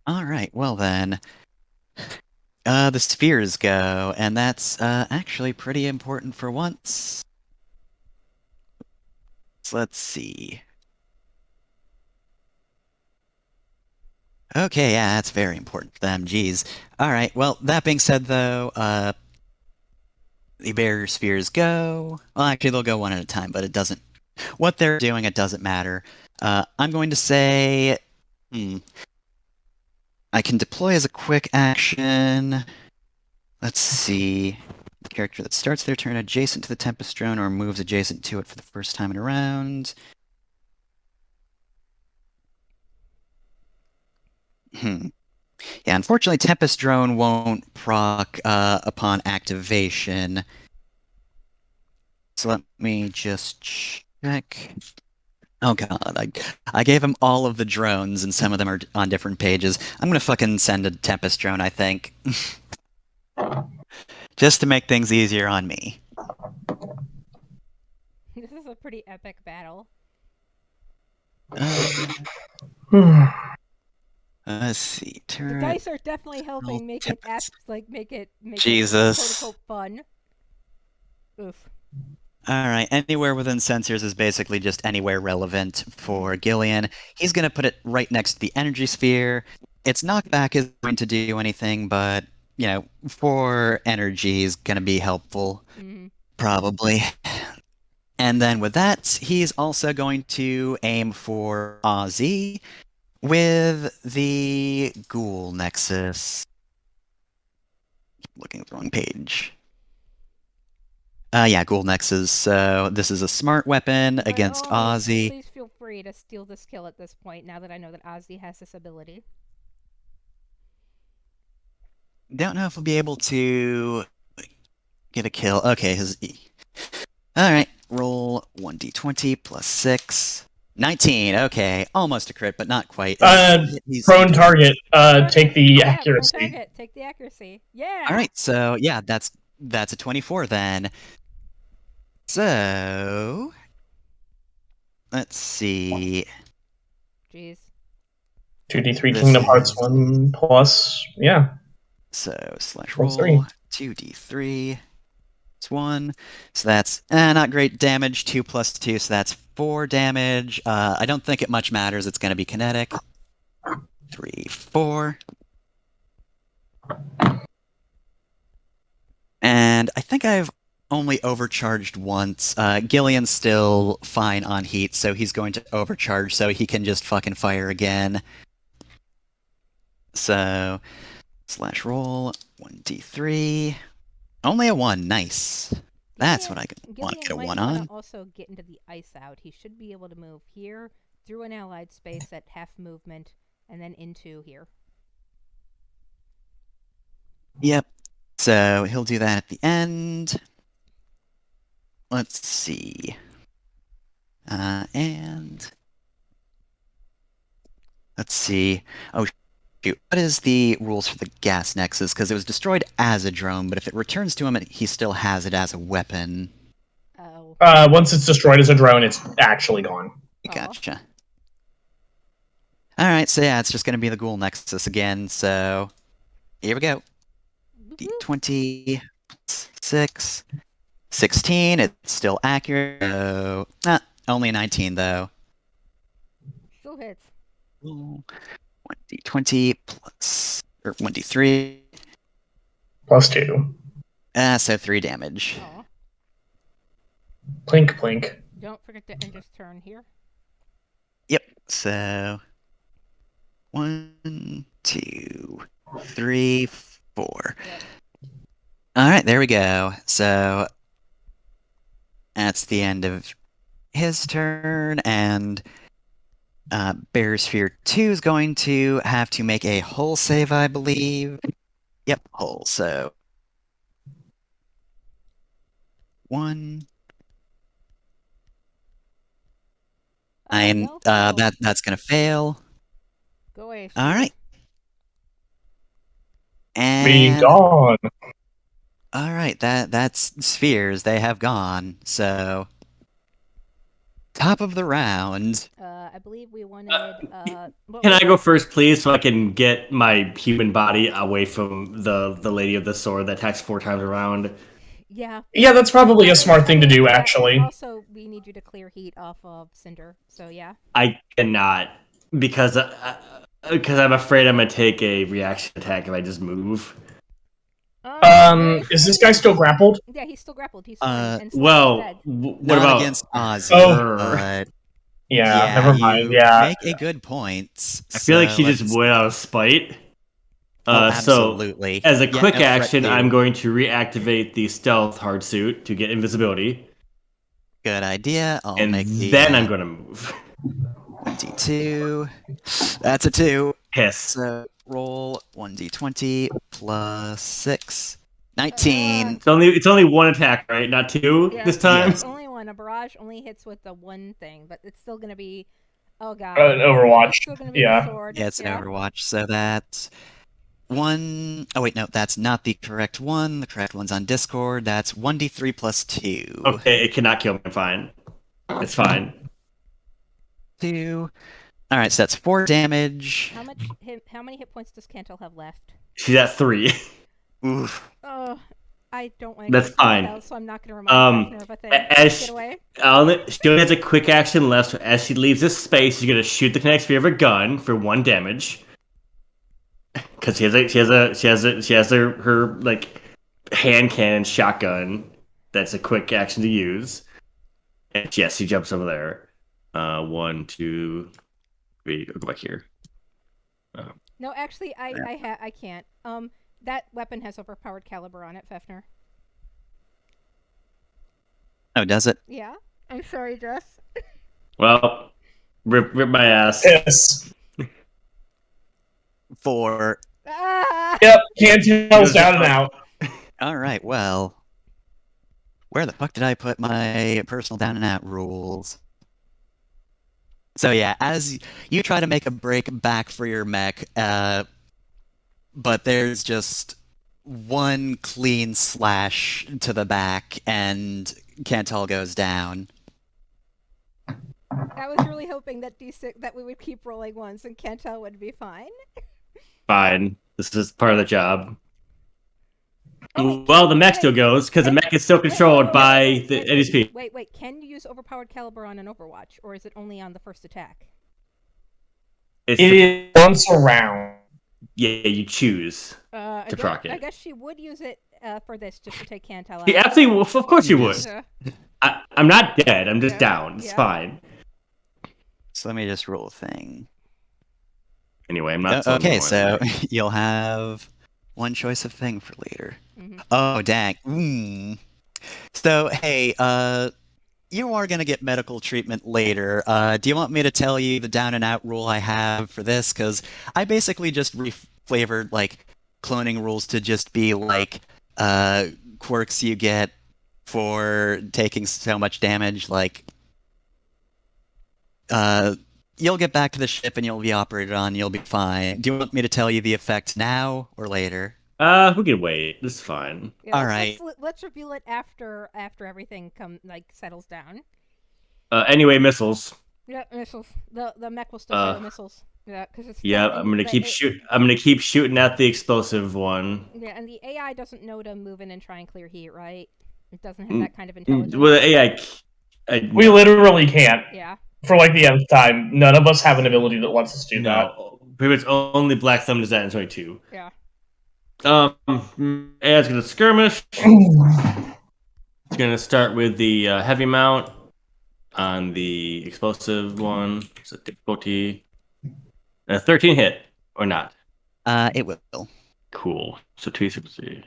All right, well then. The spheres go, and that's actually pretty important for once. So let's see. Okay, yeah, that's very important to them, geez. Alright, well, that being said, though, the barrier spheres go. Well, actually, they'll go one at a time, but it doesn't... What they're doing, it doesn't matter. I'm going to say... I can deploy as a quick action... Let's see... The character that starts their turn adjacent to the Tempest drone or moves adjacent to it for the first time in a round. Yeah, unfortunately, Tempest Drone won't proc upon activation. So let me just check. Oh god, I gave him all of the drones, and some of them are on different pages. I'm gonna fucking send a Tempest Drone, I think. Just to make things easier on me. This is a pretty epic battle. Let's see. Turret. The dice are definitely helping make it Jesus. quote unquote fun. Oof. Alright, anywhere within sensors is basically just anywhere relevant for Gillian. He's gonna put it right next to the energy sphere. Its knockback isn't going to do anything, but, for energy is gonna be helpful. Probably. And then with that, he's also going to aim for Ozzy with the Ghoul Nexus. Looking at the wrong page. Yeah, Ghoul Nexus. So this is a smart weapon against Ozzy. Please feel free to steal this kill at this point, now that I know that Ozzy has this ability. Don't know if we'll be able to get a kill. Okay, his E. Alright, roll 1d20 plus 6. 19. Okay, almost a crit, but not quite. Prone target. Take the Yeah, prone accuracy. target. Take the accuracy. Yeah. All right, so yeah, that's a 24 then. So let's see. Jeez. 2d3 This Kingdom Hearts is- 1 plus. Yeah. So slash Plus roll 2d3. It's 1. So that's not great damage. 2 plus 2, so that's 4 damage. I don't think it much matters. It's going to be kinetic. 3, 4. And I think I've only overcharged once. Gillian's still fine on heat, so he's going to overcharge so he can just fucking fire again. So, slash roll, 1d3. Only a 1, nice. That's what I want to get a Gillian 1 might want on. to also get into the ice out. He should be able to move here, through an allied space at half movement, and then into here. Yep. So he'll do that at the end. Let's see. And let's see. Oh, shoot. What is the rules for the gas nexus? Because it was destroyed as a drone, but if it returns to him, he still has it as a weapon. Oh. Once it's destroyed as a drone, it's actually gone. Gotcha. All right, so yeah, it's just going to be the ghoul nexus again. So here we go. D20, 6, 16. It's still accurate. So, only a 19 though. Still hits. 1d20 plus, or 1d3. Plus 2. So 3 damage. Aw. Plink, plink. Don't forget to end his turn here. Yep. So 1, 2, 3, 4. Yep. All right, there we go. So that's the end of his turn, and Bear Sphere 2 is going to have to make a hull save, I believe. Yep, hull. So 1. No fail. That's gonna fail. Go away. All right. Be And gone. all right, that's spheres. They have gone. So top of the round. I believe we wanted. Can I go first, please, so I can get my human body away from the lady of the sword that attacks 4 times around? Yeah. Yeah, that's probably a smart thing to do, actually. Also, we need you to clear heat off of Cinder. So yeah. I cannot because I'm afraid I'm gonna take a reaction attack if I just move. Is this guy still grappled? Yeah, he's still grappled. He's fine. And Well, dead. what Not about against Ozzy? Oh. But Yeah, never mind. Yeah. Make a good point. I feel like she just went out of spite. Absolutely. So, as a quick no threat action, to. I'm going to reactivate the stealth hard suit to get invisibility. Good idea. And then I'm going to move. 1d2. That's a 2. Piss. So roll 1d20 plus 6. 19. It's only 1 attack, right? Not 2 Yeah, this time? It's only 1. A barrage only hits with the 1 thing, but it's still going to be... Oh, God. Overwatch. It's still going to be Yeah. the sword. Yeah, it's an Overwatch. So that's 1... Oh, wait, no, that's not the correct one. The correct one's on Discord. That's 1d3 plus 2. Okay, it cannot kill me. I'm fine. It's fine. 2. All right, so that's 4 damage. How many hit points does Cantel have left? She's at 3. Oof. Oh, I don't want to That's get fine. Cantel, so I'm not going to remind Fafnir of a thing. Get away. She only has a quick action left, so as she leaves this space, she's gonna shoot the kinetic sphere of a gun for 1 damage. Because she has her like hand cannon shotgun. That's a quick action to use. And yes, she jumps over there. 1, 2, 3. I'll go back here. No, actually, I can't. That weapon has overpowered caliber on it, Fafnir. Oh, does it? Yeah. I'm sorry, Jess. Well, rip my ass. Yes. 4. Ah! Yep, Cantel's down and out. All right, well, where the fuck did I put my personal down and out rules? So yeah, as you try to make a break back for your mech, but there's just one clean slash to the back, and Cantal goes down. I was really hoping that D6 that we would keep rolling ones and Cantel would be fine. Fine. This is part of the job. Oh, wait, Well, the mech wait, still goes because the mech is still wait, controlled wait, by wait, the wait, NSP. Wait, can you use overpowered caliber on an Overwatch, or is it only on the first attack? It's It the, is once around. yeah, you choose to proc it. I guess she would use it for this just to take Cantel out. Yeah, absolutely. Of course you would. Yes. I'm not dead. I'm just Yeah, down. It's yeah. fine. So let me just roll a thing. Anyway, I'm not. Okay, so you'll have one choice of thing for later. Mhm. Oh, dang. So, hey, you are going to get medical treatment later. Do you want me to tell you the down and out rule I have for this? Because I basically just reflavored, like, cloning rules to just be, like, quirks you get for taking so much damage. Like, you'll get back to the ship and you'll be operated on, you'll be fine. Do you want me to tell you the effect now or later? We can wait. This is fine. Yeah, All right. Let's reveal it after everything settles down. Anyway, missiles. Yeah, missiles. The mech will still fire the missiles. Yeah, because it's Yeah, still I'm gonna keep I'm gonna keep shooting at the explosive one. Yeah, and the AI doesn't know to move in and try and clear heat, right? It doesn't have that kind of intelligence. Well, the AI. We literally can't. Yeah. For like the nth time, none of us have an ability that lets us do that. No, pretty much only Black Thumb does that in 22. Yeah. AI's gonna skirmish. It's gonna start with the heavy mount on the explosive one. It's a difficulty. A 13 hit or not? It will. Cool. So 263.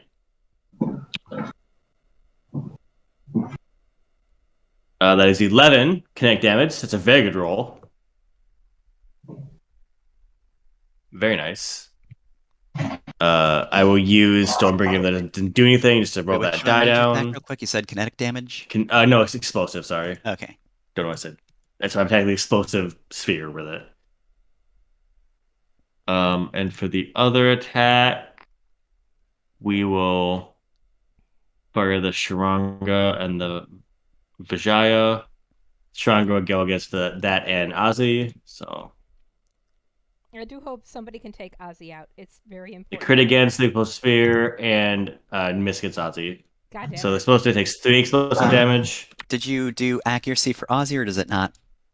That is 11 kinetic damage. That's a very good roll. Very nice. I will use Stormbringer that didn't do anything just to roll Wait, that which one die did you attack down. real quick? You said kinetic damage? No, it's explosive. Sorry. Okay. Don't know what I said. That's why I'm attacking the explosive sphere with it. And for the other attack, we will fire the Sharanga and the Vijaya. Sharanga will go against that and Ozzy. So I do hope somebody can take Ozzy out. It's very the important. crit against the explosive sphere and miss against Ozzy. Goddamn. So the explosive takes 3 explosive damage. Did you do accuracy for Ozzy, or does it not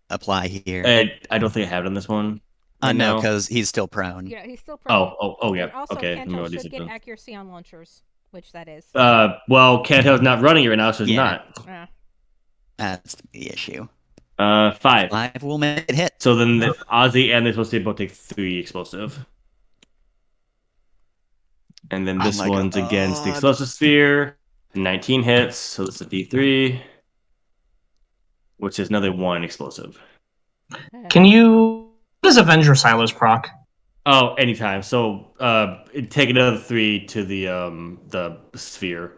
apply here? I don't think I have it on this one. No, now. because he's still prone. Yeah, he's still prone. Oh, yeah. And also, Okay. Cantel should get accuracy on launchers, which that is. Well, Cantel's not running it right now, so it's Yeah. not. Yeah. That's the issue. 5. 5 will make it hit. So then the Ozzy and the explosive both take 3 explosive. And then this one's against the explosive sphere. 19 hits, so it's a D3. Which is another 1 explosive. Can you... What does Avenger Silos proc? Oh, anytime. So take another 3 to the sphere.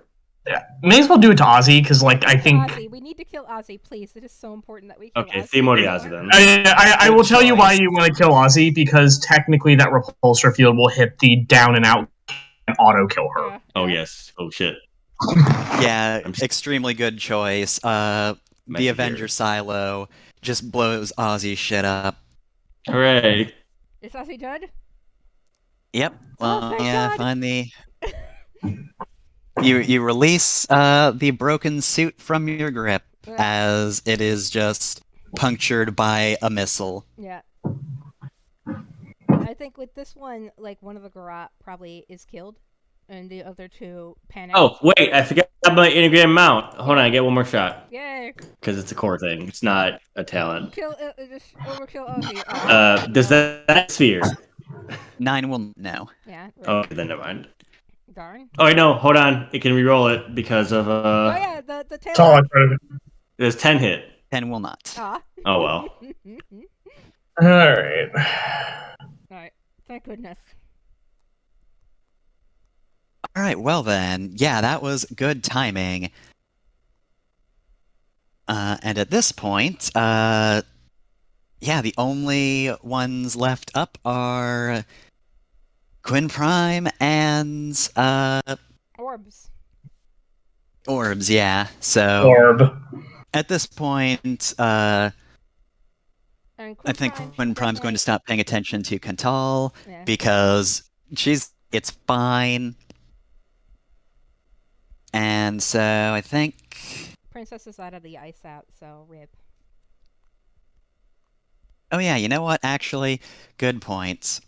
Yeah. May as well do it to Ozzy, because, like, I think... Ozzy. We need to kill Ozzy, please. It is so important that we kill Ozzy. Okay, 3 more to Ozzy then. I will tell you why you want to kill Ozzy, because technically that repulsor field will hit the down and out and auto kill her. Yeah, Oh, yeah. yes. Oh, shit. Yeah, extremely good choice. The Avenger Silo just blows Ozzy's shit up. Hooray. Is Ozzy dead? Yep. Oh, Well, thank yeah, God. find the... You release the broken suit from your grip as it is just punctured by a missile. Yeah. I think with this one, like, one of the Garrote probably is killed, and the other 2 panic. Oh, wait, I forgot my integrated mount. Hold on, I get one more shot. Yay! Because it's a core thing. It's not a talent. Just overkill Ozzy. Does that sphere? 9 will... No. Yeah. Right. Okay, then never mind. Darn. Oh, wait, no, hold on. It can re-roll it because of... Oh yeah, the tail. That's all I try to do. There's 10 hit. 10 will not. Ah. Oh, well. Alright. Alright. Thank goodness. Alright, well then. Yeah, that was good timing. And at this point, yeah, the only ones left up are Quinn Prime and Orbs. Orbs. Yeah. So Orb. at this point, And I Quinn think Prime, Quinn she's Prime's going definitely to stop paying attention to Cantal yeah. because it's fine. And so I think, Princess is out of the ice out, so rip. oh yeah, you know what? Actually, good points.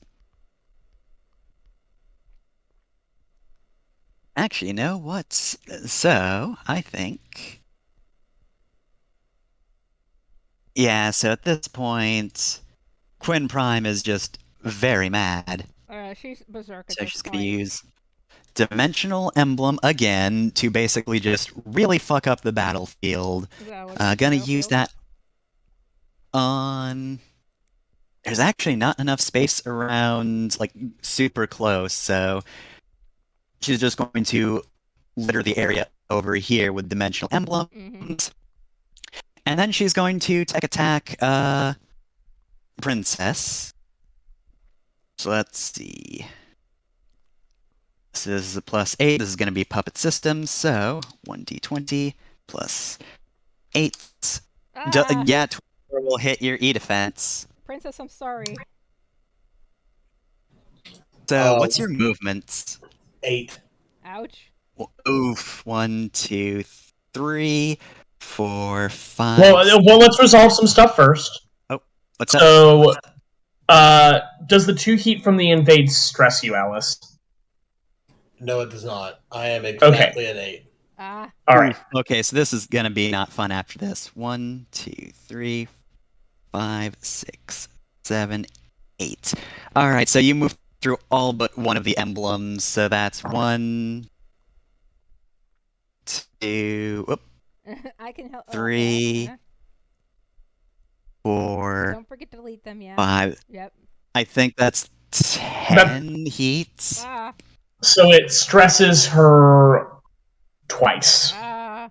Actually, you know what? So I think, yeah. So at this point, Quinn Prime is just very mad. She's berserk at So this she's going to point. use Dimensional Emblem again to basically just really fuck up the battlefield. Is that what it's Gonna use battlefield? that on. There's actually not enough space around, like, super close, so she's just going to litter the area over here with Dimensional Emblems. Mm-hmm. And then she's going to tech attack, Princess. So let's see. So this is a +8. This is going to be Puppet System, so 1d20 plus 8. Ah! Yeah, 24 will hit your E defense. Princess, I'm sorry. So what's your movements? 8. Ouch. Oof. 1, 2, 3, 4, 5. Well, let's resolve some stuff first. What's up? So, does the 2 heat from the invade stress you, Alice? No, it does not. I am exactly at 8. Ah. All right. Okay, so this is gonna be not fun after this. 1, 2, 3, 5, 6, 7, 8. All right, so you move through all but one of the emblems. So that's 1, 2, whoop, I can help. 3, Yeah. 4, Don't forget to delete them, yeah. 5. Yep. I think that's 10 heats. Ah. So it stresses her twice. Ah.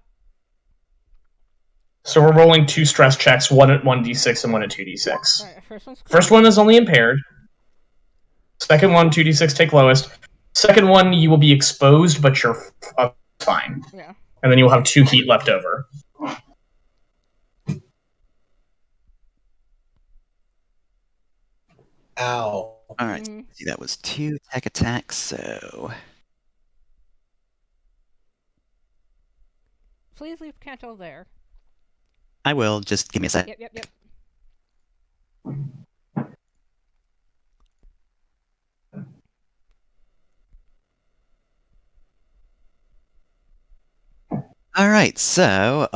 So we're rolling 2 stress checks, one at 1d6 and one at 2d6. Alright, first one's First one is only impaired. Second one, 2d6, take lowest. Second one, you will be exposed, but you're fine. Yeah. And then you'll have 2 heat left over. Ow. All right, see, that was 2 tech attacks, so Please leave Cantal there. I will. Just give me a sec. Yep. All right, so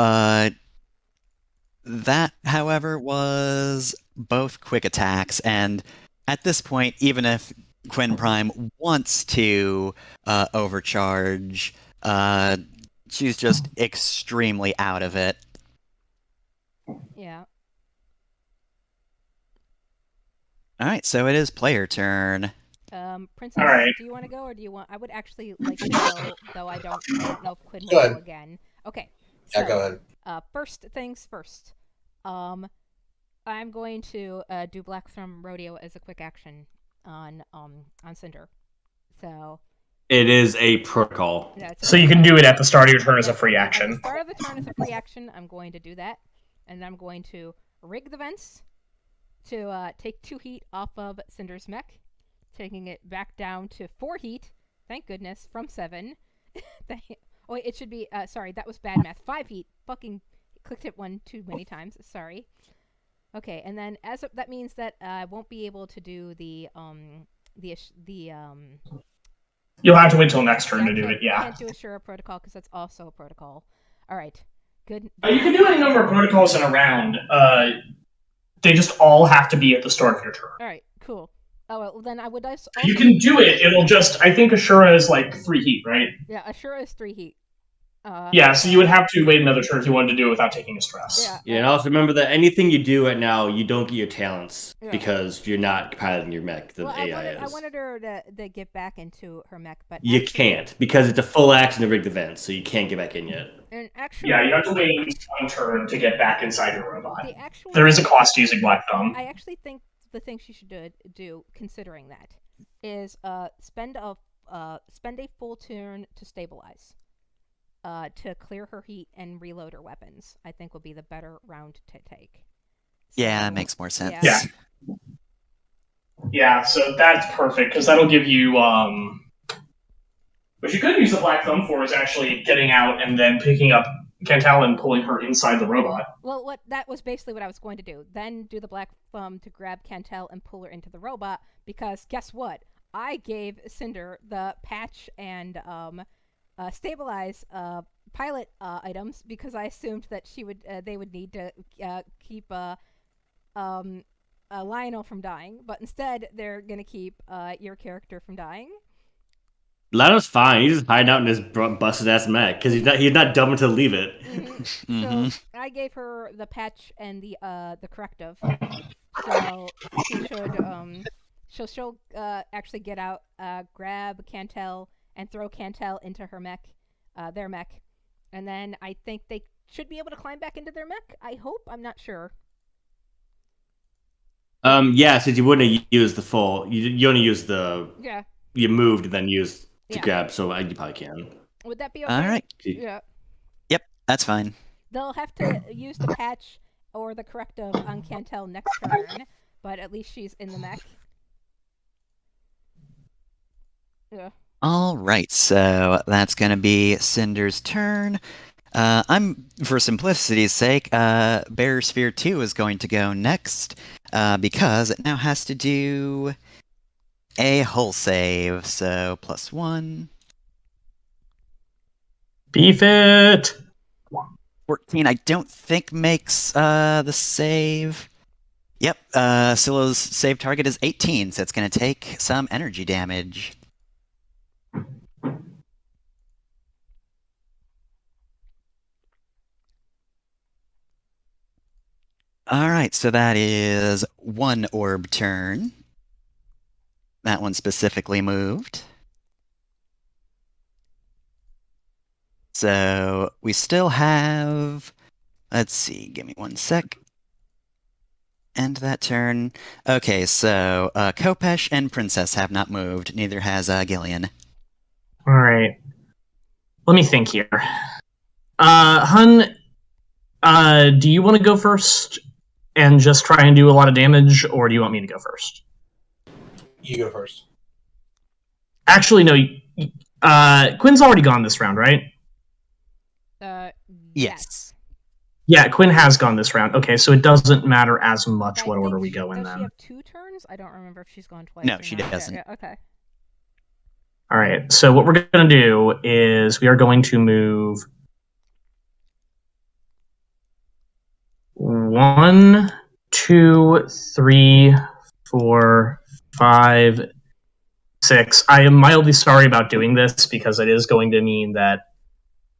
that, however, was both quick attacks, and at this point, even if Quinn Prime wants to overcharge, she's just extremely out of it. Yeah. All right, so it is player turn. Princess, All right. do you want to go or do you want? I would actually like to go, though I don't know if Quinn Go will go ahead. again. Okay. Yeah, So, go ahead. First things first. I'm going to do Black Thrum Rodeo as a quick action on Cinder. So. It is a protocol. Yeah, So you can do it at the start of your turn as a free At action. the start of the turn as a free action, I'm going to do that, and I'm going to rig the vents to take 2 heat off of Cinder's mech, taking it back down to 4 heat. Thank goodness, from 7. Oh, wait, it should be. Sorry, that was bad math. 5 heat. Fucking clicked it one too many times. Sorry. Okay, and then that means that I won't be able to do the You'll have to wait till next turn to do it, yeah. Can't do a Shura protocol because that's also a protocol. All right, good. You can do any number of protocols in a round. They just all have to be at the start of your turn. All right, cool. Oh well, then I would also. You can do it. It'll just. I think Ashura is like 3 heat, right? Yeah, Ashura is 3 heat. Yeah, so you would have to wait another turn if you wanted to do it without taking a stress. Yeah, and also remember that anything you do right now, you don't get your talents Yeah. because you're not piloting your mech. The Well, AI I is. wanted her to get back into her mech, but You actually- can't because it's a full action to rig the vents, so you can't get back in yet. And actually, Yeah, you have to wait one turn to get back inside your robot. the actual There is a cost to using Black Thumb. I actually think the thing she should do, considering that, is spend a full turn to stabilize, to clear her heat and reload her weapons. I think would be the better round to take. Yeah, So, it makes more sense. Yeah. Yeah, so that's perfect because that'll give you. What you could use the Black Thumb for is actually getting out and then picking up Cantal and pulling her inside the robot. Well, that was basically what I was going to do. Then do the Black Thumb to grab Cantel and pull her into the robot, because guess what? I gave Cinder the patch and stabilize pilot items because I assumed that they would need to keep Lionel from dying, but instead they're gonna keep your character from dying. Lionel's fine. He's just hiding out in his busted ass mech because he's not dumb enough to leave it. So I gave her the patch and the corrective, so she should she'll actually get out, grab Cantel and throw Cantel into her mech, their mech, and then I think they should be able to climb back into their mech. I hope. I'm not sure. Yeah, since you wouldn't have used the full, you only used the you moved and then used to grab, so you probably can. Would that be okay? All right. Yeah. Yep, that's fine. They'll have to use the patch or the corrective on Cantel next turn, but at least she's in the mech. Yeah. All right, so that's going to be Cinder's turn. For simplicity's sake, Bearer Sphere 2 is going to go next, because it now has to do a hull save, so +1. Beef it! 14, I don't think makes the save. Yep, Silo's save target is 18, so it's going to take some energy damage. Alright, so that is one orb turn. That one specifically moved. So we still have... Let's see, give me one sec. End that turn. Okay, so Kopesh and Princess have not moved. Neither has Gillian. Alright. Let me think here. Hun, do you want to go first and just try and do a lot of damage, or do you want me to go first? You go first. Actually, no. Quinn's already gone this round, right? Yes. Yeah, Quinn has gone this round. Okay, so it doesn't matter as much what order we go in Does then. she have 2 turns? I don't remember if she's gone twice. No, or she not. doesn't. Yeah, okay. All right, so what we're going to do is we are going to move 1, 2, 3, 4, 5, 6. I am mildly sorry about doing this because it is going to mean that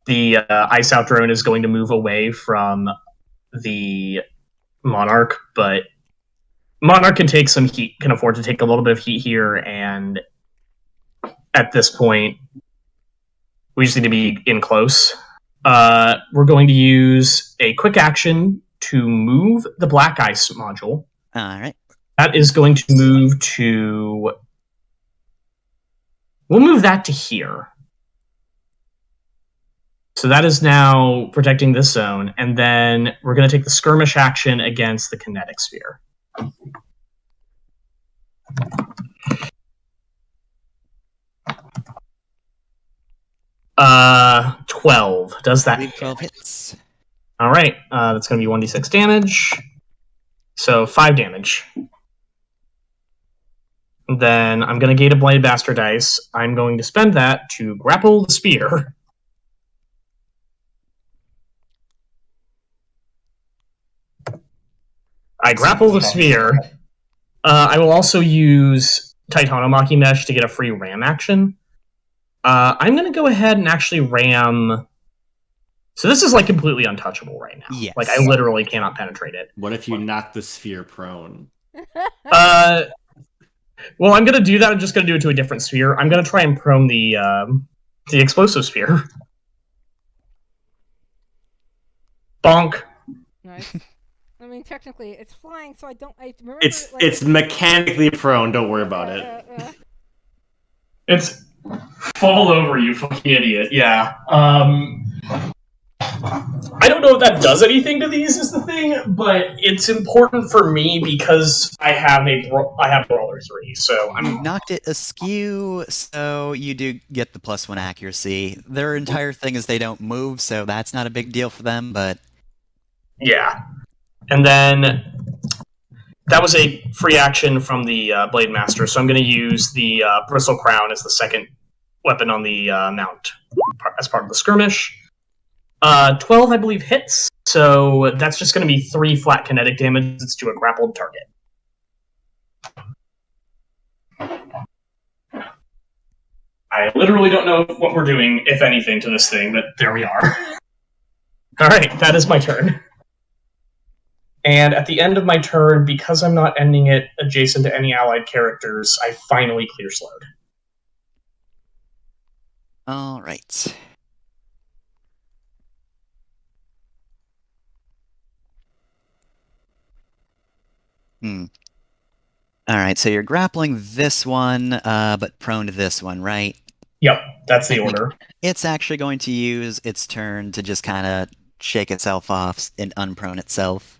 the Ice Out drone is going to move away from the Monarch, but Monarch can take some heat, can afford to take a little bit of heat here, and at this point, we just need to be in close. We're going to use a quick action to move the Black Ice module. All right. That is going to move to... We'll move that to here. So that is now protecting this zone, and then we're going to take the skirmish action against the kinetic sphere. 12. Does that hit? 12 hits. All right, that's going to be 1d6 damage. So 5 damage. Then I'm going to gate a Blade Bastard Dice. I'm going to spend that to grapple the spear. I grapple the sphere. I will also use Titanomachy Mesh to get a free ram action. I'm going to go ahead and actually ram... So this is like completely untouchable right now. Yes. Like I literally cannot penetrate it. What if you knock the sphere prone? Well, I'm going to do that. I'm just going to do it to a different sphere. I'm going to try and prone the explosive sphere. Bonk. Nice. I mean, technically, it's flying, so I remember. It's mechanically prone. Don't worry about it. It's fall over, you fucking idiot. Yeah. I don't know if that does anything to these, is the thing, but it's important for me because I have brawler 3, so You've knocked it askew, so you do get the +1 accuracy. Their entire thing is they don't move, so that's not a big deal for them, but... Yeah. And then that was a free action from the Blade Master, so I'm going to use the Bristle Crown as the second weapon on the mount as part of the skirmish. 12, I believe, hits, so that's just going to be 3 flat kinetic damage to a grappled target. I literally don't know what we're doing, if anything, to this thing, but there we are. Alright, that is my turn. And at the end of my turn, because I'm not ending it adjacent to any allied characters, I finally clear slowed. Alright. Alright, so you're grappling this one, but prone to this one, right? Yep, that's the order. It's actually going to use its turn to just kind of shake itself off and unprone itself.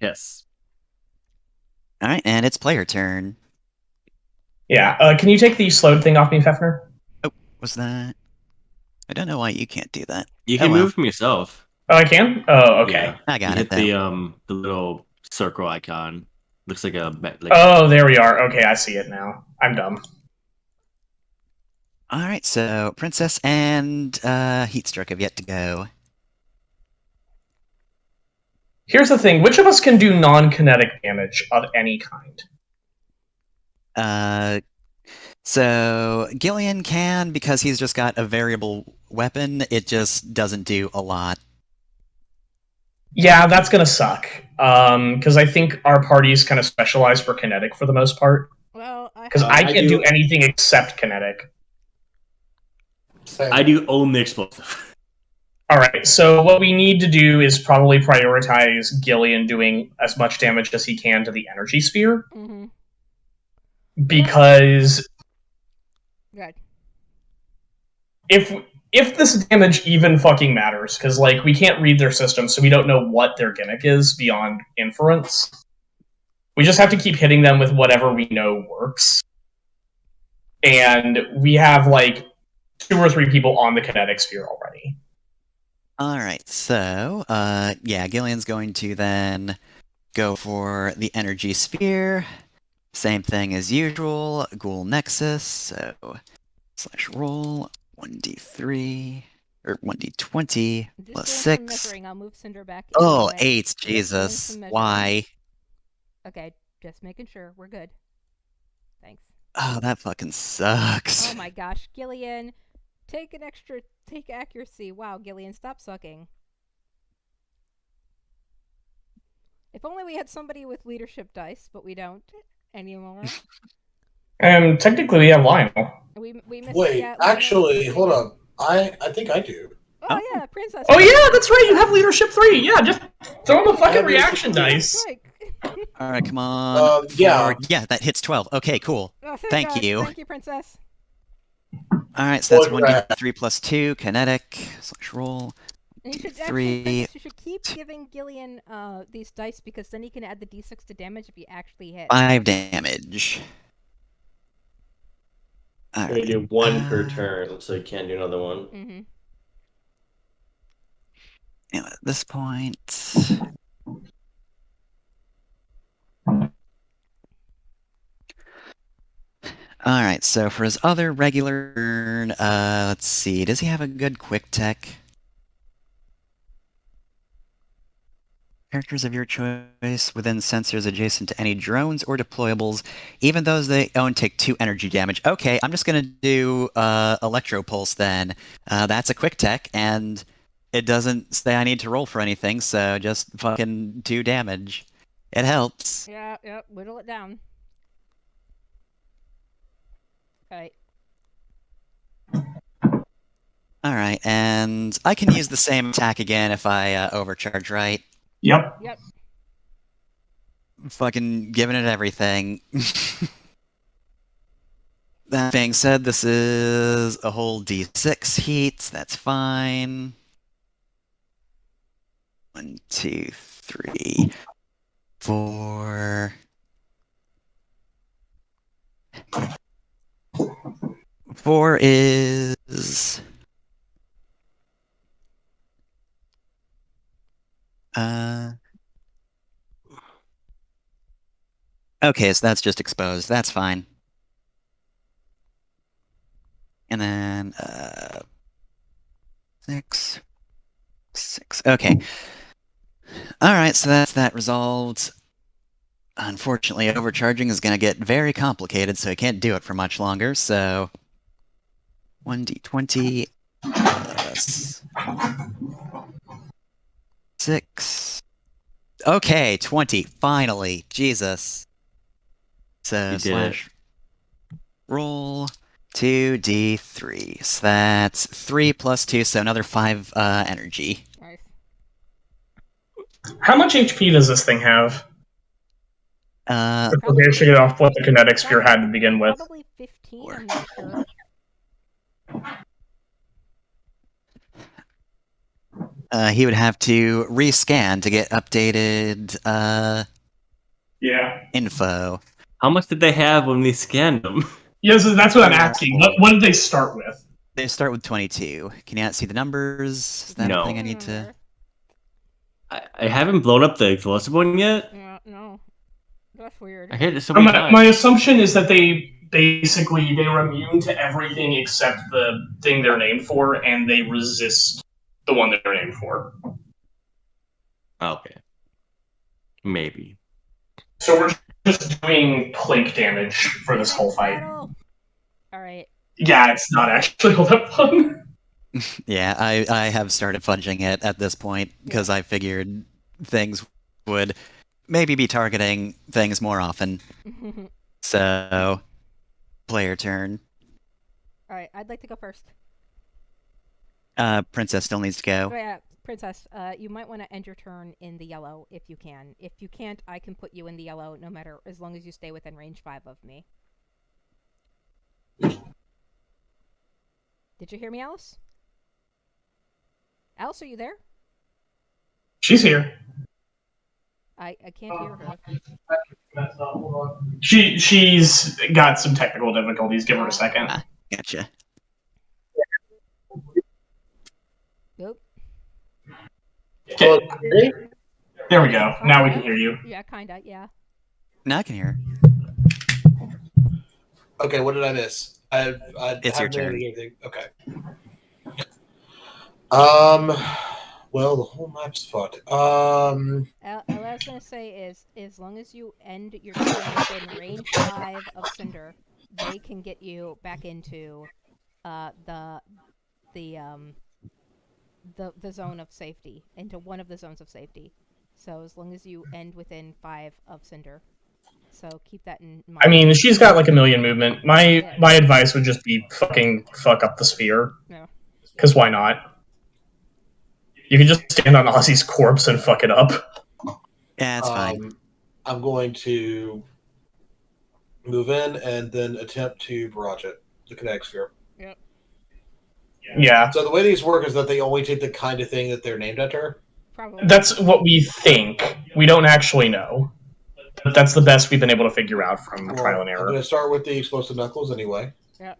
Yes. Alright, and it's player turn. Yeah, can you take the slowed thing off me, Fefner? Oh, was that... I don't know why you can't do that. You can move from yourself. Oh, I can? Oh, okay. Yeah. I got you it, hit though. the little circle icon. Looks like a... Oh, there we are. Okay, I see it now. I'm dumb. Alright, so Princess and Heatstroke have yet to go. Here's the thing. Which of us can do non-kinetic damage of any kind? So Gillian can, because he's just got a variable weapon. It just doesn't do a lot. Yeah, that's gonna suck. Because I think our party's kind of specialized for kinetic for the most part. Well, because I can't do anything except kinetic. Same. I do only explosive. Alright, so what we need to do is probably prioritize Gillian doing as much damage as he can to the energy sphere. Mm-hmm. Because Good. if this damage even fucking matters, because like we can't read their system, so we don't know what their gimmick is beyond inference. We just have to keep hitting them with whatever we know works. And we have like 2 or 3 people on the kinetic sphere already. Alright, so, yeah, Gillian's going to then go for the energy sphere. Same thing as usual, Ghoul Nexus, so /roll 1d3, or 1d20, Just plus doing 6. some measuring. I'll move Cinder back. Oh, anyway. 8, Jesus. Some measuring. Why? Okay, just making sure. We're good. Thanks. Oh, that fucking sucks. Oh my gosh, Gillian, take accuracy. Wow, Gillian, stop sucking. If only we had somebody with leadership dice, but we don't anymore. Technically we have Lionel. We missed. Wait, yeah, actually, hold on. I think I do. Oh yeah, Princess. Oh yeah, that's right. You have leadership 3. Yeah, just throw him a fucking have reaction leadership dice. Alright, come on. Yeah. Yeah, that hits 12. Okay, cool. Oh, Thank God. you. Thank you, Princess. Alright, so that's Boy, 1d3 plus 2, kinetic, /roll. And you should 3. Princess, you should keep giving Gillian these dice, because then he can add the d6 to damage if he actually hits. 5 damage. Right. You do 1 per turn, so you can't do another one. Mm-hmm. At this point... Alright, so for his other regular turn, let's see, does he have a good quick tech? Characters of your choice within sensors adjacent to any drones or deployables, even those they own, take 2 energy damage. Okay, I'm just gonna do Electro Pulse then. That's a quick tech, and it doesn't say I need to roll for anything, so just fucking 2 damage. It helps. Yeah, whittle it down. Alright. All right, and I can use the same attack again if I overcharge, right? Yep. Yep. Fucking giving it everything. That being said, this is a whole D6 heat. That's fine. 1, 2, 3, 4. 4 is okay, so that's just exposed. That's fine. And then 6. Okay. All right, so that's that resolved. Unfortunately, overcharging is going to get very complicated, so I can't do it for much longer. So 1d20 plus 6. Okay, 20. Finally, Jesus. So You did slash roll 2d3. So that's 3 plus 2, so another 5 energy. Nice. How much HP does this thing have? If we're basing it off what the kinetic sphere had to begin with. Probably 15. I'm not sure. He would have to rescan to get updated Yeah. info. How much did they have when we scanned them? Yeah, so that's what I'm asking. What did they start with? They start with 22. Can you not see the numbers? Is that No. a thing I need to... I haven't blown up the explosive one yet. Yeah, no. That's weird. I hit it so many times. My assumption is that they were immune to everything except the thing they're named for, and they resist the one they're named for. Okay. Maybe. So we're just doing plink damage for this whole fight. All right. Yeah, it's not actually all that fun. Yeah, I have started fudging it at this point because I figured things would maybe be targeting things more often. So, player turn. All right, I'd like to go first. Princess still needs to go. Oh, yeah, Princess, you might want to end your turn in the yellow if you can. If you can't, I can put you in the yellow no matter, as long as you stay within range 5 of me. Did you hear me, Alice? Alice, are you there? She's here. I can't hear her. She's got some technical difficulties. Give her a second. Gotcha. Nope. Okay. There we go. Now we can hear you. Yeah, kinda, yeah. Now I can hear. Okay, what did I miss? I It's your haven't been turn. editing anything. Okay. Well, the whole map's fucked. All I was gonna say is, as long as you end your turn within range 5 of Cinder, they can get you back into the zone of safety, into one of the zones of safety. So as long as you end within 5 of Cinder, so keep that in mind. I mean, she's got like a million movement. My advice would just be fuck up the sphere. Yeah. Because why not? You can just stand on Ozzy's corpse and fuck it up. Yeah, it's fine. I'm going to move in and then attempt to barrage it, the kinetic sphere. Yep. Yeah. So the way these work is that they only take the kind of thing that they're named after. Probably. That's what we think. We don't actually know. But that's the best we've been able to figure out from trial and I'm error. going to start with the explosive knuckles anyway. Yep.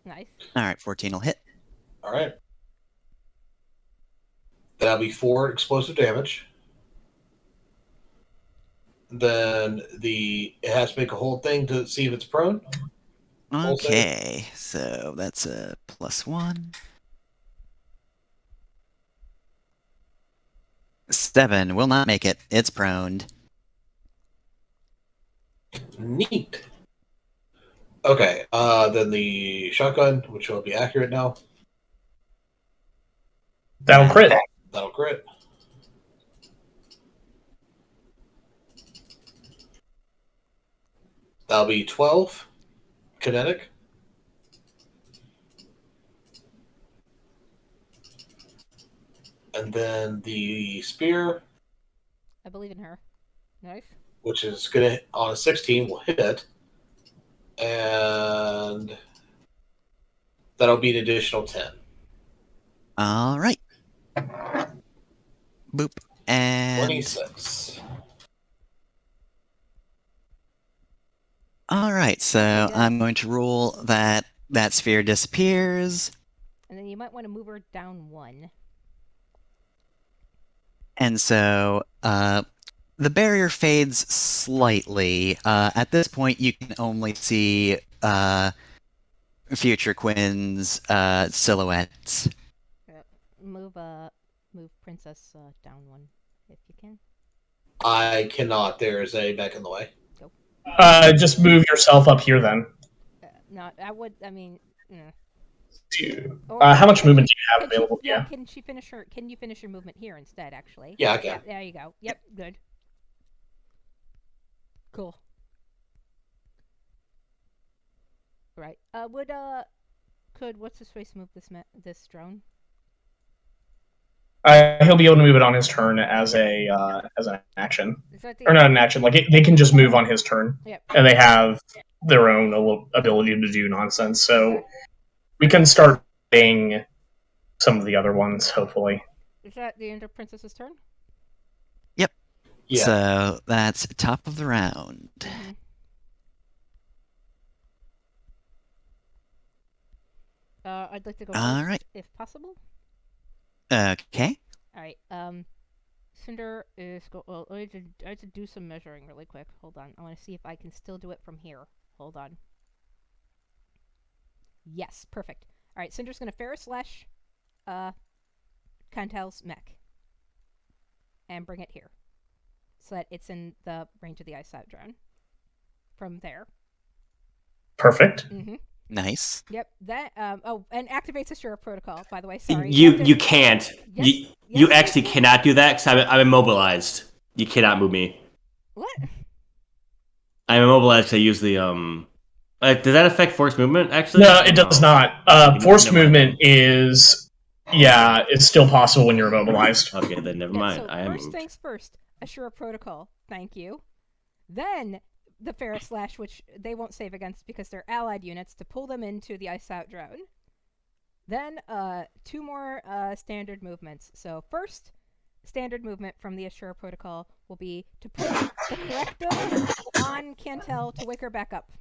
Nice. All right, 14 will hit. All right. That'll be 4 explosive damage. Then it has to make a whole thing to see if it's prone. Okay, so that's a +1. 7 will not make it. It's proned. Neat. Okay, then the shotgun, which will be accurate now. That'll crit. That'll crit. That'll be 12 kinetic. And then the spear, I believe in her. Nice. which is going to, on a 16, will hit. And that'll be an additional 10. All right. Boop. And 26. all right, so Okay, I'm going to rule that that sphere disappears, And then you might want to move her down 1. and so the barrier fades slightly. At this point, you can only see future Quinn's silhouettes. Move Princess down 1 if you can. I cannot. There's a mech in the way. Just move yourself up here then. No, I would. I mean, How much movement do you have available? Yeah. Can she finish her? Can you finish your movement here instead? Actually. Yeah, I can. Yeah, there you go. Yep. Good. Cool. Right. Could what's his face move this drone? He'll be able to move it on his turn as an action, Is that or not an action. Like they can just move on his turn, Yep. and they have their own ability to do nonsense. So we can start playing some of the other ones, hopefully. Is that the end of Princess's turn? Yep. Yeah. So that's top of the round. Mm-hmm. I'd like to go All first, right. if possible. Okay. All right. Cinder is go. Well, I have to do some measuring really quick. Hold on. I want to see if I can still do it from here. Hold on. Yes, perfect. All right. Cinder's gonna Ferris slash, Cantel's mech, and bring it here, so that it's in the range of the ice out drone. From there. Perfect. Mm-hmm. Nice. Yep. That. And activates a Shura protocol. By the way, sorry. You can't. Yes, You actually cannot do that because I'm immobilized. You cannot move me. What? I'm immobilized because I use the does that affect force movement? Actually, No, it does not. Forced movement is still possible when you're immobilized. Okay, then never mind. So I am first moved. things first. Ashura protocol. Thank you. Then the Ferris Slash, which they won't save against because they're allied units, to pull them into the ice out drone. Then 2 more standard movements. So first standard movement from the Ashura protocol will be to put the corrective on Cantel to wake her back up.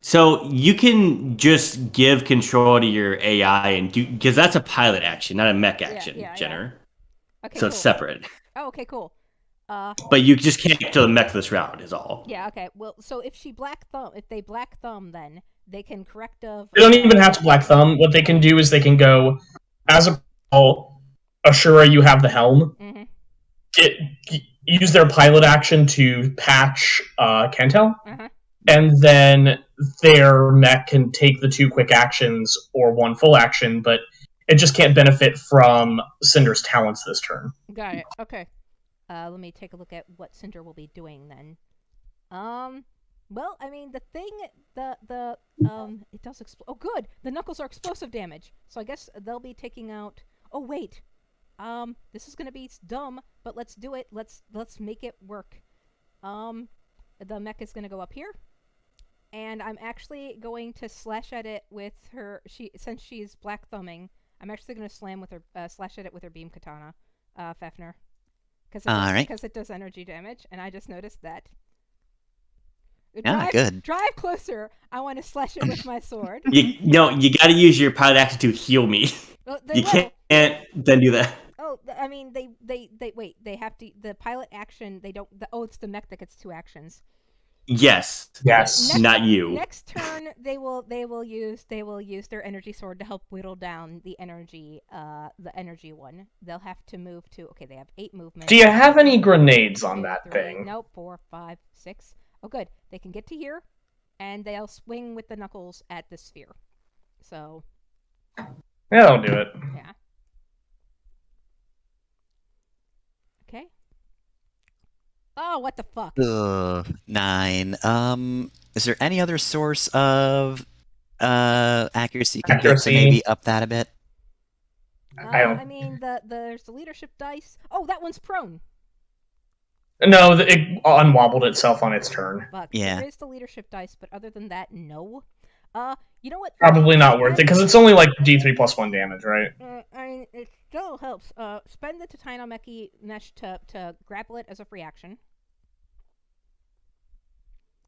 So you can just give control to your AI and do, because that's a pilot action, not a mech action, Jenner. Yeah. Okay, so cool. It's separate. Oh, okay, cool. But you just can't kill the mech this round, is all. Yeah, okay. Well, so if they black thumb, then they can corrective. They don't even have to black thumb. What they can do is they can go, as a Ashura, you have the helm. Mm-hmm. Use their pilot action to patch Cantel. Uh-huh. And then their mech can take the 2 quick actions or 1 full action, but it just can't benefit from Cinder's talents this turn. Got it. Okay. Let me take a look at what Cinder will be doing then. Well, I mean, the thing, it does explode. Oh, good! The knuckles are explosive damage. So I guess they'll be taking out... Oh, wait! This is gonna be dumb, but let's do it. Let's make it work. The mech is gonna go up here. And I'm actually going to slash at it with her... Since she's black thumbing, I'm actually gonna slash at it with her beam katana, Fafnir. Because it does energy damage, and I just noticed that. Good. Drive closer. I want to slash it with my sword. You got to use your pilot action to heal me. Well, you can't then do that. Oh, I mean, they wait. They have to. The pilot action. They don't. It's the mech that gets 2 actions. Yes. Not you. Next turn, they will use their energy sword to help whittle down the energy one. They'll have to move to. Okay, they have 8 movements. Do you have any grenades on that thing? Nope. 4, 5, 6. Oh, good. They can get to here, and they'll swing with the knuckles at the sphere. So. Yeah, I'll do it. Yeah. Okay. Oh, what the fuck? 9. Is there any other source of accuracy you can get to maybe up that a bit? I don't. I mean, there's the leadership dice. Oh, that one's prone. No, it unwobbled itself on its turn. Fuck. Yeah. There is the leadership dice, but other than that, no. You know what? Probably not worth it because it's only like D3 plus 1 damage, right? I mean, it still helps. Spend the Titanomechy Mesh to grapple it as a free action.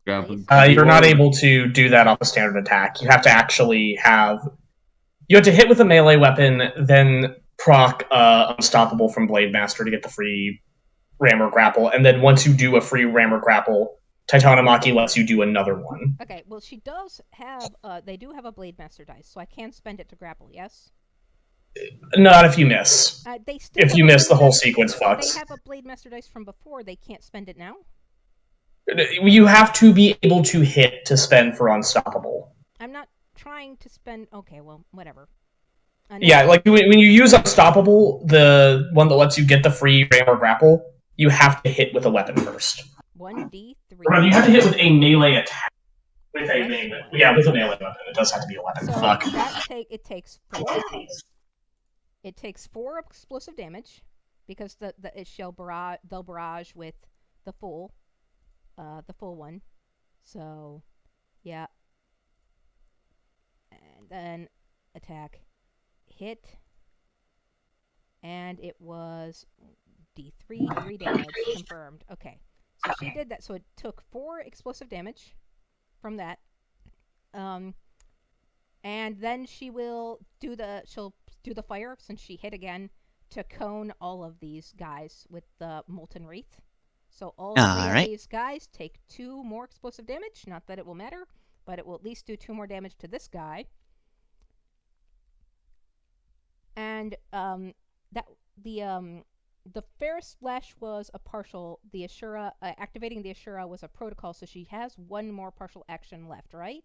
Please. You're not able to do that off a standard attack. You have to actually have. You have to hit with a melee weapon, then proc Unstoppable from Blade Master to get the free Rammer Grapple, and then once you do a free Rammer Grapple, Titanomachy lets you do another one. Okay, well, she does have. They do have a Blade Master dice, so I can spend it to grapple. Yes. Not if you miss. They still If have you a miss, the Blade whole Master- sequence They fucks. have a Blade Master dice from before. They can't spend it now. You have to be able to hit to spend for Unstoppable. I'm not trying to spend. Okay, well, whatever. Yeah, like when you use Unstoppable, the one that lets you get the free Rammer Grapple, you have to hit with a weapon first. 1d3. Remember, you have to hit with a melee attack. With a melee, yeah, with a melee weapon. It does have to be a weapon. So Fuck. it takes 4. It takes 4 explosive damage because they'll barrage with the full one. So yeah, and then attack, hit, and it was D3, 3 damage confirmed. Okay, so she did that. So it took 4 explosive damage from that. And then she'll do the fire since she hit again to cone all of these guys with the molten wreath. So all 3 of these guys take 2 more explosive damage. Not that it will matter, but it will at least do 2 more damage to this guy. And the Ferris Slash was a partial. The Ashura activating the Ashura was a protocol, so she has 1 more partial action left, right?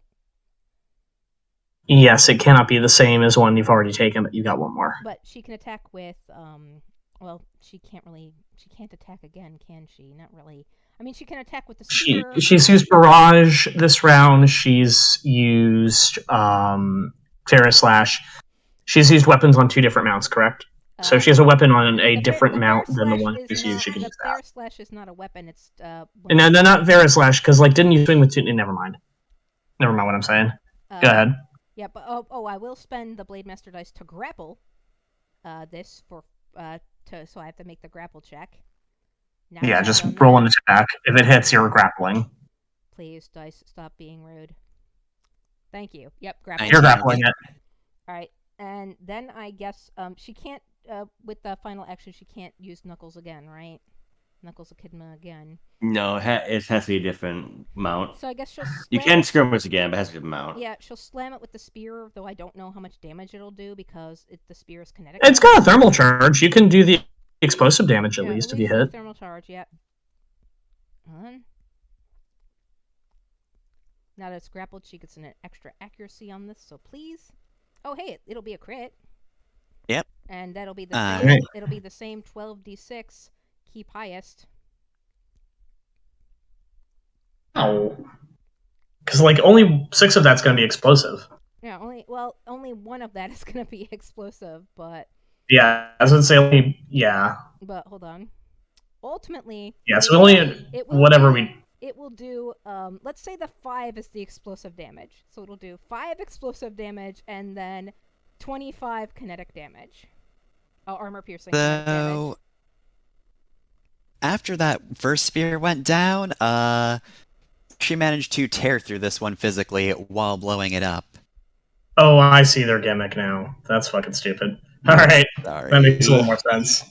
Yes, it cannot be the same as one you've already taken, but you got 1 more. But she can attack with well, she can't attack again, can she? Not really. I mean, she can attack with the spear. She's used Barrage this round. She's used Ferris Slash. She's used weapons on 2 different mounts, correct? So she has a weapon on a different mount than the one she's used. She can use that. Ferris Slash is not a weapon. It's no, not Ferris Slash, because like, didn't you swing with 2? Never mind what I'm saying. Go ahead. Yeah, but I will spend the Blade Master dice to grapple this for so I have to make the grapple check. Now yeah, just roll an attack. If it hits, you're grappling. Please, dice, stop being rude. Thank you. Yep, grappling. You're grappling it. All right, and then I guess she can't with the final action. She can't use Knuckles again, right? Knuckles Echidna again. No, it has to be a different mount. So I guess she'll. You can skirmish again, but it has to be a mount. Yeah, she'll slam it with the spear, though I don't know how much damage it'll do because the spear is kinetic. It's got a thermal charge. You can do the explosive damage at least if you hit. Thermal charge, yep. Now that it's grappled, she gets an extra accuracy on this, so please. Oh, hey, it'll be a crit. Yep. And that'll be the same. It'll be the same 12d6. Keep highest. Oh. Because, like, only 6 of that's going to be explosive. Yeah, only 1 of that is going to be explosive, but... Yeah, I was going to say, yeah. But, hold on. Ultimately... Yeah, so only whatever It will do, let's say the 5 is the explosive damage. So it'll do 5 explosive damage and then 25 kinetic damage. Oh, armor piercing kinetic damage. After that first spear went down, she managed to tear through this one physically while blowing it up. Oh, I see their gimmick now. That's fucking stupid. Alright, that makes a little more sense.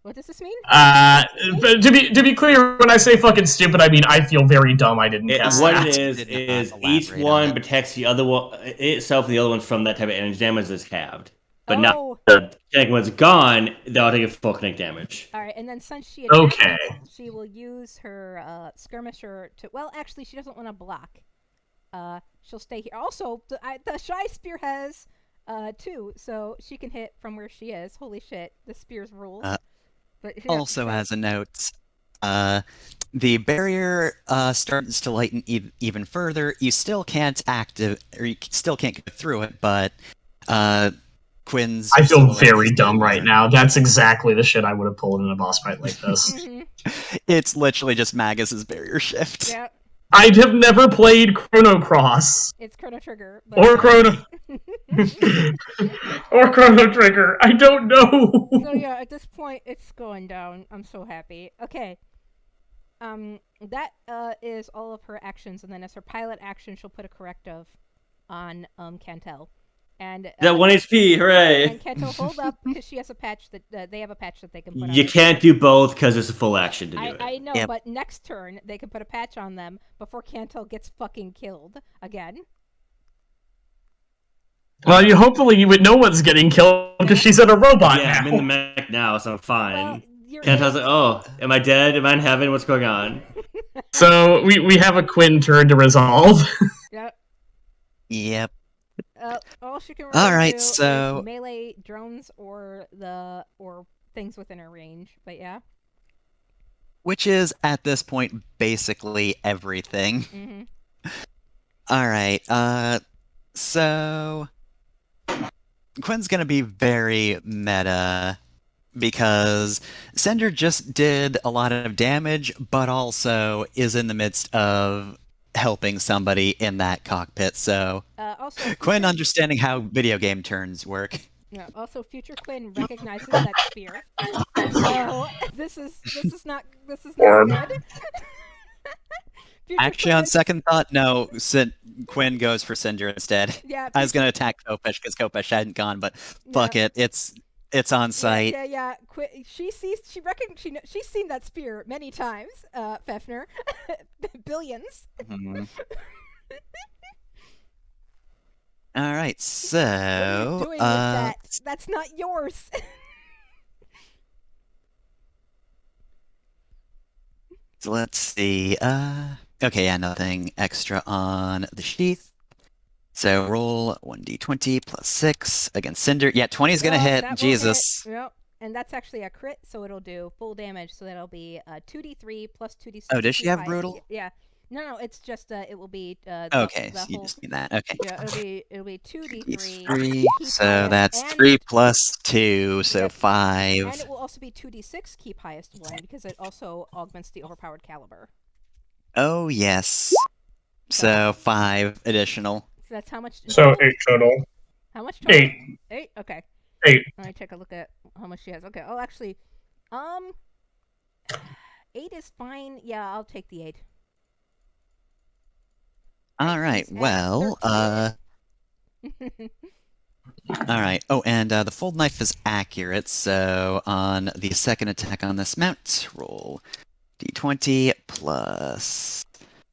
What does this mean? But to be clear, when I say fucking stupid, I mean I feel very dumb I didn't cast what that. It is each one protects the other one itself and the other one from that type of energy damage that's halved. But now the kinetic one's gone, they'll take a full kinetic damage. Alright, and then since she attacks, she will use her skirmisher to... Well, actually, she doesn't want to block. She'll stay here. Also, the Shy Spear has 2, so she can hit from where she is. Holy shit, the spear's rules. But also as a note, the barrier starts to lighten even further. You still can't go through it, but Quinn's. I feel silhouette very is dumb getting right there. now. That's exactly the shit I would have pulled in a boss fight like this. Mhm. It's literally just Magus's barrier shift. Yeah, I have never played Chrono Cross it's Chrono Trigger. or Chrono or Chrono Trigger. I don't know. So yeah, at this point, it's going down. I'm so happy. Okay. That is all of her actions, and then as her pilot action, she'll put a corrective on Cantel, and That 1 HP, hooray! and Cantel hold up because she has a patch that they have a patch that they can put on. You can't do both because it's a full action to do it. I know, Yep. but next turn they can put a patch on them before Cantel gets fucking killed again. Well, hopefully you would know what's getting killed because she's in a robot Yeah, now. I'm in the mech now, so I'm fine. Well, you're Cantel's like, oh, am I dead? Am I in heaven? What's going on? So we have a Quinn turn to resolve. yeah. Yep. All she can really All right, do so- is melee drones or things within her range. But yeah. Which is at this point basically everything. Mm-hmm. All right. So Quinn's gonna be very meta because Cinder just did a lot of damage, but also is in the midst of helping somebody in that cockpit. So Also, Quinn understanding how video game turns work. Yeah. Also, future Quinn recognizes that spear. So this is not good. Future Actually, on Quinn- second thought, no. Quinn goes for Cinder instead. Yeah. I was gonna attack Kopesh because Kopesh hadn't gone, but fuck Yeah. it. It's on site. Yeah. She's seen that spear many times, Fefner. Billions. Mhm. All right, What are so you doing with that? That's not yours. so let's see. Okay, yeah, nothing extra on the sheath. So roll 1d20 plus 6 against Cinder. Yeah, 20 is gonna Well, hit. that will Jesus. hit. Yep. And that's actually a crit, so it'll do full damage. So that'll be 2d3 plus 2d6. Oh, does she have high- brutal? Yeah. No, it's just it will be Okay, the so you whole. just mean that. Okay. Yeah, it'll be 2d3. 3. keep So highest, that's and- 3 plus 2, so Yep. 5. And it will also be 2d6 keep highest one because it also augments the overpowered caliber. Oh yes. So 5 additional. So that's how much. So 8 total. How much total? 8. 8. Okay. 8. Let me take a look at how much she has. Okay. Oh, actually, 8 is fine. Yeah, I'll take the 8. All right. she's at Well, 13. all right. Oh, and the fold knife is accurate. So on the second attack on this mount, roll d20 plus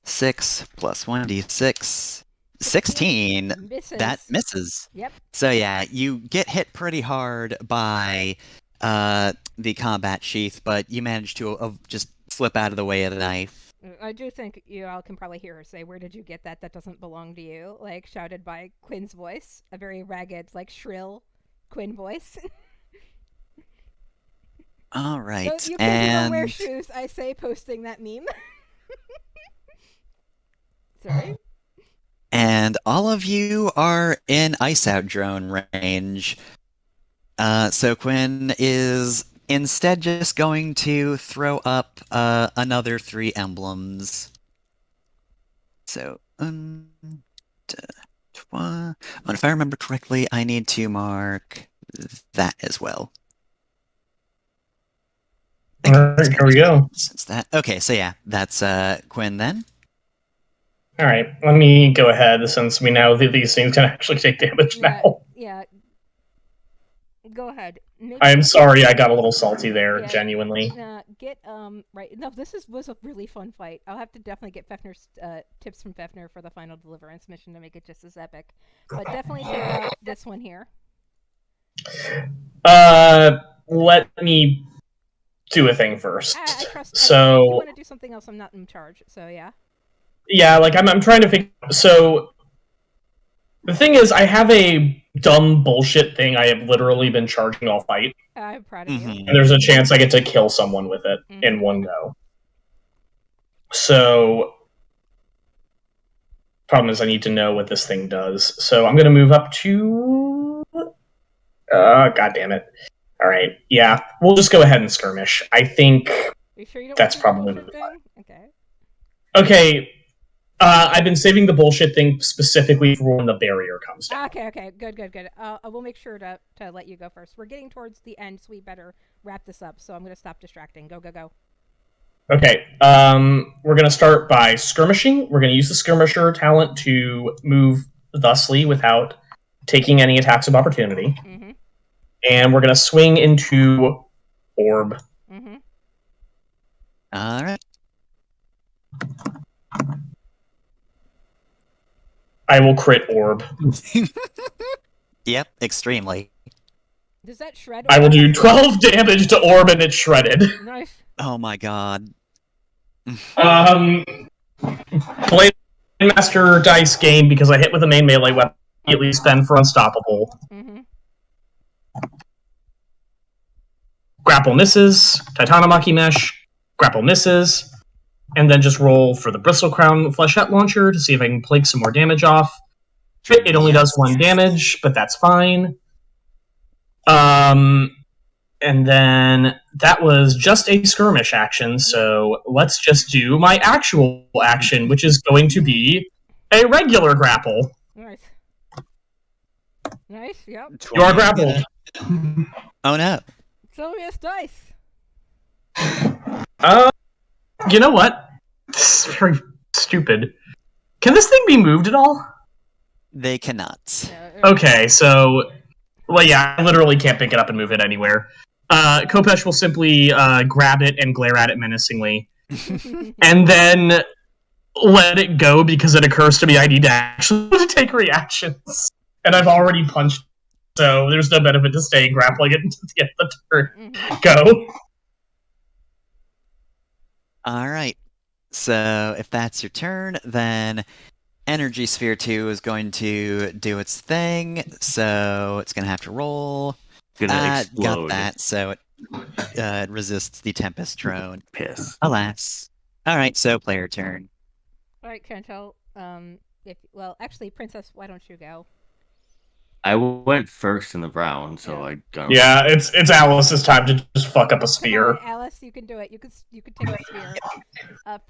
6 plus 1d6. 16. Misses. That misses. Yep. So yeah, you get hit pretty hard by the combat sheath, but you manage to just slip out of the way of the knife. I do think you all can probably hear her say, "Where did you get that? That doesn't belong to you." Like shouted by Quinn's voice, a very ragged, like shrill Quinn voice. All right, So you can even wear and shoes. I say, posting that meme. Sorry. and all of you are in ice out drone range. So Quinn is instead just going to throw up another 3 emblems. So, and if I remember correctly, I need to mark that as well. Alright, here we go. Since that, okay, so yeah, that's Quinn then. Alright, let me go ahead since we know that these things can actually take damage now. Yeah. Go ahead. I'm sorry I got a little salty there, Yeah. genuinely. Get right. No, was a really fun fight. I'll have to definitely get Fefner's tips from Fefner for the final deliverance mission to make it just as epic. But definitely take out this one here. Let me do a thing first. I trust. So- if you want to do something else, I'm not in charge. So yeah. Yeah, like I'm trying to figure. So the thing is, I have a dumb bullshit thing I have literally been charging all fight, I'm proud of you. Mhm. and there's a chance I get to kill someone with it in Mhm. one go. So problem is I need to know what this thing does. So I'm gonna move up to God damn it. All right. Yeah, we'll just go ahead and skirmish. I think. Are you sure you don't That's want to do the probably bullshit thing? Okay. Okay. I've been saving the bullshit thing specifically for when the barrier comes down. Okay. Good. We'll make sure to let you go first. We're getting towards the end, so we better wrap this up. So I'm gonna stop distracting. Go. Okay. We're gonna start by skirmishing. We're gonna use the skirmisher talent to move thusly without taking any attacks of opportunity. Mm-hmm. And we're gonna swing into orb. Mm-hmm. All right. I will crit orb. Yep, extremely. Does that shred? I will do 12 damage to orb and it's shredded. Nice. Oh my god. Blade Master dice game because I hit with a main melee weapon. Immediately spend for unstoppable. Mm-hmm. Grapple misses. Titanomachy mesh. Grapple misses. And then just roll for the Bristle Crown Flechette Launcher to see if I can plague some more damage off. It only does 1 damage, but that's fine. And then that was just a skirmish action, so let's just do my actual action, which is going to be a regular grapple. Nice, yep. You are grappled. Oh no. Sylvia's dice. You know what? This is very stupid. Can this thing be moved at all? They cannot. Okay, so... Well, yeah, I literally can't pick it up and move it anywhere. Kopesh will simply grab it and glare at it menacingly. And then let it go because it occurs to me I need to actually take reactions. And I've already punched, so there's no benefit to staying grappling it until the end of the turn. Mm-hmm. Go. All right. So if that's your turn, then Energy Sphere 2 is going to do its thing. So it's going to have to roll. Gonna explode. Got that. So it resists the Tempest Drone. Piss. Alas. All right. So player turn. All right, Chantel. Actually, Princess, why don't you go? I went first in the round, so I got. Yeah, it's Alice's time to just fuck up a sphere. Come on, Alice, you can do it. You could take the sphere.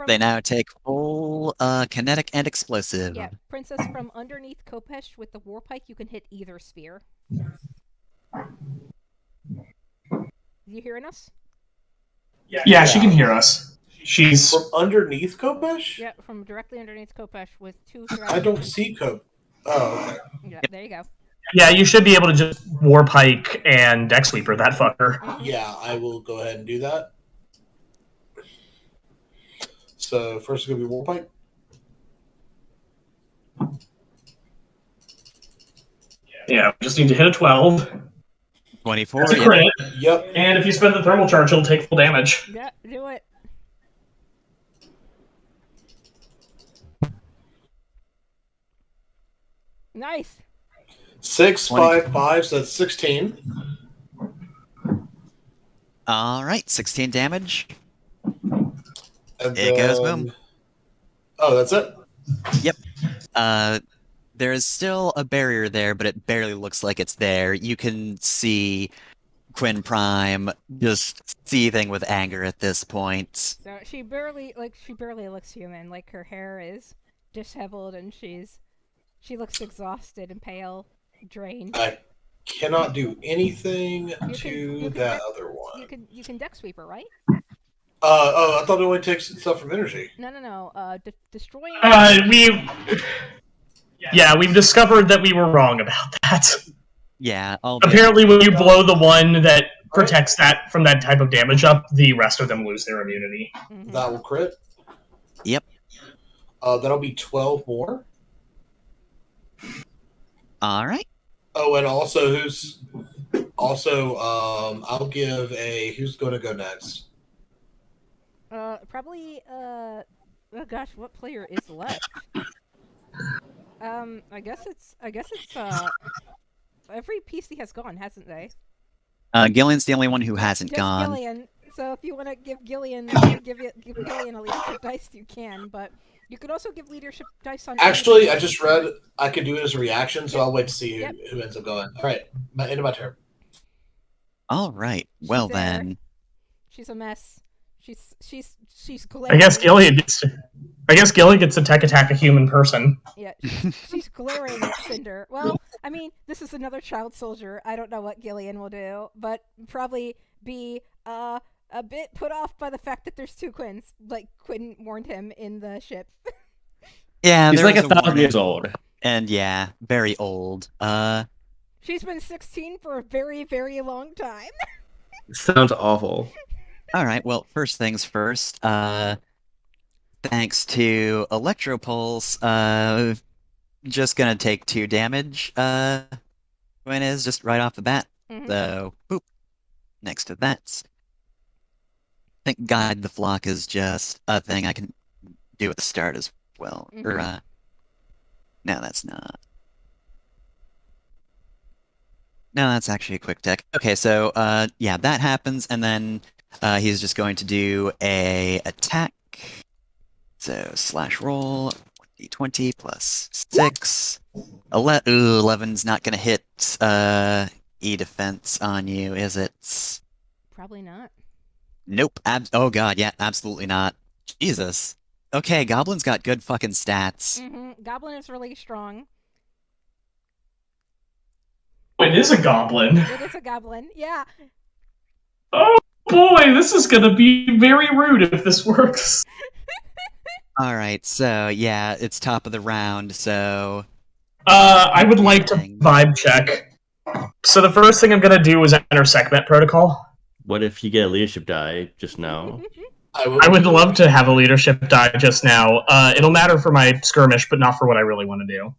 They now take full kinetic and explosive. Yeah, Princess, from underneath Kopesh with the war pike, you can hit either sphere. You hearing us? Yeah, she can hear us. She's From underneath Kopesh? Yeah, from directly underneath Kopesh with 2 I don't see Kopesh. Oh, okay. Yeah, there you go. Yeah, you should be able to just war pike and deck sweeper that fucker. Mm-hmm. Yeah, I will go ahead and do that. So first it's gonna be Warpipe. Yeah, we just need to hit a 12. 24. That's a Yep. crit. Yep. And if you spend the thermal charge, he'll take full damage. Yeah, do it. Nice. 6, 5, 5, so that's 16. All right. 16 damage. And There goes then- boom. Oh, that's it? There is still a barrier there, but it barely looks like it's there. You can see Quinn Prime just seething with anger at this point. So she barely looks human. Like, her hair is disheveled and she looks exhausted and pale, drained. I cannot do anything to you can that deck- other one. You can deck sweeper, right? I thought it only takes stuff from energy. No. Destroying. We've discovered that we were wrong about that. Yeah. Apparently, when you blow the one that protects that from that type of damage up, the rest of them lose their immunity. Mm-hmm. That will crit. Yep. That'll be 12 more. All right. Oh, and also I'll give who's going to go next? Probably, oh gosh, what player is left? I guess it's, every PC has gone, hasn't they? Gillian's the only one who hasn't Just gone. Gillian. So if you want to give Gillian, give Gillian a leadership dice, you can, but you could also give leadership dice on... Actually, I just read I could do it as a reaction, so I'll wait to see who ends up going. All right, end of my turn. All right. Well She's there. then. She's a mess. She's I glaring. guess Gilly gets to tech attack a human person. Yeah, she's glaring at Cinder. Well, I mean, this is another child soldier. I don't know what Gillian will do, but probably be a bit put off by the fact that there's two Quins. Like Quinn warned him in the ship. Yeah, He's there like was 1,000 warning. years old. And yeah, very old. She's been 16 for a very, very long time. Sounds awful. All right. Well, first things first. Thanks to Electropulse, just gonna take 2 damage. When is just right off the bat. Mhm. So, boop. Next to that. I think Guide the Flock is just a thing I can do at the start as well. Or, no, that's not. No, that's actually a quick tech. Okay, so, yeah, that happens, and then he's just going to do a attack. So, slash roll, 1d20 plus 6. 11's not gonna hit, E-defense on you, is it? Probably not. Nope. Oh god, yeah, absolutely not. Jesus. Okay, Goblin's got good fucking stats. Goblin is really strong. It is a goblin. It is a goblin. Yeah. Oh boy, this is gonna be very rude if this works. Alright, so yeah, it's top of the round, so... I would like to vibe check. So the first thing I'm gonna do is enter Sekhmet Protocol. What if you get a leadership die just now? I would love to have a leadership die just now. It'll matter for my skirmish, but not for what I really want to do.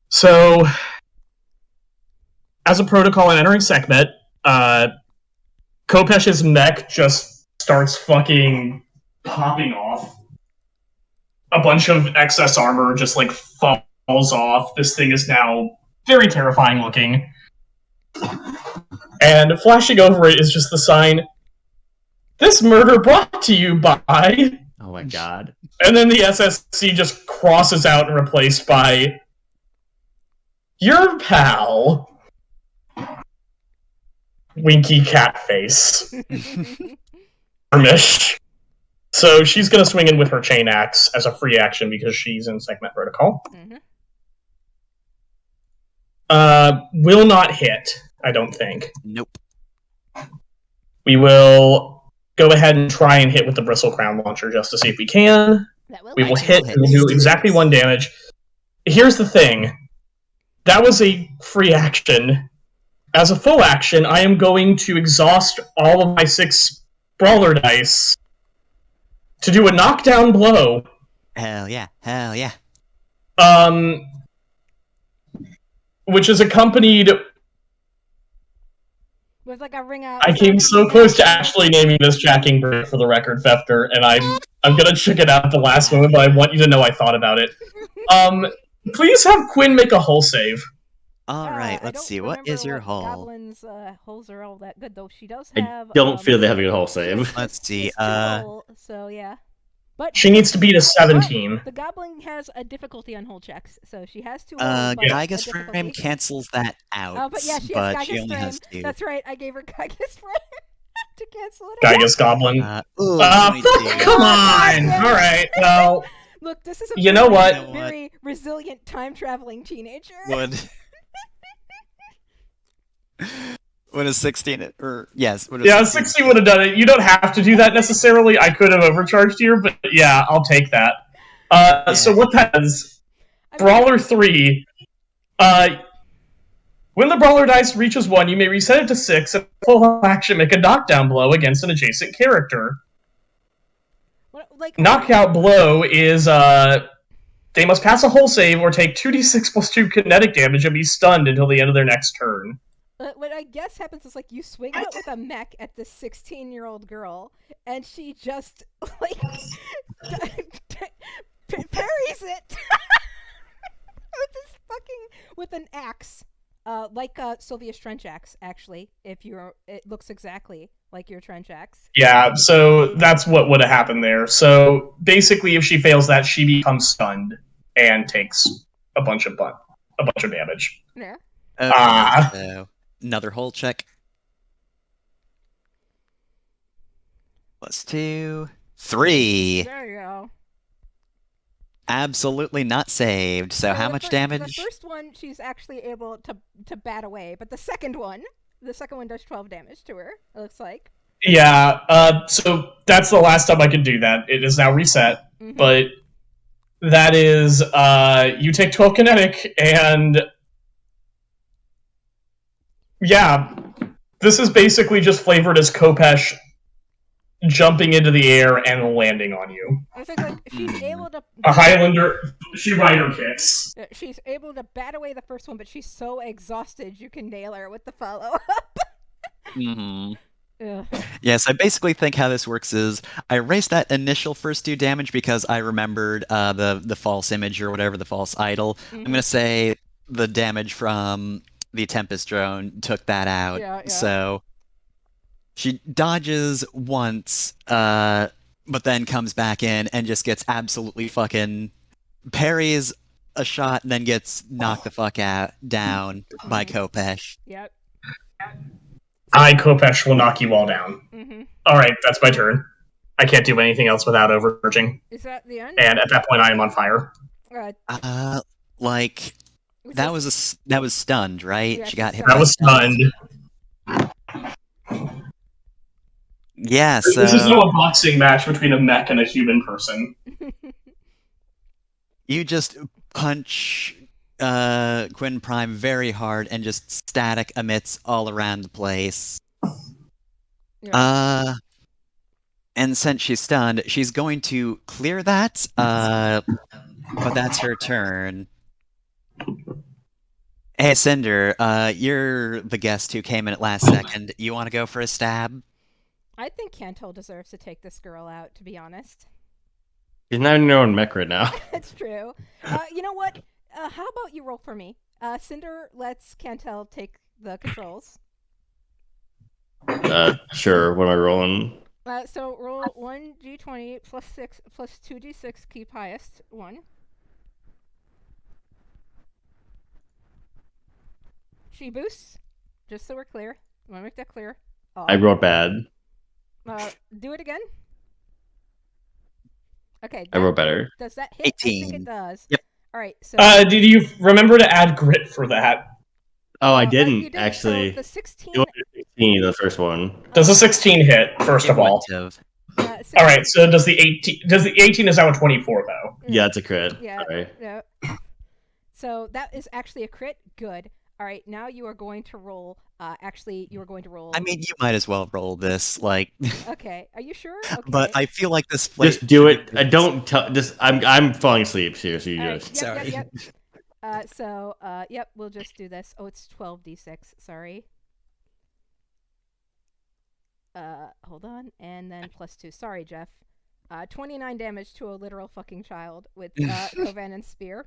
So, as a protocol, I'm entering Sekhmet. Kopesh's mech just starts fucking popping off. A bunch of excess armor just like falls off. This thing is now very terrifying looking. And flashing over it is just the sign, "This murder brought to you by..." Oh my god. And then the SSC just crosses out and replaced by, "Your pal, Winky Cat Face." Skirmish. So she's gonna swing in with her chain axe as a free action because she's in Sekhmet Protocol. Will not hit, I don't think. Nope. We will go ahead and try and hit with the Bristle Crown Launcher just to see if we can. We will hit, and we'll do exactly 1 damage. Here's the thing. That was a free action. As a full action, I am going to exhaust all of my 6 Brawler dice to do a knockdown blow. Hell yeah, hell yeah. Which is accompanied... With like a ring out. I came so close to actually naming this Jacking Bird for the record, Fefter, and I'm gonna chicken out at the last moment, but I want you to know I thought about it. Please have Quinn make a hull save. Alright, let's see, what is your hull? Goblin's hulls are all that good, though. She does I have... don't feel they have a good hull save. Let's see, it's 2 hull, so yeah. But she needs to beat a 17. The Goblin has a difficulty on hull checks, so she has 2 hulls. but Geigus a Frame cancels that out, but yeah, she has Geigus only Frame. has 2. That's right, I gave her Geigus Frame to cancel it out. Geigus Goblin. Ooh, come on! Alright, well... Look, this is a you know what? very resilient time-traveling teenager. Would a 16 or yes, would a yeah, 16 would have done it. You don't have to do that necessarily. I could have overcharged here, but yeah, I'll take that. So what that is, Brawler 3, when the Brawler dice reaches 1, you may reset it to 6 and full action make a knockdown blow against an adjacent character. Knockout blow is, they must pass a hull save or take 2d6 plus 2 kinetic damage and be stunned until the end of their next turn. What I guess happens is, like, you swing out with a mech at this 16-year-old girl, and she just, like, parries it with an axe, like Sylvia's trench axe. Actually, it looks exactly like your trench axe. Yeah, so that's what would have happened there. So basically, if she fails that, she becomes stunned and takes a bunch of damage. Yeah. Okay, so another hull check. plus 2, 3. There you go. Absolutely not saved. So how much damage? The first one, she's actually able to bat away, but the second one does 12 damage to her. It looks like. Yeah. So that's the last time I can do that. It is now reset, Mhm. but that is you take 12 kinetic, and yeah, this is basically just flavored as Kopesh jumping into the air and landing on you. I think like she's able to. A Highlander, she rider kicks. She's able to bat away the first one, but she's so exhausted you can nail her with the follow up. Mm-hmm. Ugh. Yes, I basically think how this works is I erased that initial first 2 damage because I remembered the false image or whatever, the false idol. Mhm. I'm gonna say the damage from the Tempest drone took that out. Yeah. So she dodges once, but then comes back in and just gets absolutely fucking parries a shot and then gets knocked the fuck out down by Kopesh. Yep. Kopesh will knock you all down. Mhm. Alright, that's my turn. I can't do anything else without overcharging. Is that the end? And at that point, I am on fire. Like that was stunned, right? Yeah, she got hit. That was stunned. Yeah, so This is no boxing match between a mech and a human person. you just punch Quinn Prime very hard and just static emits all around the place. Yeah. And since she's stunned, she's going to clear that, but that's her turn. Hey, Cinder, you're the guest who came in at last second. You want to go for a stab? I think Canto deserves to take this girl out, to be honest. He's not in your own mech right now. It's true. You know what? How about you roll for me? Cinder lets Cantel take the controls. Sure. What am I rolling? So roll 1d20 plus 6 plus 2d6, keep highest, 1. She boosts, just so we're clear. I want to make that clear. I rolled bad. Do it again. Okay. I rolled better. Does that hit? 18. I think it does. Yep. All right. So. Did you remember to add grit for that? Oh, I you didn't actually. So the 16. It was 16, the first one. Does a 16 hit? First of all. All right. So does the 18? Does the 18 is now a 24 though? Yeah, it's a crit. Yeah. Sorry. Yeah. So that is actually a crit. Good. All right. Now you are going to roll. Actually, you are going to roll. I mean, you might as well roll this, like. Okay. Are you sure? Okay. But I feel like this. Just do it. I don't tell. Just I'm falling asleep. Seriously, All right, just. Sorry. Yep. Yep, we'll just do this. Oh, it's 12d6. Sorry. Hold on, and then plus 2. Sorry, Jeff. 29 damage to a literal fucking child with Kovanen's spear.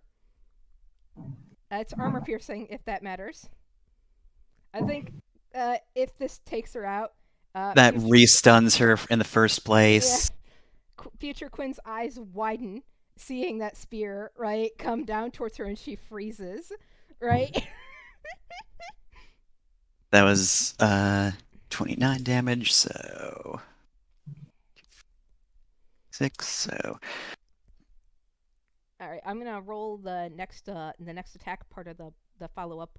It's armor piercing, if that matters. I think if this takes her out, that restuns her in the first place. Yeah. Future Quinn's eyes widen, seeing that spear, right, come down towards her, and she freezes, right? That was 29 damage, so 6. So all right, I'm gonna roll the next attack part of the follow up.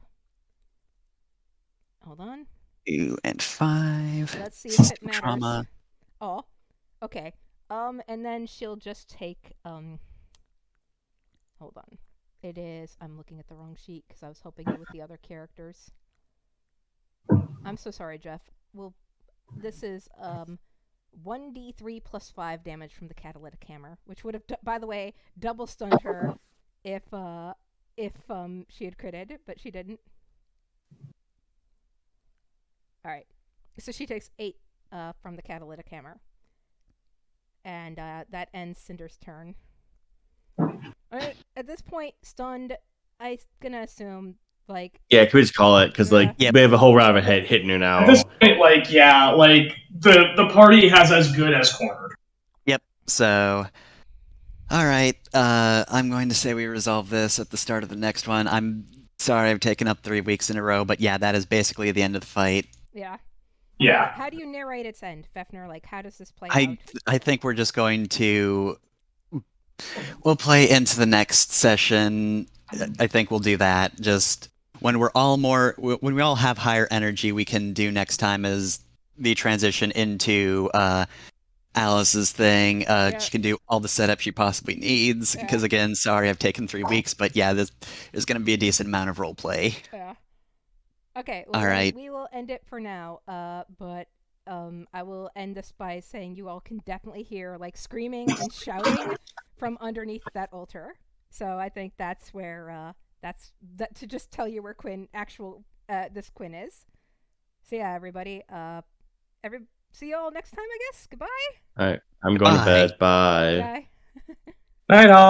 Hold on. 2 and 5. Let's see if it matters. Trauma. Oh, okay. And then she'll just take hold on. It is. I'm looking at the wrong sheet because I was helping you with the other characters. I'm so sorry, Jeff. This is 1d3 plus 5 damage from the catalytic hammer, which would have, by the way, double stunned her if she had critted, but she didn't. All right, so she takes 8 from the catalytic hammer, and that ends Cinder's turn. At this point, stunned. I'm gonna assume Yeah, can we just call it? Because we have a whole round of hitting her now. At this point, the party has as good as cornered. Yep. So, all right. I'm going to say we resolve this at the start of the next one. I'm sorry I've taken up 3 weeks in a row, but yeah, that is basically the end of the fight. Yeah. Yeah. How do you narrate its end, Fefner? Like, how does this play I out? I think we're just going to we'll play into the next session. I think we'll do that. Just when when we all have higher energy, we can do next time is the transition into Alice's thing. Yeah. She can do all the setup she possibly needs. Yeah. Because again, sorry, I've taken 3 weeks, but yeah, there's going to be a decent amount of role play. Yeah. Okay. Well, All then right. we will end it for now. But I will end this by saying you all can definitely hear like screaming and shouting from underneath that altar. So I think that's where that's that to just tell you where this Quinn is. So yeah, everybody. See you all next time, I guess. Goodbye. All right, I'm going to Bye. bed. Bye. Bye. Night all.